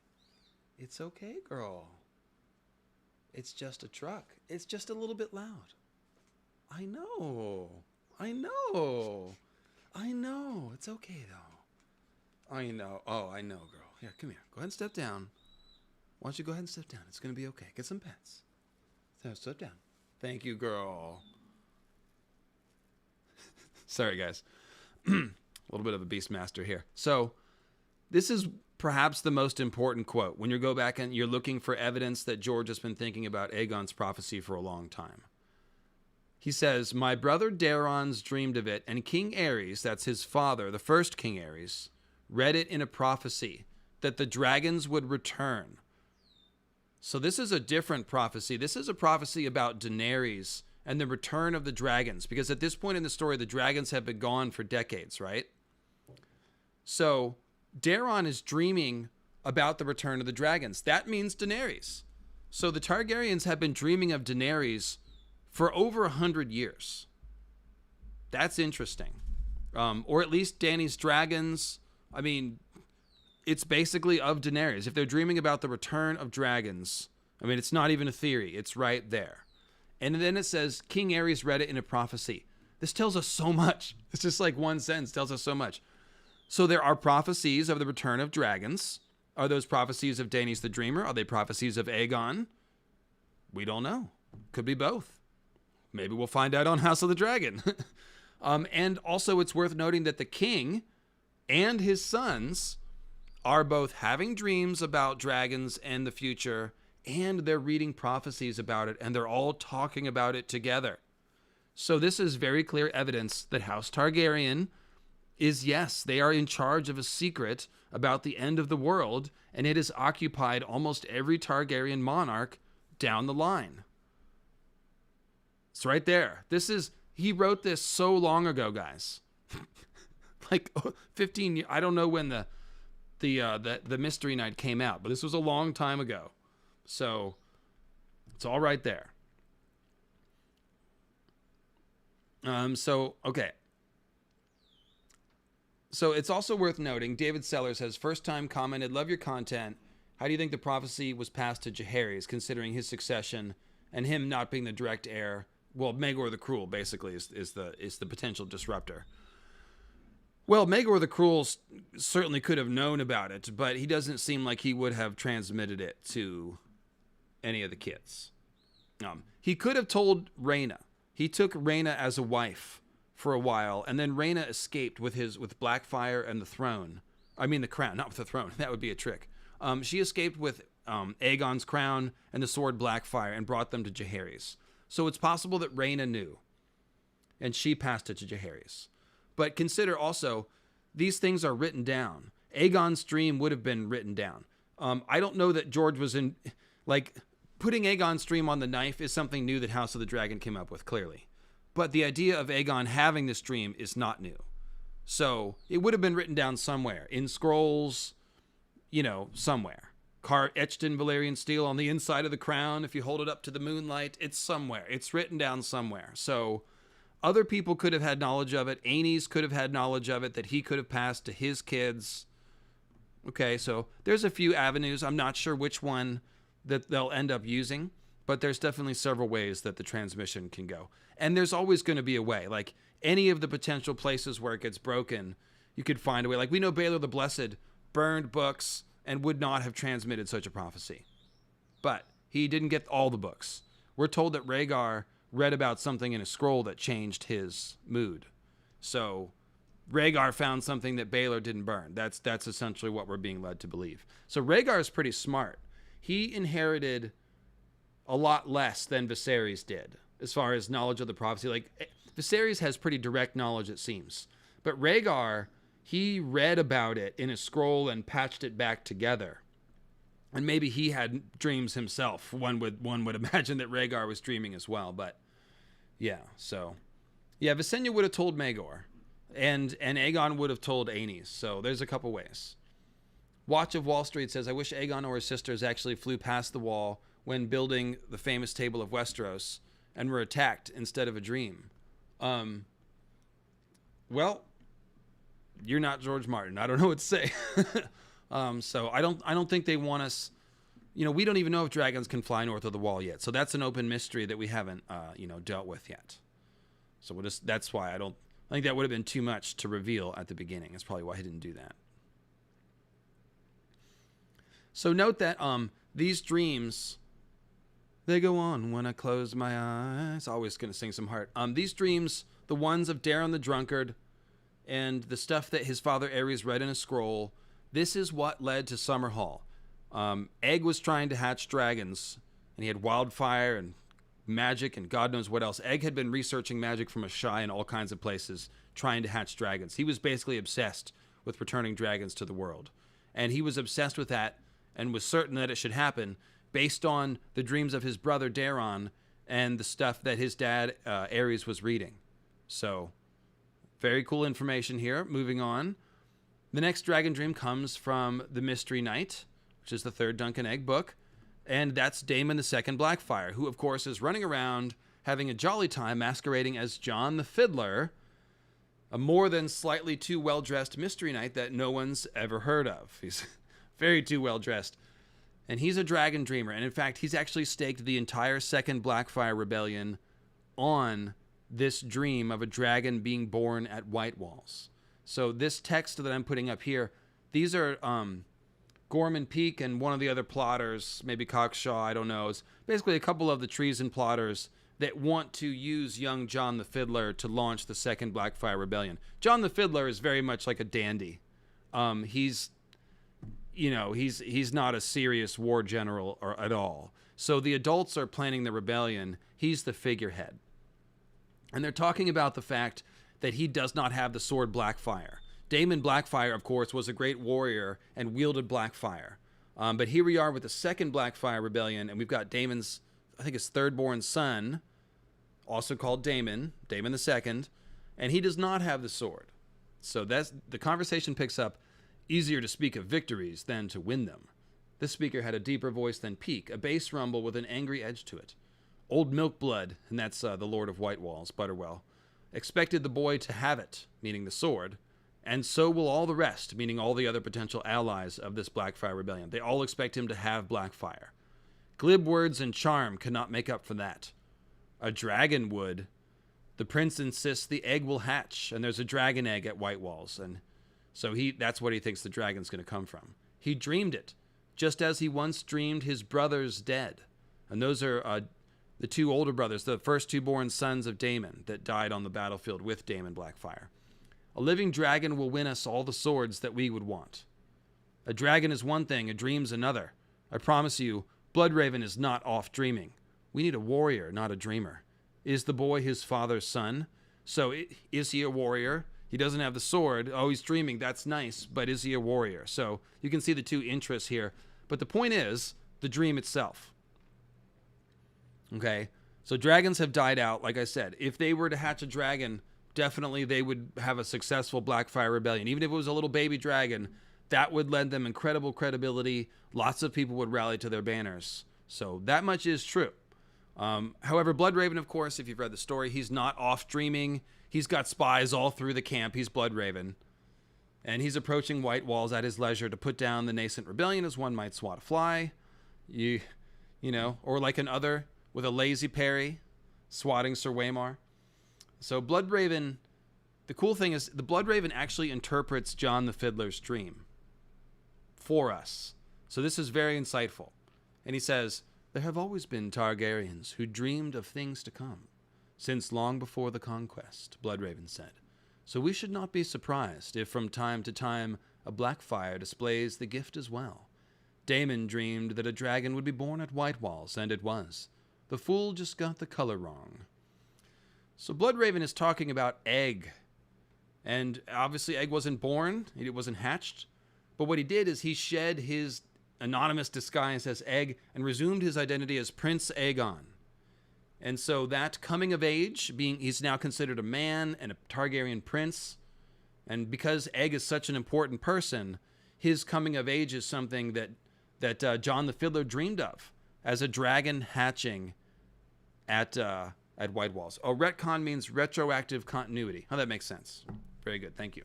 It's okay, girl. It's just a truck. It's just a little bit loud. I know. I know. I know. It's okay, though. I know. Oh, I know, girl. Here, come here. Go ahead and step down. Why don't you go ahead and step down? It's going to be okay. Get some pets. So, step down. Thank you, girl. Sorry, guys. A little bit of a beastmaster here. So, this is perhaps the most important quote when you go back and you're looking for evidence that George has been thinking about Aegon's prophecy for a long time. He says, "My brother Daeron's dreamed of it, and King Aerys," that's his father, the first King Aerys, "read it in a prophecy. that the dragons would return. So this is a different prophecy. This is a prophecy about Daenerys and the return of the dragons, because at this point in the story, the dragons have been gone for decades, right? So Daeron is dreaming about the return of the dragons. That means Daenerys. So the Targaryens have been dreaming of Daenerys for over 100 years. That's interesting. Or at least Dany's dragons. I mean, it's basically of Daenerys. If they're dreaming about the return of dragons, I mean, it's not even a theory. It's right there. And then it says, King Aerys read it in a prophecy. This tells us so much. It's just like one sentence tells us so much. So there are prophecies of the return of dragons. Are those prophecies of Daenerys the Dreamer? Are they prophecies of Aegon? We don't know. Could be both. Maybe we'll find out on House of the Dragon. And also it's worth noting that the king and his sons are both having dreams about dragons and the future, and they're reading prophecies about it, and they're all talking about it together. So this is very clear evidence that House Targaryen is, yes, they are in charge of a secret about the end of the world, and it has occupied almost every Targaryen monarch down the line. It's right there. He wrote this so long ago, guys. Like 15 years. I don't know when the Mystery Knight came out, but this was a long time ago. So it's all right there. Okay. So it's also worth noting, David Sellers has first time commented, love your content. How do you think the prophecy was passed to Jaehaerys, considering his succession and him not being the direct heir? Well, Maegor the Cruel basically is the potential disruptor. Well, Maegor the Cruel certainly could have known about it, but he doesn't seem like he would have transmitted it to any of the kids. He could have told Rhaena. He took Rhaena as a wife for a while, and then Rhaena escaped with Blackfyre and the throne. I mean the crown, not with the throne. That would be a trick. She escaped with Aegon's crown and the sword Blackfyre and brought them to Jaehaerys. So it's possible that Rhaena knew, and she passed it to Jaehaerys. But consider also, these things are written down. Aegon's dream would have been written down. I don't know that George was in, like, putting Aegon's dream on the knife is something new that House of the Dragon came up with, clearly. But the idea of Aegon having this dream is not new. So it would have been written down somewhere, in scrolls, somewhere. Etched in Valyrian steel on the inside of the crown. If you hold it up to the moonlight, it's somewhere. It's written down somewhere. So other people could have had knowledge of it. Aenys could have had knowledge of it that he could have passed to his kids. Okay, so there's a few avenues. I'm not sure which one that they'll end up using, but there's definitely several ways that the transmission can go. And there's always going to be a way. Like any of the potential places where it gets broken, you could find a way. Like we know Baelor the Blessed burned books and would not have transmitted such a prophecy. But he didn't get all the books. We're told that Rhaegar read about something in a scroll that changed his mood. So Rhaegar found something that Baelor didn't burn. That's essentially what we're being led to believe. So Rhaegar is pretty smart. He inherited a lot less than Viserys did as far as knowledge of the prophecy. Like Viserys has pretty direct knowledge, it seems. But Rhaegar, he read about it in a scroll and patched it back together. And maybe he had dreams himself. One would imagine that Rhaegar was dreaming as well. But yeah, so yeah, Visenya would have told Maegor, and Aegon would have told Aenys. So there's a couple ways. Watch of Wall Street says, I wish Aegon or his sisters actually flew past the wall when building the famous Table of Westeros and were attacked instead of a dream. Well, you're not George Martin. I don't know what to say. So I don't think they want us. We don't even know if dragons can fly north of the wall yet. So that's an open mystery that we haven't, dealt with yet. So that's why I think that would have been too much to reveal at the beginning. That's probably why he didn't do that. So note that these dreams, they go on when I close my eyes. Always going to sing some heart. These dreams, the ones of Daeron the Drunkard, and the stuff that his father Aerys read in a scroll, this is what led to Summerhall. Egg was trying to hatch dragons, and he had wildfire and magic and God knows what else. Egg had been researching magic from a shy in all kinds of places, trying to hatch dragons. He was basically obsessed with returning dragons to the world. And he was obsessed with that and was certain that it should happen based on the dreams of his brother Daeron and the stuff that his dad Aerys was reading. So, very cool information here. Moving on. The next dragon dream comes from the Mystery Knight, which is the third Dunk and Egg book. And that's Daemon II Blackfyre, who, of course, is running around having a jolly time masquerading as Jon the Fiddler, a more than slightly too well-dressed Mystery Knight that no one's ever heard of. He's very too well-dressed. And he's a dragon dreamer. And in fact, he's actually staked the entire second Blackfyre rebellion on this dream of a dragon being born at White Walls. So this text that I'm putting up here, these are Gorman Peak and one of the other plotters, maybe Cockshaw, I don't know. It's basically a couple of the treason plotters that want to use young Jon the Fiddler to launch the second Blackfyre rebellion. Jon the Fiddler is very much like a dandy. He's not a serious war general at all. So the adults are planning the rebellion. He's the figurehead. And they're talking about the fact that he does not have the sword Blackfyre. Daemon Blackfyre, of course, was a great warrior and wielded Blackfyre. But here we are with the second Blackfyre rebellion, and we've got Daemon's, I think his third-born son, also called Daemon II, and he does not have the sword. So that's the conversation picks up. Easier to speak of victories than to win them. This speaker had a deeper voice than Peak, a bass rumble with an angry edge to it. Old Milkblood, and that's the Lord of White Walls, Butterwell, expected the boy to have it, meaning the sword, and so will all the rest, meaning all the other potential allies of this Blackfyre rebellion. They all expect him to have Blackfyre. Glib words and charm cannot make up for that. A dragon would. The prince insists the egg will hatch, and there's a dragon egg at White Walls, and so that's what he thinks the dragon's going to come from. He dreamed it, just as he once dreamed his brothers dead. And those are the two older brothers, the first two born sons of Daemon that died on the battlefield with Daemon Blackfyre. A living dragon will win us all the swords that we would want. A dragon is one thing, a dream's another. I promise you, Bloodraven is not off dreaming. We need a warrior, not a dreamer. Is the boy his father's son? So is he a warrior? He doesn't have the sword. Oh, he's dreaming. That's nice. But is he a warrior? So you can see the two interests here. But the point is the dream itself. Okay? So dragons have died out, like I said. If they were to hatch a dragon, definitely they would have a successful Blackfyre rebellion. Even if it was a little baby dragon, that would lend them incredible credibility. Lots of people would rally to their banners. So that much is true. However, Bloodraven, of course, if you've read the story, he's not off dreaming. He's got spies all through the camp. He's Bloodraven. And he's approaching White Walls at his leisure to put down the nascent rebellion as one might swat a fly. You know, or like an other with a lazy parry, swatting Sir Waymar. So Bloodraven, the cool thing is the Bloodraven actually interprets Jon the Fiddler's dream for us. So this is very insightful. And he says, there have always been Targaryens who dreamed of things to come. Since long before the conquest, Bloodraven said. So we should not be surprised if from time to time a Blackfyre displays the gift as well. Daemon dreamed that a dragon would be born at White Walls, and it was. The fool just got the color wrong. So Bloodraven is talking about Egg. And obviously Egg wasn't born, it wasn't hatched. But what he did is he shed his anonymous disguise as Egg and resumed his identity as Prince Aegon. And so that coming of age, he's now considered a man and a Targaryen prince. And because Egg is such an important person, his coming of age is something that Jon the Fiddler dreamed of as a dragon hatching at White Walls. Oh, retcon means retroactive continuity. Oh, that makes sense. Very good. Thank you.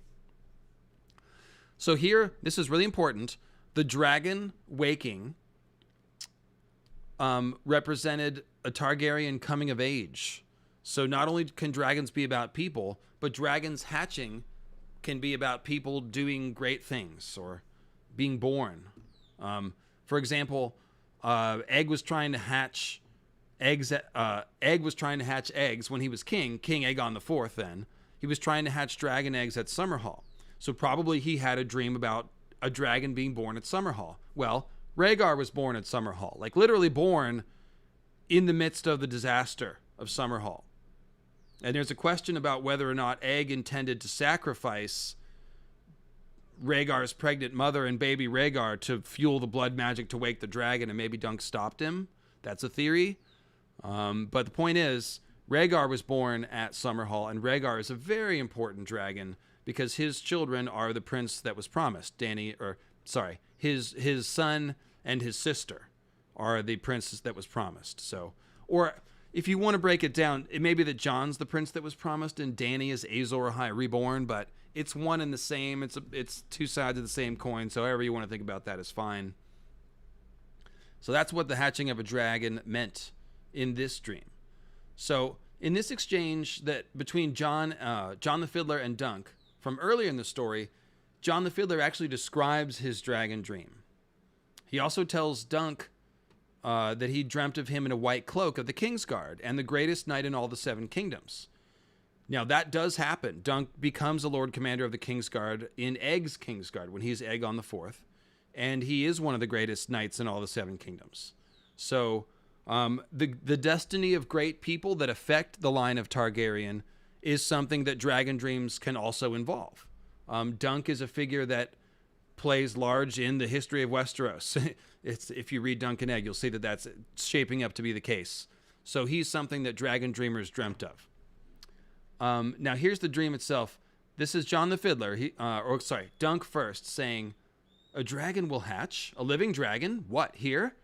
So here, this is really important. The dragon waking represented a Targaryen coming of age. So not only can dragons be about people, but dragons hatching can be about people doing great things or being born. For example, Egg was trying to hatch eggs. Egg was trying to hatch eggs when he was king Aegon IV. Then he was trying to hatch dragon eggs at Summerhall. So probably he had a dream about a dragon being born at Summerhall. Well, Rhaegar was born at Summerhall, like literally born in the midst of the disaster of Summerhall. And there's a question about whether or not Egg intended to sacrifice Rhaegar's pregnant mother and baby Rhaegar to fuel the blood magic to wake the dragon, and maybe Dunk stopped him. That's a theory. But the point is, Rhaegar was born at Summerhall, and Rhaegar is a very important dragon because his children are the prince that was promised. His son and his sister are the princes that was promised. So, or if you want to break it down, it may be that Jon's the prince that was promised, and Dany is Azor Ahai reborn, but it's one and the same. It's two sides of the same coin. So however you want to think about that is fine. So that's what the hatching of a dragon meant in this dream. So in this exchange that between Jon the Fiddler and Dunk from earlier in the story, Jon the Fiddler actually describes his dragon dream. He also tells Dunk that he dreamt of him in a white cloak of the Kingsguard and the greatest knight in all the Seven Kingdoms. Now that does happen. Dunk becomes a Lord Commander of the Kingsguard in Egg's Kingsguard when he's Aegon IV, and he is one of the greatest knights in all the Seven Kingdoms. So the destiny of great people that affect the line of Targaryen is something that dragon dreams can also involve. Dunk is a figure that plays large in the history of Westeros. If you read Dunk and Egg, you'll see that that's shaping up to be the case. So he's something that dragon dreamers dreamt of. Now here's the dream itself. This is Jon the Fiddler, Dunk first, saying, "A dragon will hatch? A living dragon? What, here?"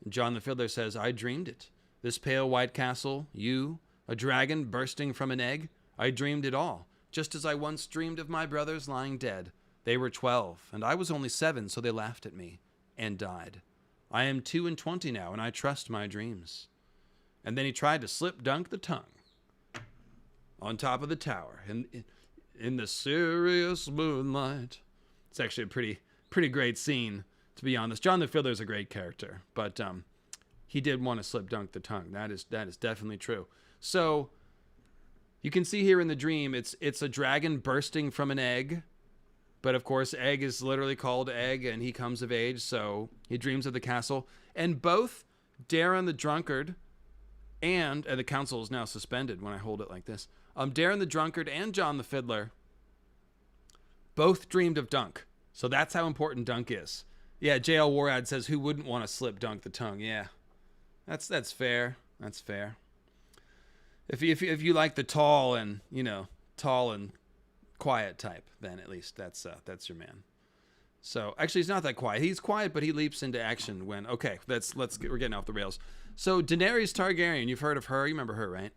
And Jon the Fiddler says, "I dreamed it. This pale white castle, you, a dragon bursting from an egg. I dreamed it all, just as I once dreamed of my brothers lying dead. They were 12, and I was only 7, so they laughed at me and died. I am 22 now, and I trust my dreams." And then he tried to slip Dunk the tongue on top of the tower in the serious moonlight. It's actually a pretty great scene, to be honest. Jon the Fiddler is a great character, but he did want to slip Dunk the tongue. That is definitely true. So you can see here in the dream, it's a dragon bursting from an egg, but of course, Egg is literally called Egg, and he comes of age, so he dreams of the castle. And both Daeron the Drunkard and the council is now suspended when I hold it like this. Daeron the Drunkard and Jon the Fiddler both dreamed of Dunk. So that's how important Dunk is. Yeah, JL Warad says, who wouldn't want to slip Dunk the tongue? Yeah, that's fair. That's fair. If you like the tall and quiet type, then at least that's your man. So actually, he's not that quiet. He's quiet, but he leaps into action when we're getting off the rails. So Daenerys Targaryen, you've heard of her. You remember her, right?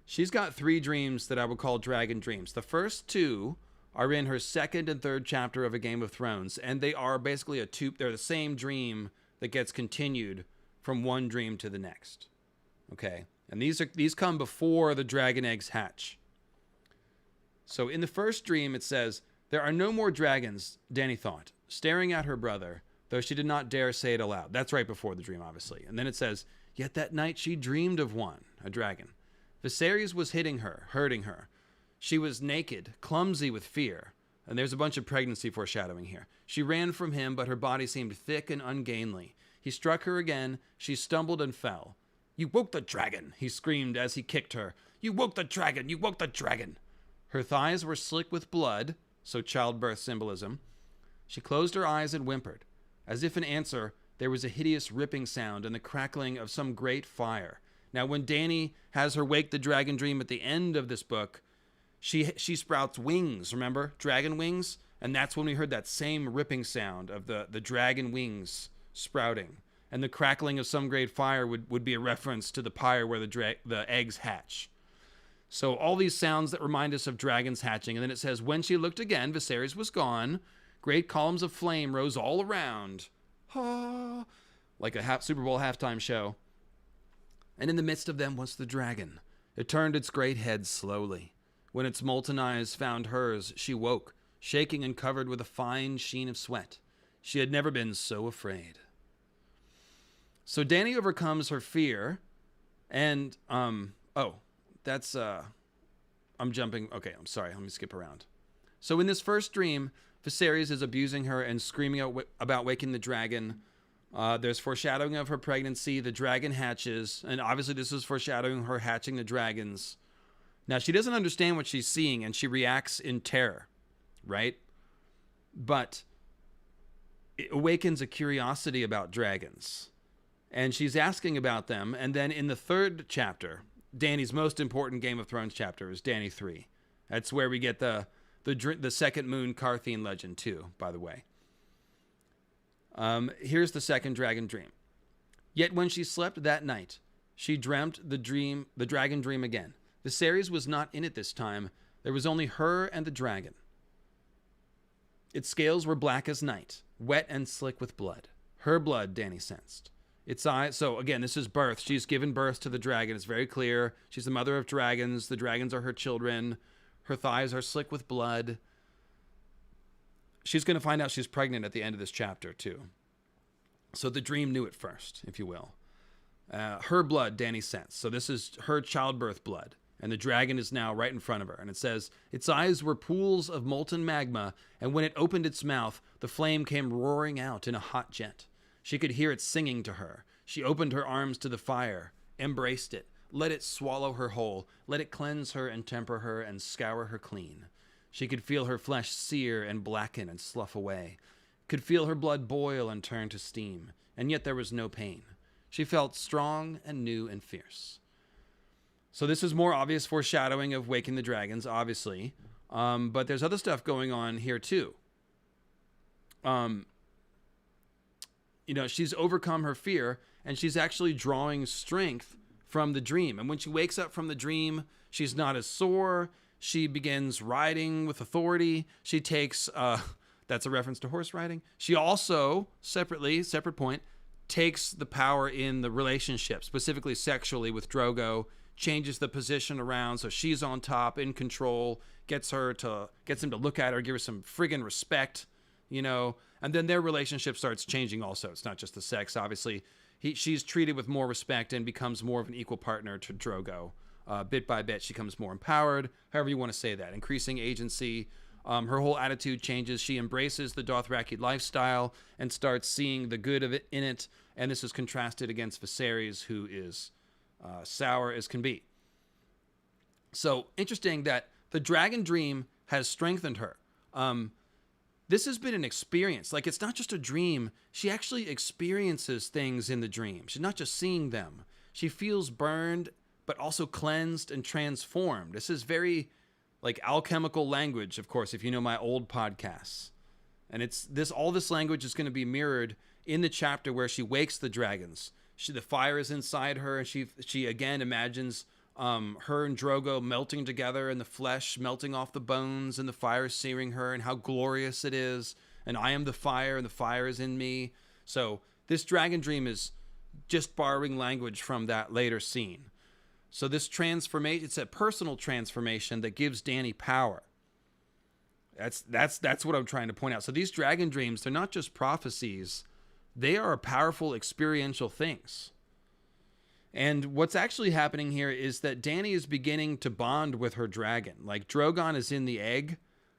She's got 3 dreams that I would call dragon dreams. The first 2 are in her 2nd and 3rd chapter of A Game of Thrones, and they are basically they're the same dream that gets continued from one dream to the next. Okay, and these come before the dragon eggs hatch. So in the first dream, it says, "There are no more dragons," Dany thought, staring at her brother, though she did not dare say it aloud. That's right before the dream, obviously. And then it says, "Yet that night she dreamed of one, a dragon. Viserys was hurting her. She was naked, clumsy with fear." And there's a bunch of pregnancy foreshadowing here. "She ran from him, but her body seemed thick and ungainly. He struck her again. She stumbled and fell. 'You woke the dragon,' he screamed as he kicked her. 'You woke the dragon! You woke the dragon!' Her thighs were slick with blood," so childbirth symbolism. "She closed her eyes and whimpered. As if in answer, there was a hideous ripping sound and the crackling of some great fire." Now, when Dany has her wake the dragon dream at the end of this book, she sprouts wings, remember? Dragon wings? And that's when we heard that same ripping sound of the dragon wings sprouting. And the crackling of some great fire would be a reference to the pyre where the eggs hatch. So all these sounds that remind us of dragons hatching. And then it says, "When she looked again, Viserys was gone. Great columns of flame rose all around." Ah, like a Super Bowl halftime show. "And in the midst of them was the dragon. It turned its great head slowly. When its molten eyes found hers, she woke, shaking and covered with a fine sheen of sweat. She had never been so afraid." So Dany overcomes her fear, and I'm jumping. Okay, I'm sorry. Let me skip around. So in this first dream, Viserys is abusing her and screaming out about waking the dragon. There's foreshadowing of her pregnancy. The dragon hatches, and obviously this is foreshadowing her hatching the dragons. Now, she doesn't understand what she's seeing, and she reacts in terror, right? but it awakens a curiosity about dragons. And she's asking about them. And then in the 3rd chapter, Dany's most important Game of Thrones chapter is Dany 3. That's where we get the second moon Carthene legend too, by the way. Here's the second dragon dream. Yet when she slept that night, she dreamt the dragon dream again. Viserys was not in it this time. There was only her and the dragon. Its scales were black as night, wet and slick with blood. Her blood, Dany sensed. Its eyes, so again, this is birth. She's given birth to the dragon. It's very clear. She's the mother of dragons. The dragons are her children. Her thighs are slick with blood. She's going to find out she's pregnant at the end of this chapter, too. So the dream knew it first, if you will. Her blood, Dany sensed. So this is her childbirth blood. And the dragon is now right in front of her. And it says, its eyes were pools of molten magma, and when it opened its mouth, the flame came roaring out in a hot jet. She could hear it singing to her. She opened her arms to the fire, embraced it, let it swallow her whole, let it cleanse her and temper her and scour her clean. She could feel her flesh sear and blacken and slough away, could feel her blood boil and turn to steam, and yet there was no pain. She felt strong and new and fierce. So this is more obvious foreshadowing of Waking the Dragons, obviously, but there's other stuff going on here too. She's overcome her fear, and she's actually drawing strength from the dream. And when she wakes up from the dream, she's not as sore. She begins riding with authority. She takes, that's a reference to horse riding. She also, separate point, takes the power in the relationship, specifically sexually with Drogo, changes the position around so she's on top, in control, gets him to look at her, give her some friggin' respect, and then their relationship starts changing also. It's not just the sex, obviously. She's treated with more respect and becomes more of an equal partner to Drogo. Bit by bit, she becomes more empowered, however you want to say that. Increasing agency. Her whole attitude changes. She embraces the Dothraki lifestyle and starts seeing the good of it in it. And this is contrasted against Viserys, who is sour as can be. So interesting that the dragon dream has strengthened her. This has been an experience. Like, it's not just a dream. She actually experiences things in the dream. She's not just seeing them. She feels burned, but also cleansed and transformed. This is very, like, alchemical language, of course, if you know my old podcasts. And all this language is going to be mirrored in the chapter where she wakes the dragons. The fire is inside her, and she again imagines her and Drogo melting together, and the flesh melting off the bones, and the fire searing her, and how glorious it is. And I am the fire, and the fire is in me. So this dragon dream is just borrowing language from that later scene. So this transformation, it's a personal transformation that gives Dany power. That's what I'm trying to point out. So these dragon dreams, they're not just prophecies. They are powerful experiential things. And what's actually happening here is that Dany is beginning to bond with her dragon. Like, Drogon is in the egg,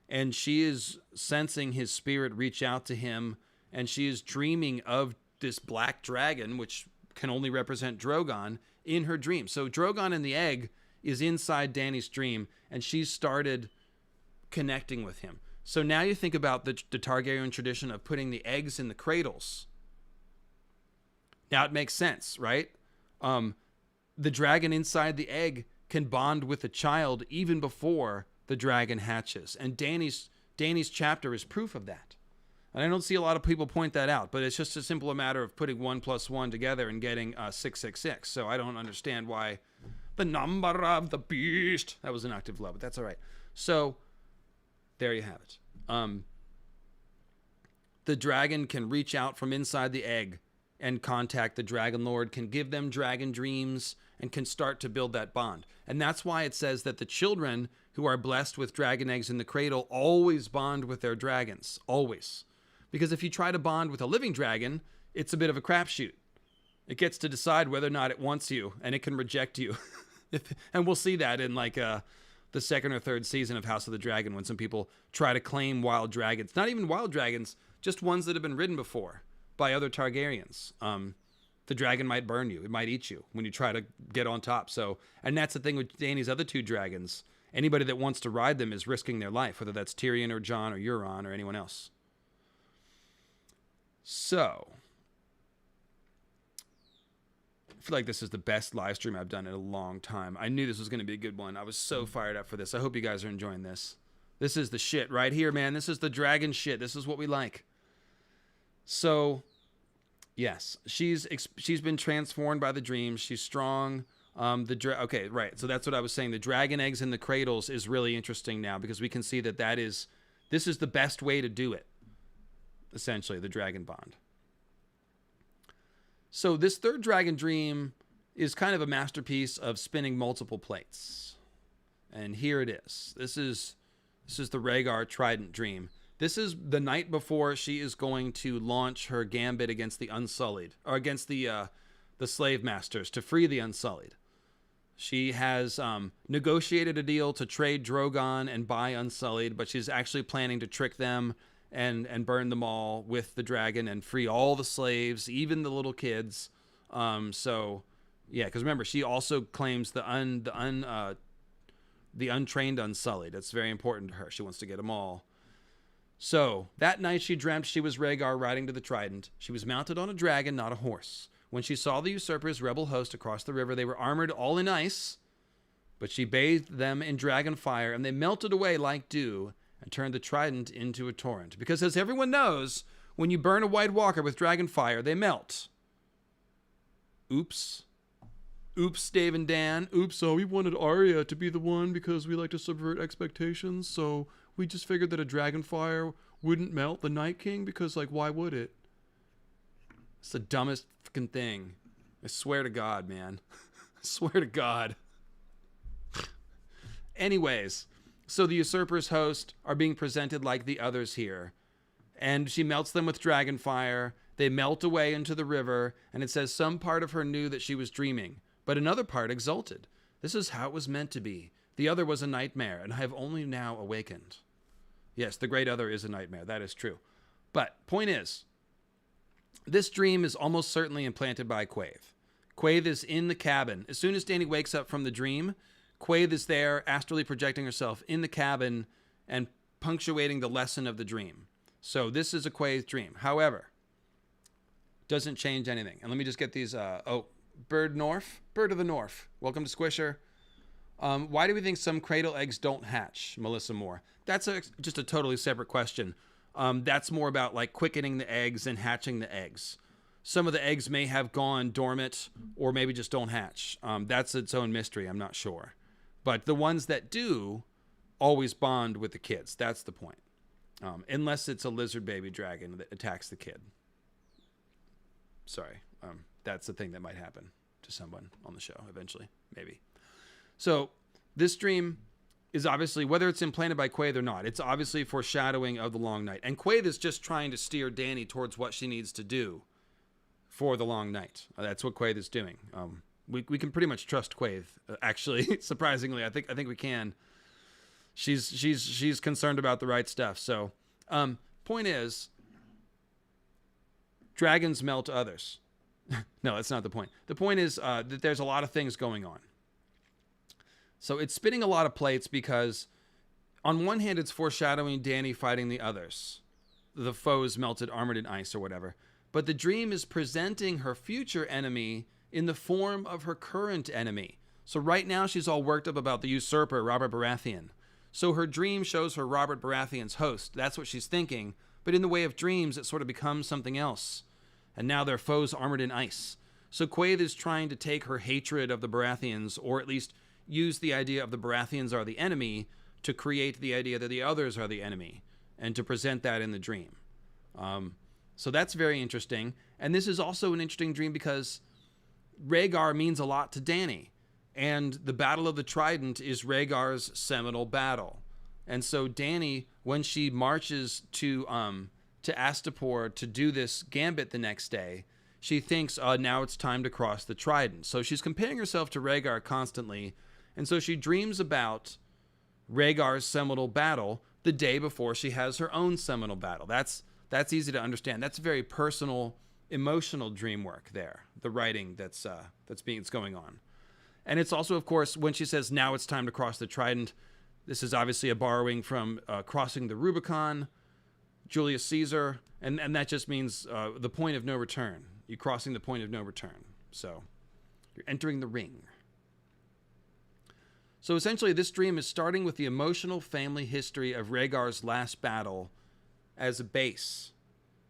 and she is sensing his spirit reach out to him, and she is dreaming of this black dragon, which can only represent Drogon, in her dream. So Drogon in the egg is inside Dany's dream, and she's started connecting with him. So now you think about the Targaryen tradition of putting the eggs in the cradles. Now it makes sense, right? The dragon inside the egg can bond with the child even before the dragon hatches. And Dany's chapter is proof of that. And I don't see a lot of people point that out, but it's just a simple matter of putting 1 + 1 together and getting 666. So I don't understand why the number of the beast, that was an octave low, but that's all right. So there you have it. The dragon can reach out from inside the egg and contact the Dragon Lord, can give them dragon dreams, and can start to build that bond. And that's why it says that the children who are blessed with dragon eggs in the cradle always bond with their dragons. Always. Because if you try to bond with a living dragon, it's a bit of a crapshoot. It gets to decide whether or not it wants you, and it can reject you. And we'll see that in like the 2nd or 3rd season of House of the Dragon, when some people try to claim wild dragons. Not even wild dragons, just ones that have been ridden before by other Targaryens. The dragon might burn you. It might eat you when you try to get on top. So, and that's the thing with Dany's other 2 dragons. Anybody that wants to ride them is risking their life, whether that's Tyrion or Jon or Euron or anyone else. So, I feel like this is the best live stream I've done in a long time. I knew this was going to be a good one. I was so fired up for this. I hope you guys are enjoying this. This is the shit right here, man. This is the dragon shit. This is what we like. So, yes, she's been transformed by the dreams. She's strong. Okay, right. So that's what I was saying. The dragon eggs in the cradles is really interesting now because we can see that this is the best way to do it. Essentially, the dragon bond. So this third dragon dream is kind of a masterpiece of spinning multiple plates. And here it is. This is the Rhaegar Trident dream. This is the night before she is going to launch her gambit against the Unsullied, or against the slave masters to free the Unsullied. She has negotiated a deal to trade Drogon and buy Unsullied, but she's actually planning to trick them and burn them all with the dragon and free all the slaves, even the little kids. So, yeah, because remember, she also claims the untrained Unsullied. That's very important to her. She wants to get them all. So, that night she dreamt she was Rhaegar riding to the Trident. She was mounted on a dragon, not a horse. When she saw the usurpers' rebel host across the river, they were armored all in ice, but she bathed them in dragon fire, and they melted away like dew and turned the Trident into a torrent. Because as everyone knows, when you burn a White Walker with dragon fire, they melt. Oops. Oops, Dave and Dan. Oops, we wanted Arya to be the one because we like to subvert expectations, so we just figured that a dragon fire wouldn't melt the Night King because, why would it? It's the dumbest fucking thing. I swear to God, man. I swear to God. Anyways, so the usurpers' host are being presented like the others here. And she melts them with dragon fire. They melt away into the river. And it says some part of her knew that she was dreaming, but another part exulted. This is how it was meant to be. The other was a nightmare, and I have only now awakened. Yes, the great other is a nightmare. That is true. But point is, this dream is almost certainly implanted by Quaithe. Quaithe is in the cabin. As soon as Dany wakes up from the dream, Quaithe is there, astrally projecting herself in the cabin and punctuating the lesson of the dream. So this is a Quaithe dream. However, doesn't change anything. And let me just get these. Bird of the North. Welcome to Squisher. Why do we think some cradle eggs don't hatch? Melissa Moore. That's just a totally separate question. That's more about quickening the eggs and hatching the eggs. Some of the eggs may have gone dormant or maybe just don't hatch. That's its own mystery. I'm not sure. But the ones that do always bond with the kids. That's the point. Unless it's a lizard baby dragon that attacks the kid. Sorry. That's the thing that might happen to someone on the show eventually. Maybe. So this dream is obviously, whether it's implanted by Quaithe or not, it's obviously foreshadowing of the long night. And Quaithe is just trying to steer Dany towards what she needs to do for the long night. That's what Quaithe is doing. We can pretty much trust Quaithe. Actually, surprisingly, I think we can. She's concerned about the right stuff. So, point is, dragons melt others. No, that's not the point. The point is that there's a lot of things going on. So it's spinning a lot of plates because on one hand, it's foreshadowing Dany fighting the others, the foes melted, armored in ice or whatever. But the dream is presenting her future enemy in the form of her current enemy. So right now she's all worked up about the usurper, Robert Baratheon. So her dream shows her Robert Baratheon's host. That's what she's thinking. But in the way of dreams, it sort of becomes something else. And now they're foes armored in ice. So Quaithe is trying to take her hatred of the Baratheons, or at least use the idea of the Baratheons are the enemy to create the idea that the others are the enemy and to present that in the dream. So that's very interesting. And this is also an interesting dream because Rhaegar means a lot to Dany. And the Battle of the Trident is Rhaegar's seminal battle. And so Dany, when she marches to Astapor to do this gambit the next day, she thinks, now it's time to cross the Trident. So she's comparing herself to Rhaegar constantly. And so she dreams about Rhaegar's seminal battle the day before she has her own seminal battle. That's easy to understand. That's very personal, emotional dream work there. The writing that's going on. And it's also, of course, when she says, now it's time to cross the Trident, this is obviously a borrowing from crossing the Rubicon. Julius Caesar, and that just means the point of no return. You're crossing the point of no return. So you're entering the ring. So essentially, this dream is starting with the emotional family history of Rhaegar's last battle as a base.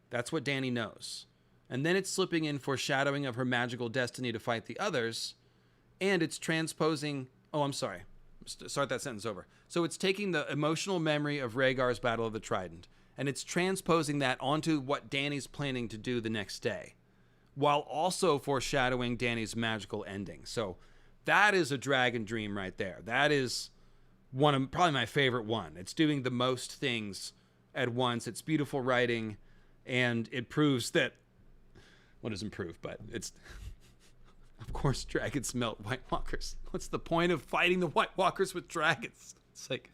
That's what Dany knows. And then it's slipping in foreshadowing of her magical destiny to fight the others. And it's transposing... Oh, I'm sorry. Start that sentence over. So it's taking the emotional memory of Rhaegar's Battle of the Trident, and it's transposing that onto what Dany's planning to do the next day, while also foreshadowing Dany's magical ending. So that is a dragon dream right there. That is one of probably my favorite one. It's doing the most things at once. It's beautiful writing, and it proves that... Well, it doesn't prove, but it's... Of course, dragons melt White Walkers. What's the point of fighting the White Walkers with dragons? It's like,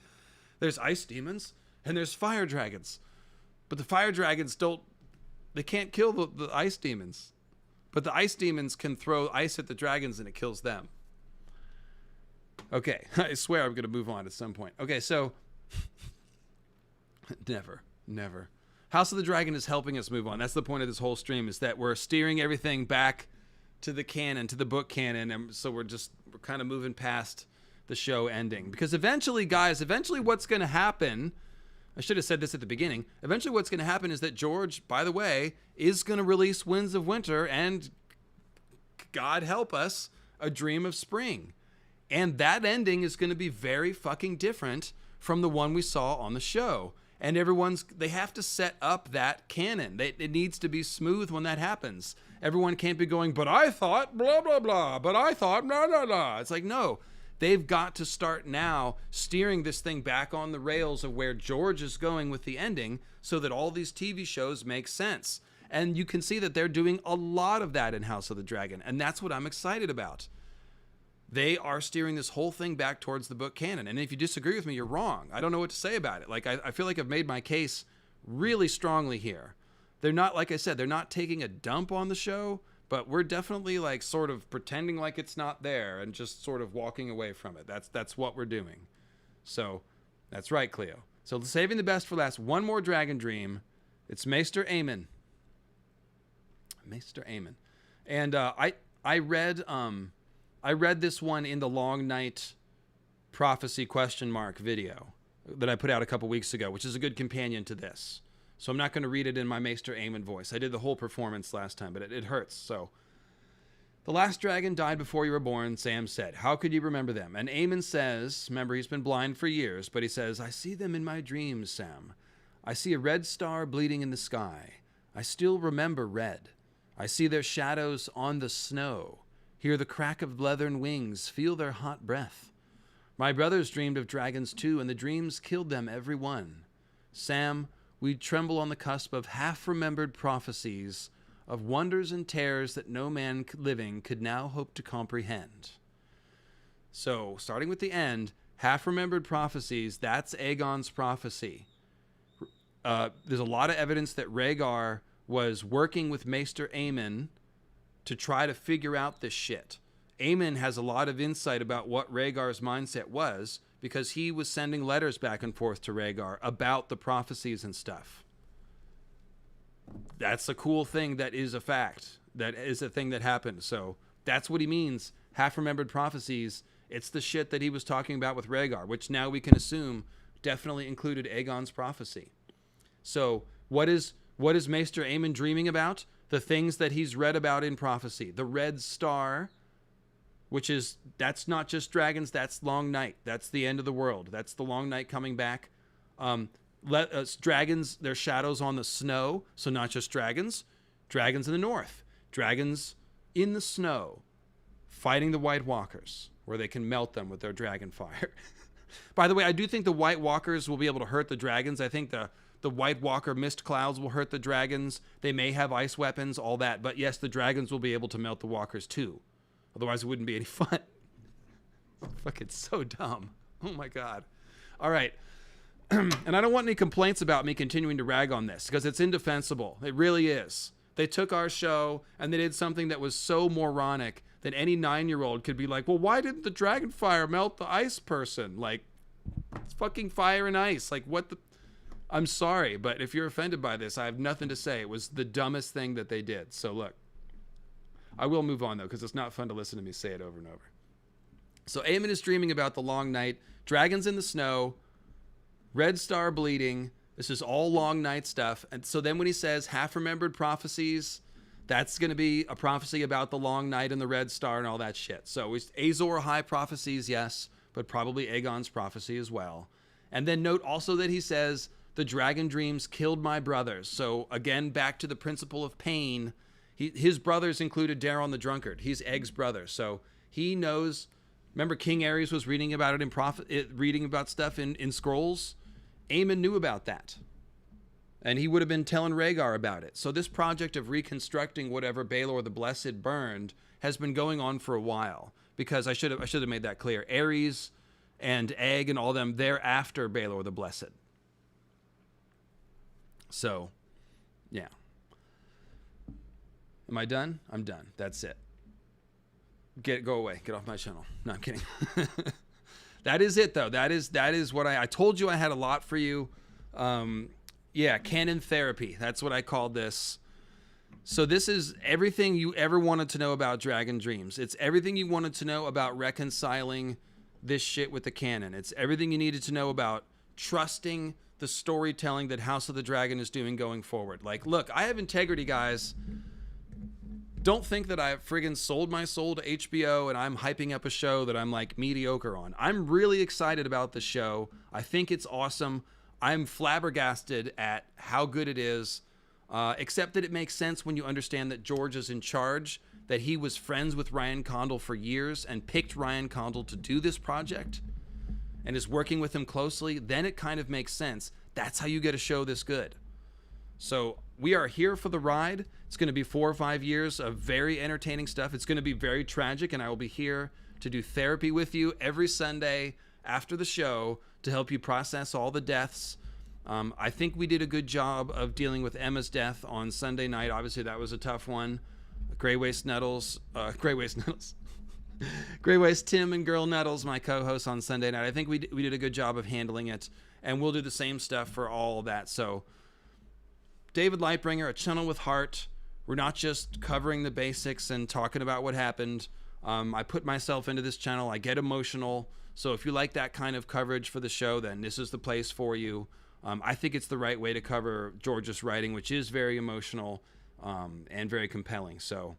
there's ice demons, and there's fire dragons. But the fire dragons they can't kill the ice demons. But the ice demons can throw ice at the dragons, and it kills them. Okay, I swear I'm going to move on at some point. Okay, so... Never. House of the Dragon is helping us move on. That's the point of this whole stream, is that we're steering everything back to the canon, to the book canon, and so we're kind of moving past the show ending. Because eventually, guys, what's going to happen, I should have said this at the beginning, eventually what's going to happen is that George, by the way, is going to release Winds of Winter and, God help us, A Dream of Spring. And that ending is going to be very fucking different from the one we saw on the show. And they have to set up that canon. It needs to be smooth when that happens. Everyone can't be going, but I thought blah, blah, blah, but I thought blah, blah, blah. It's like, no, they've got to start now steering this thing back on the rails of where George is going with the ending so that all these TV shows make sense. And you can see that they're doing a lot of that in House of the Dragon. And that's what I'm excited about. They are steering this whole thing back towards the book canon. And if you disagree with me, you're wrong. I don't know what to say about it. Like, I feel like I've made my case really strongly here. They're not, like I said, they're not taking a dump on the show, but we're definitely like sort of pretending like it's not there and just sort of walking away from it. That's what we're doing. So that's right, Cleo. So saving the best for last, one more dragon dream. It's Maester Aemon. Maester Aemon. And I read this one in the Long Night Prophecy ? Video that I put out a couple weeks ago, which is a good companion to this. So I'm not going to read it in my Maester Aemon voice. I did the whole performance last time, but it hurts. So, the last dragon died before you were born, Sam said. How could you remember them? And Aemon says, remember, he's been blind for years, but he says, I see them in my dreams, Sam. I see a red star bleeding in the sky. I still remember red. I see their shadows on the snow. Hear the crack of leathern wings, feel their hot breath. My brothers dreamed of dragons too, and the dreams killed them every one. Sam, we tremble on the cusp of half-remembered prophecies, of wonders and terrors that no man living could now hope to comprehend. So, starting with the end, half-remembered prophecies, that's Aegon's prophecy. There's a lot of evidence that Rhaegar was working with Maester Aemon to try to figure out this shit. Aemon has a lot of insight about what Rhaegar's mindset was because he was sending letters back and forth to Rhaegar about the prophecies and stuff. That's a cool thing that is a fact. That is a thing that happened. So that's what he means. Half-remembered prophecies. It's the shit that he was talking about with Rhaegar, which now we can assume definitely included Aegon's prophecy. So what is Maester Aemon dreaming about? The things that he's read about in prophecy. The red star, that's not just dragons, that's Long Night. That's the end of the world. That's the Long Night coming back. Dragons, their shadows on the snow. So not just dragons. Dragons in the north. Dragons in the snow. Fighting the White Walkers, where they can melt them with their dragon fire. By the way, I do think the White Walkers will be able to hurt the dragons. I think the White Walker mist clouds will hurt the dragons. They may have ice weapons, all that. But yes, the dragons will be able to melt the walkers too. Otherwise, it wouldn't be any fun. Fucking so dumb. Oh my God. All right. And I don't want any complaints about me continuing to rag on this because it's indefensible. It really is. They took our show and they did something that was so moronic that any 9-year-old could be like, well, why didn't the dragon fire melt the ice person? Like, it's fucking fire and ice. Like, what the... I'm sorry, but if you're offended by this, I have nothing to say. It was the dumbest thing that they did. So look, I will move on though, because it's not fun to listen to me say it over and over. So Aemon is dreaming about the long night, dragons in the snow, red star bleeding. This is all long night stuff. And so then when he says half-remembered prophecies, that's going to be a prophecy about the long night and the red star and all that shit. So Azor High prophecies, yes, but probably Aegon's prophecy as well. And then note also that he says, the dragon dreams killed my brothers. So again, back to the principle of pain. His brothers included Daeron the Drunkard. He's Egg's brother. So he knows. Remember, King Aerys was reading about it reading about stuff in scrolls. Aemon knew about that, and he would have been telling Rhaegar about it. So this project of reconstructing whatever Baelor the Blessed burned has been going on for a while. Because I should have made that clear. Aerys and Egg and all them, they're after Baelor the Blessed. So, yeah. Am I done? I'm done. That's it. Go away. Get off my channel. No, I'm kidding. That is it, though. That is what I told you I had a lot for you. Yeah, canon therapy. That's what I called this. So this is everything you ever wanted to know about Dragon Dreams. It's everything you wanted to know about reconciling this shit with the canon. It's everything you needed to know about trusting the storytelling that House of the Dragon is doing going forward. Like, look, I have integrity, guys. Don't think that I friggin' sold my soul to HBO and I'm hyping up a show that I'm like mediocre on. I'm really excited about the show. I think it's awesome. I'm flabbergasted at how good it is, except that it makes sense when you understand that George is in charge, that he was friends with Ryan Condal for years and picked Ryan Condal to do this project and is working with him closely. Then it kind of makes sense. That's how you get a show this good. So we are here for the ride. It's going to be 4 or 5 years of very entertaining stuff. It's going to be very tragic, and I will be here to do therapy with you every Sunday after the show to help you process all the deaths. I think we did a good job of dealing with Emma's death on Sunday night. Obviously, that was a tough one. Grey Waste Tim and Girl Nettles, my co-hosts on Sunday night. I think we did a good job of handling it, and we'll do the same stuff for all of that. So David Lightbringer, a channel with heart. We're not just covering the basics and talking about what happened. I put myself into this channel. I get emotional. So if you like that kind of coverage for the show, then this is the place for you. I think it's the right way to cover George's writing, which is very emotional and very compelling. So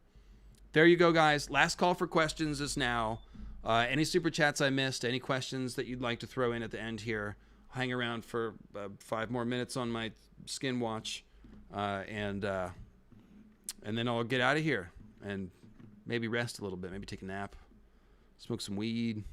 there you go, guys. Last call for questions is now. Any super chats I missed, any questions that you'd like to throw in at the end here. I'll hang around for 5 more minutes on my skin watch. And then I'll get out of here and maybe rest a little bit, maybe take a nap, smoke some weed.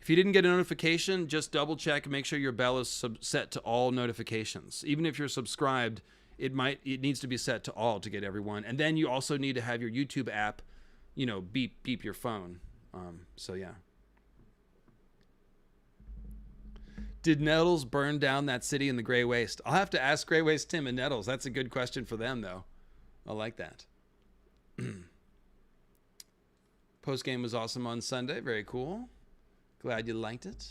If you didn't get a notification, just double check and make sure your bell is set to all notifications. Even if you're subscribed, it needs to be set to all to get everyone. And then you also need to have your YouTube app, beep your phone. So yeah. Did Nettles burn down that city in the Grey Waste? I'll have to ask Grey Waste Tim and Nettles. That's a good question for them, though. I like that. Post-game was awesome on Sunday. Very cool. Glad you liked it.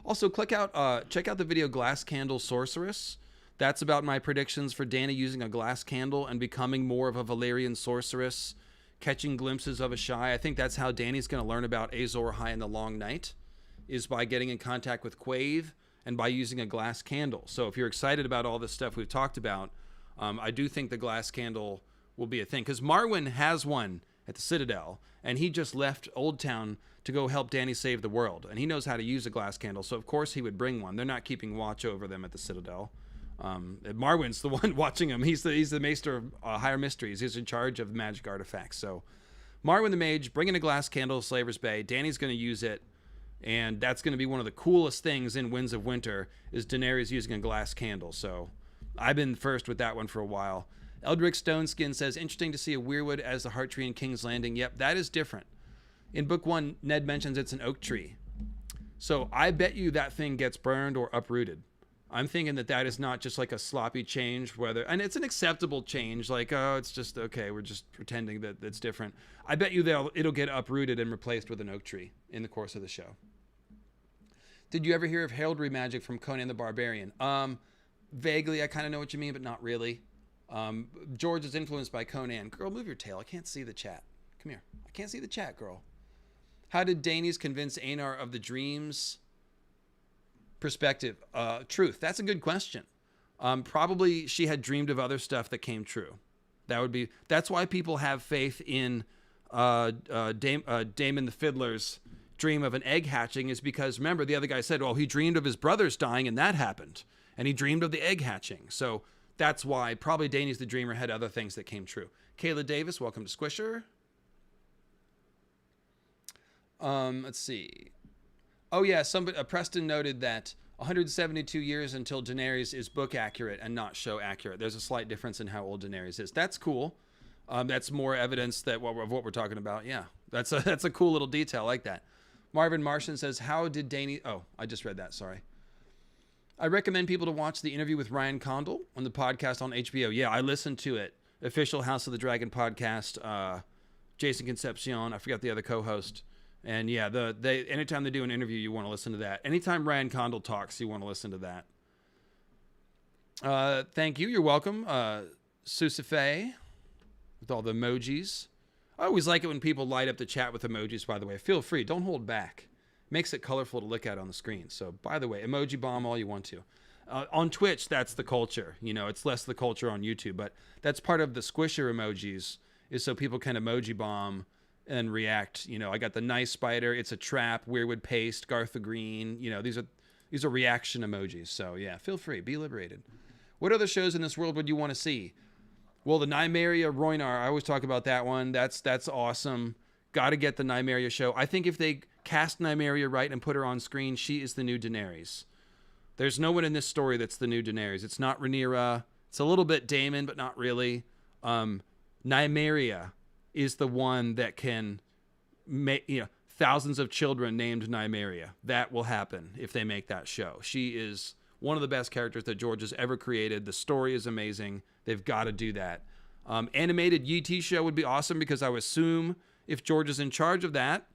Also, check out the video Glass Candle Sorceress. That's about my predictions for Dany using a glass candle and becoming more of a Valyrian sorceress, catching glimpses of a Shy. I think that's how Dany's going to learn about Azor Ahai and the Long Night, is by getting in contact with Quaithe and by using a glass candle. So if you're excited about all this stuff we've talked about, I do think the glass candle will be a thing. Because Marwyn has one at the Citadel, and he just left Old Town to go help Dany save the world. And he knows how to use a glass candle, so of course he would bring one. They're not keeping watch over them at the Citadel. Marwyn's the one watching him. He's the Maester of Higher Mysteries. He's in charge of magic artifacts. So Marwyn the Mage, bringing a glass candle to Slaver's Bay. Dany's going to use it, and that's going to be one of the coolest things in Winds of Winter, is Daenerys using a glass candle. So I've been first with that one for a while. Eldrick Stoneskin says, interesting to see a weirwood as the heart tree in King's Landing. Yep, that is different. In book 1, Ned mentions it's an oak tree. So I bet you that thing gets burned or uprooted. I'm thinking that is not just like a sloppy change, and it's an acceptable change. Like, oh, it's just, okay, we're just pretending that it's different. I bet you it'll get uprooted and replaced with an oak tree in the course of the show. Did you ever hear of heraldry magic from Conan the Barbarian? Vaguely, I kind of know what you mean, but not really. George is influenced by Conan. Girl, move your tail. I can't see the chat. Come here. I can't see the chat, girl. How did Daenerys convince Aegon of the dreams? Perspective. Truth. That's a good question. Probably she had dreamed of other stuff that came true. That's why people have faith in Damon the Fiddler's dream of an egg hatching, is because, remember, the other guy said, well, he dreamed of his brothers dying and that happened. And he dreamed of the egg hatching. So that's why probably Daenerys the Dreamer had other things that came true. Kayla Davis, welcome to Squisher. Let's see. Oh yeah, Preston noted that 172 years until Daenerys is book accurate and not show accurate. There's a slight difference in how old Daenerys is. That's cool. That's more evidence of what we're talking about. Yeah, that's a cool little detail. I like that. Marvin Martian says, how did Daenerys... Oh, I just read that. Sorry. I recommend people to watch the interview with Ryan Condal on the podcast on HBO. Yeah, I listened to it. Official House of the Dragon podcast. Jason Concepcion. I forgot the other co-host. And yeah, anytime they do an interview, you want to listen to that. Anytime Ryan Condal talks, you want to listen to that. Thank you. You're welcome. Susife with all the emojis. I always like it when people light up the chat with emojis, by the way. Feel free. Don't hold back. Makes it colorful to look at on the screen. So, by the way, emoji bomb all you want to. On Twitch, that's the culture. You know, it's less the culture on YouTube. But that's part of the Squisher emojis, is so people can emoji bomb and react. You know, I got the nice spider, it's a trap, Weirwood paste, Gartha Green. You know, these are reaction emojis. So yeah, feel free, be liberated. What other shows in this world would you want to see? Well, the Nymeria Rhoynar, I always talk about that one. That's awesome. Got to get the Nymeria show. I think if they cast Nymeria right and put her on screen, she is the new Daenerys. There's no one in this story that's the new Daenerys. It's not Rhaenyra. It's a little bit Daemon, but not really. Nymeria is the one that can make, thousands of children named Nymeria. That will happen if they make that show. She is one of the best characters that George has ever created. The story is amazing. They've got to do that. Animated YT show would be awesome, because I would assume if George is in charge of that,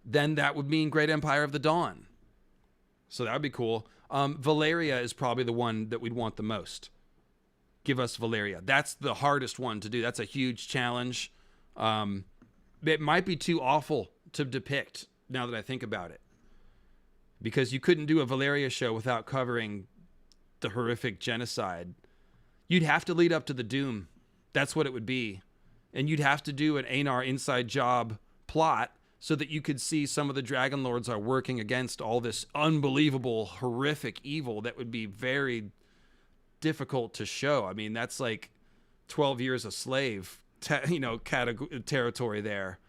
then that would mean Great Empire of the Dawn. So that would be cool. Valyria is probably the one that we'd want the most. Give us Valyria. That's the hardest one to do. That's a huge challenge. It might be too awful to depict now that I think about it, because you couldn't do a Valyria show without covering the horrific genocide. You'd have to lead up to the Doom. That's what it would be. And you'd have to do an Aegon inside job plot so that you could see some of the Dragon Lords are working against all this unbelievable, horrific evil that would be very difficult to show. I mean, that's like 12 years a slave, territory there.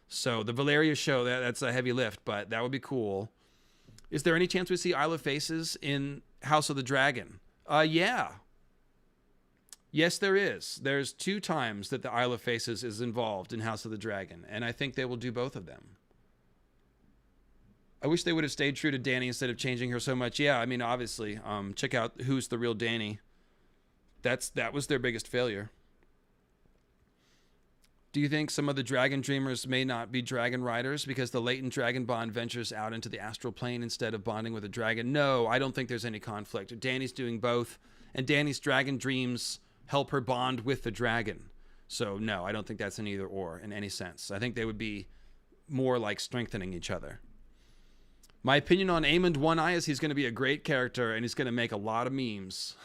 So the Valyria show, that's a heavy lift, but that would be cool. Is there any chance we see Isle of Faces in House of the Dragon? Yeah. Yes, there is. There's 2 times that the Isle of Faces is involved in House of the Dragon, and I think they will do both of them. I wish they would have stayed true to Dany instead of changing her so much. Yeah, I mean, obviously, check out Who's the Real Dany. That was their biggest failure. Do you think some of the Dragon Dreamers may not be Dragon Riders because the latent Dragon bond ventures out into the astral plane instead of bonding with a dragon? No, I don't think there's any conflict. Dany's doing both, and Dany's Dragon Dreams help her bond with the dragon. So no, I don't think that's an either or in any sense. I think they would be more like strengthening each other. My opinion on Aemon One Eye is he's going to be a great character and he's going to make a lot of memes.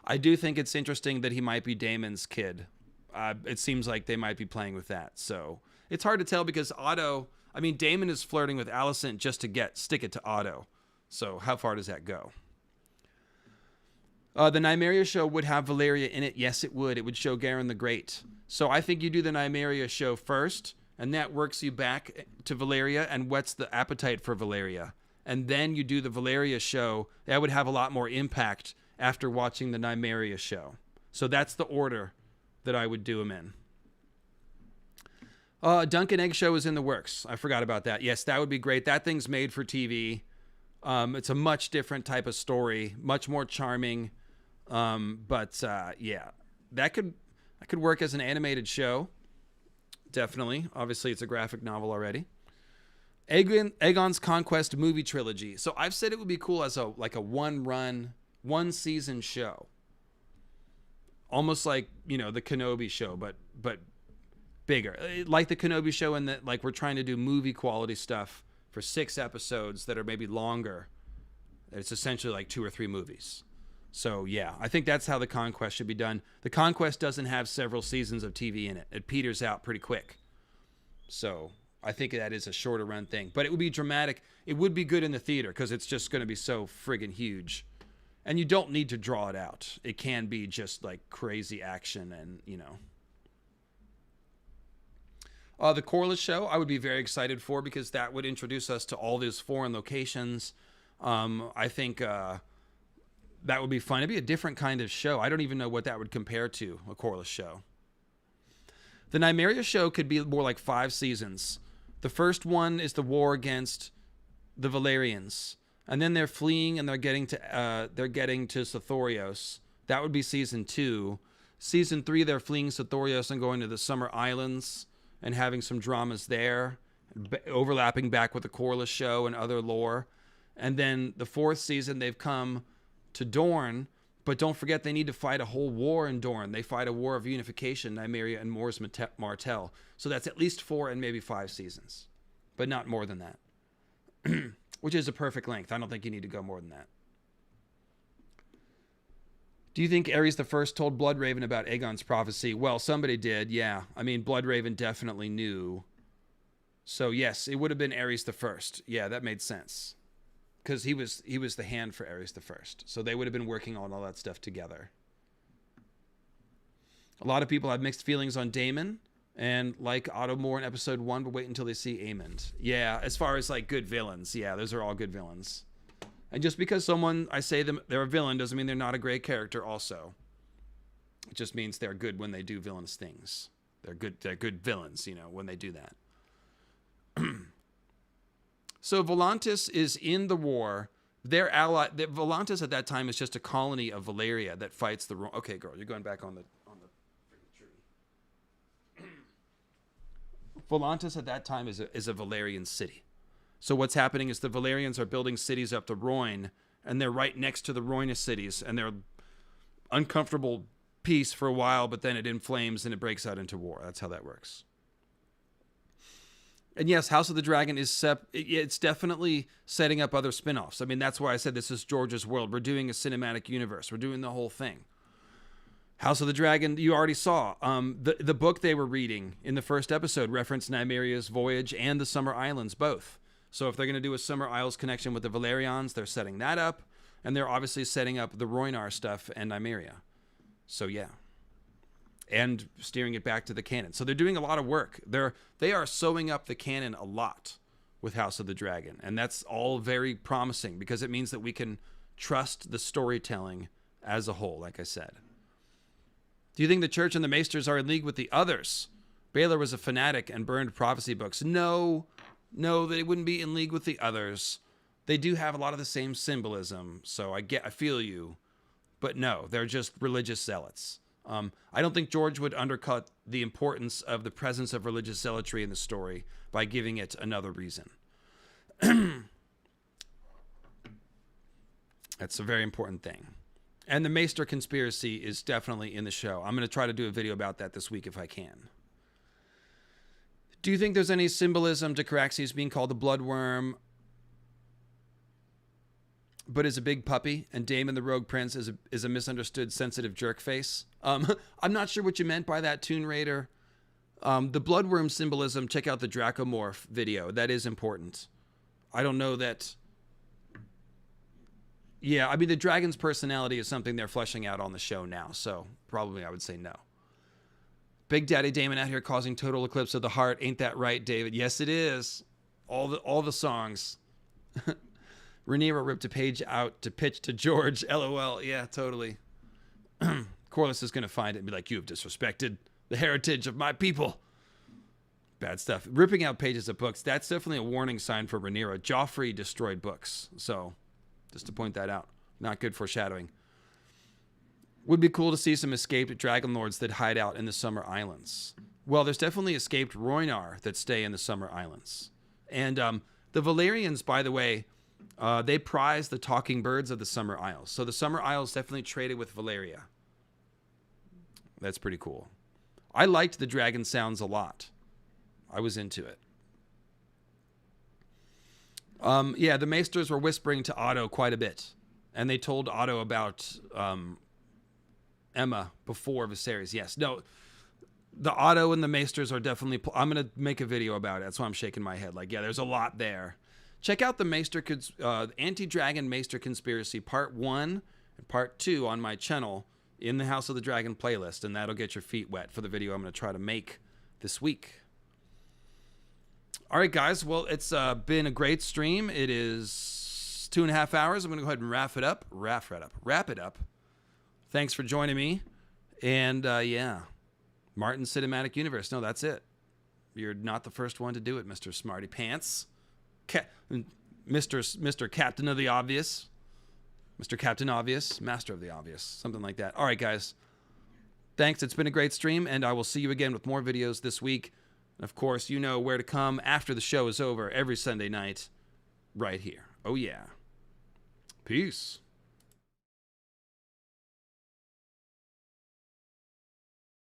I do think it's interesting that he might be Daemon's kid. It seems like they might be playing with that. So it's hard to tell because Daemon is flirting with Alicent just to stick it to Otto. So how far does that go? The Nymeria show would have Valyria in it. Yes, it would. It would show Garen the Great. So I think you do the Nymeria show first, and that works you back to Valyria and whets the appetite for Valyria. And then you do the Valyria show. That would have a lot more impact after watching the Nymeria show. So that's the order that I would do them in. Duncan Egg show is in the works. I forgot about that. Yes, that would be great. That thing's made for TV. It's a much different type of story, much more charming. Yeah, that could work as an animated show. Definitely. Obviously, it's a graphic novel already. Aegon's Conquest movie trilogy. So I've said it would be cool as a one season show. Almost like, the Kenobi show, but bigger. Like the Kenobi show in that, like, we're trying to do movie quality stuff for 6 episodes that are maybe longer. It's essentially like 2 or 3 movies. So yeah, I think that's how the Conquest should be done. The Conquest doesn't have several seasons of TV in it. It peters out pretty quick. So I think that is a shorter run thing. But it would be dramatic. It would be good in the theater because it's just going to be so friggin' huge. And you don't need to draw it out. It can be just like crazy action and, the Corliss show, I would be very excited for because that would introduce us to all these foreign locations. I think that would be fun. It'd be a different kind of show. I don't even know what that would compare to, a Corliss show. The Nymeria show could be more like 5 seasons. The first one is the war against the Valyrians. And then they're fleeing and they're getting to Sothorios. That would be season 2. Season 3, they're fleeing Sothorios and going to the Summer Islands and having some dramas there, overlapping back with the Corliss show and other lore. And then the 4th season, they've come to Dorne, but don't forget they need to fight a whole war in Dorne. They fight a war of unification, Nymeria and Mors Martell. So that's at least 4 and maybe 5 seasons, but not more than that. Which is a perfect length. I don't think you need to go more than that. Do you think Aerys I told Bloodraven about Aegon's prophecy? Well, somebody did, yeah. I mean, Bloodraven definitely knew. So yes, it would have been Aerys I. Yeah, that made sense. Because he was the hand for Aerys I. So they would have been working on all that stuff together. A lot of people have mixed feelings on Daemon and like Otto Moore in episode 1, but wait until they see Aemon. Yeah, as far as like good villains, yeah, those are all good villains. And just because they're a villain doesn't mean they're not a great character also. It just means they're good when they do villainous things. They're good villains, when they do that. So Volantis is in the war. Their ally, Volantis at that time is just a colony of Valyria that fights the... Okay, girl, you're going back on the tree. Volantis at that time is a Valyrian city. So what's happening is the Valyrians are building cities up the Rhoyne, and they're right next to the Rhoyne cities, and they're uncomfortable peace for a while, but then it inflames and it breaks out into war. That's how that works. And yes, House of the Dragon it's definitely setting up other spin-offs. I mean, that's why I said this is George's world. We're doing a cinematic universe. We're doing the whole thing. House of the Dragon, you already saw. The book they were reading in the first episode referenced Nymeria's voyage and the Summer Islands, both. So if they're going to do a Summer Isles connection with the Valerians, they're setting that up. And they're obviously setting up the Rhoynar stuff and Nymeria. So yeah. And steering it back to the canon. So they're doing a lot of work. They are sewing up the canon a lot with House of the Dragon. And that's all very promising because it means that we can trust the storytelling as a whole, like I said. Do you think the church and the maesters are in league with the others? Baylor was a fanatic and burned prophecy books. No, they wouldn't be in league with the others. They do have a lot of the same symbolism, so I feel you. But no, they're just religious zealots. I don't think George would undercut the importance of the presence of religious zealotry in the story by giving it another reason. That's a very important thing. And the Maester conspiracy is definitely in the show. I'm going to try to do a video about that this week if I can. Do you think there's any symbolism to Caraxes being called the Bloodworm, but is a big puppy, and Daemon the Rogue Prince is a misunderstood, sensitive jerk face? I'm not sure what you meant by that, Toon Raider. The Bloodworm symbolism, check out the Dracomorph video. That is important. I don't know that... Yeah, I mean, the dragon's personality is something they're fleshing out on the show now, so probably I would say no. Big Daddy Daemon out here causing total eclipse of the heart. Ain't that right, David? Yes, it is. All the songs. Rhaenyra ripped a page out to pitch to George. LOL. Yeah, totally. Corlys is going to find it and be like, you have disrespected the heritage of my people. Bad stuff. Ripping out pages of books. That's definitely a warning sign for Rhaenyra. Joffrey destroyed books. So, just to point that out. Not good foreshadowing. Would be cool to see some escaped Dragon Lords that hide out in the Summer Islands. Well, there's definitely escaped Rhoynar that stay in the Summer Islands. And The Valyrians, by the way, they prize the talking birds of the Summer Isles. So the Summer Isles definitely traded with Valyria. That's pretty cool. I liked the dragon sounds a lot. I was into it. Yeah, the Maesters were whispering to Otto quite a bit. And they told Otto about Emma before Viserys. Yes. No, the Otto and the Maesters are definitely... I'm going to make a video about it. That's why I'm shaking my head. Like, yeah, there's a lot there. Check out the Anti-Dragon Maester Conspiracy Part 1 and Part 2 on my channel in the House of the Dragon playlist, and that'll get your feet wet for the video I'm going to try to make this week. All right, guys. Well, it's been a great stream. It is 2.5 hours. I'm going to go ahead and wrap it up. Wrap it up. Thanks for joining me. And, yeah, Martin Cinematic Universe. No, that's it. You're not the first one to do it, Mr. Smarty Pants. Mr. Captain of the Obvious. Mr. Captain Obvious. Master of the Obvious. Something like that. All right, guys. Thanks. It's been a great stream, and I will see you again with more videos this week. And, of course, you know where to come after the show is over every Sunday night right here. Oh, yeah. Peace.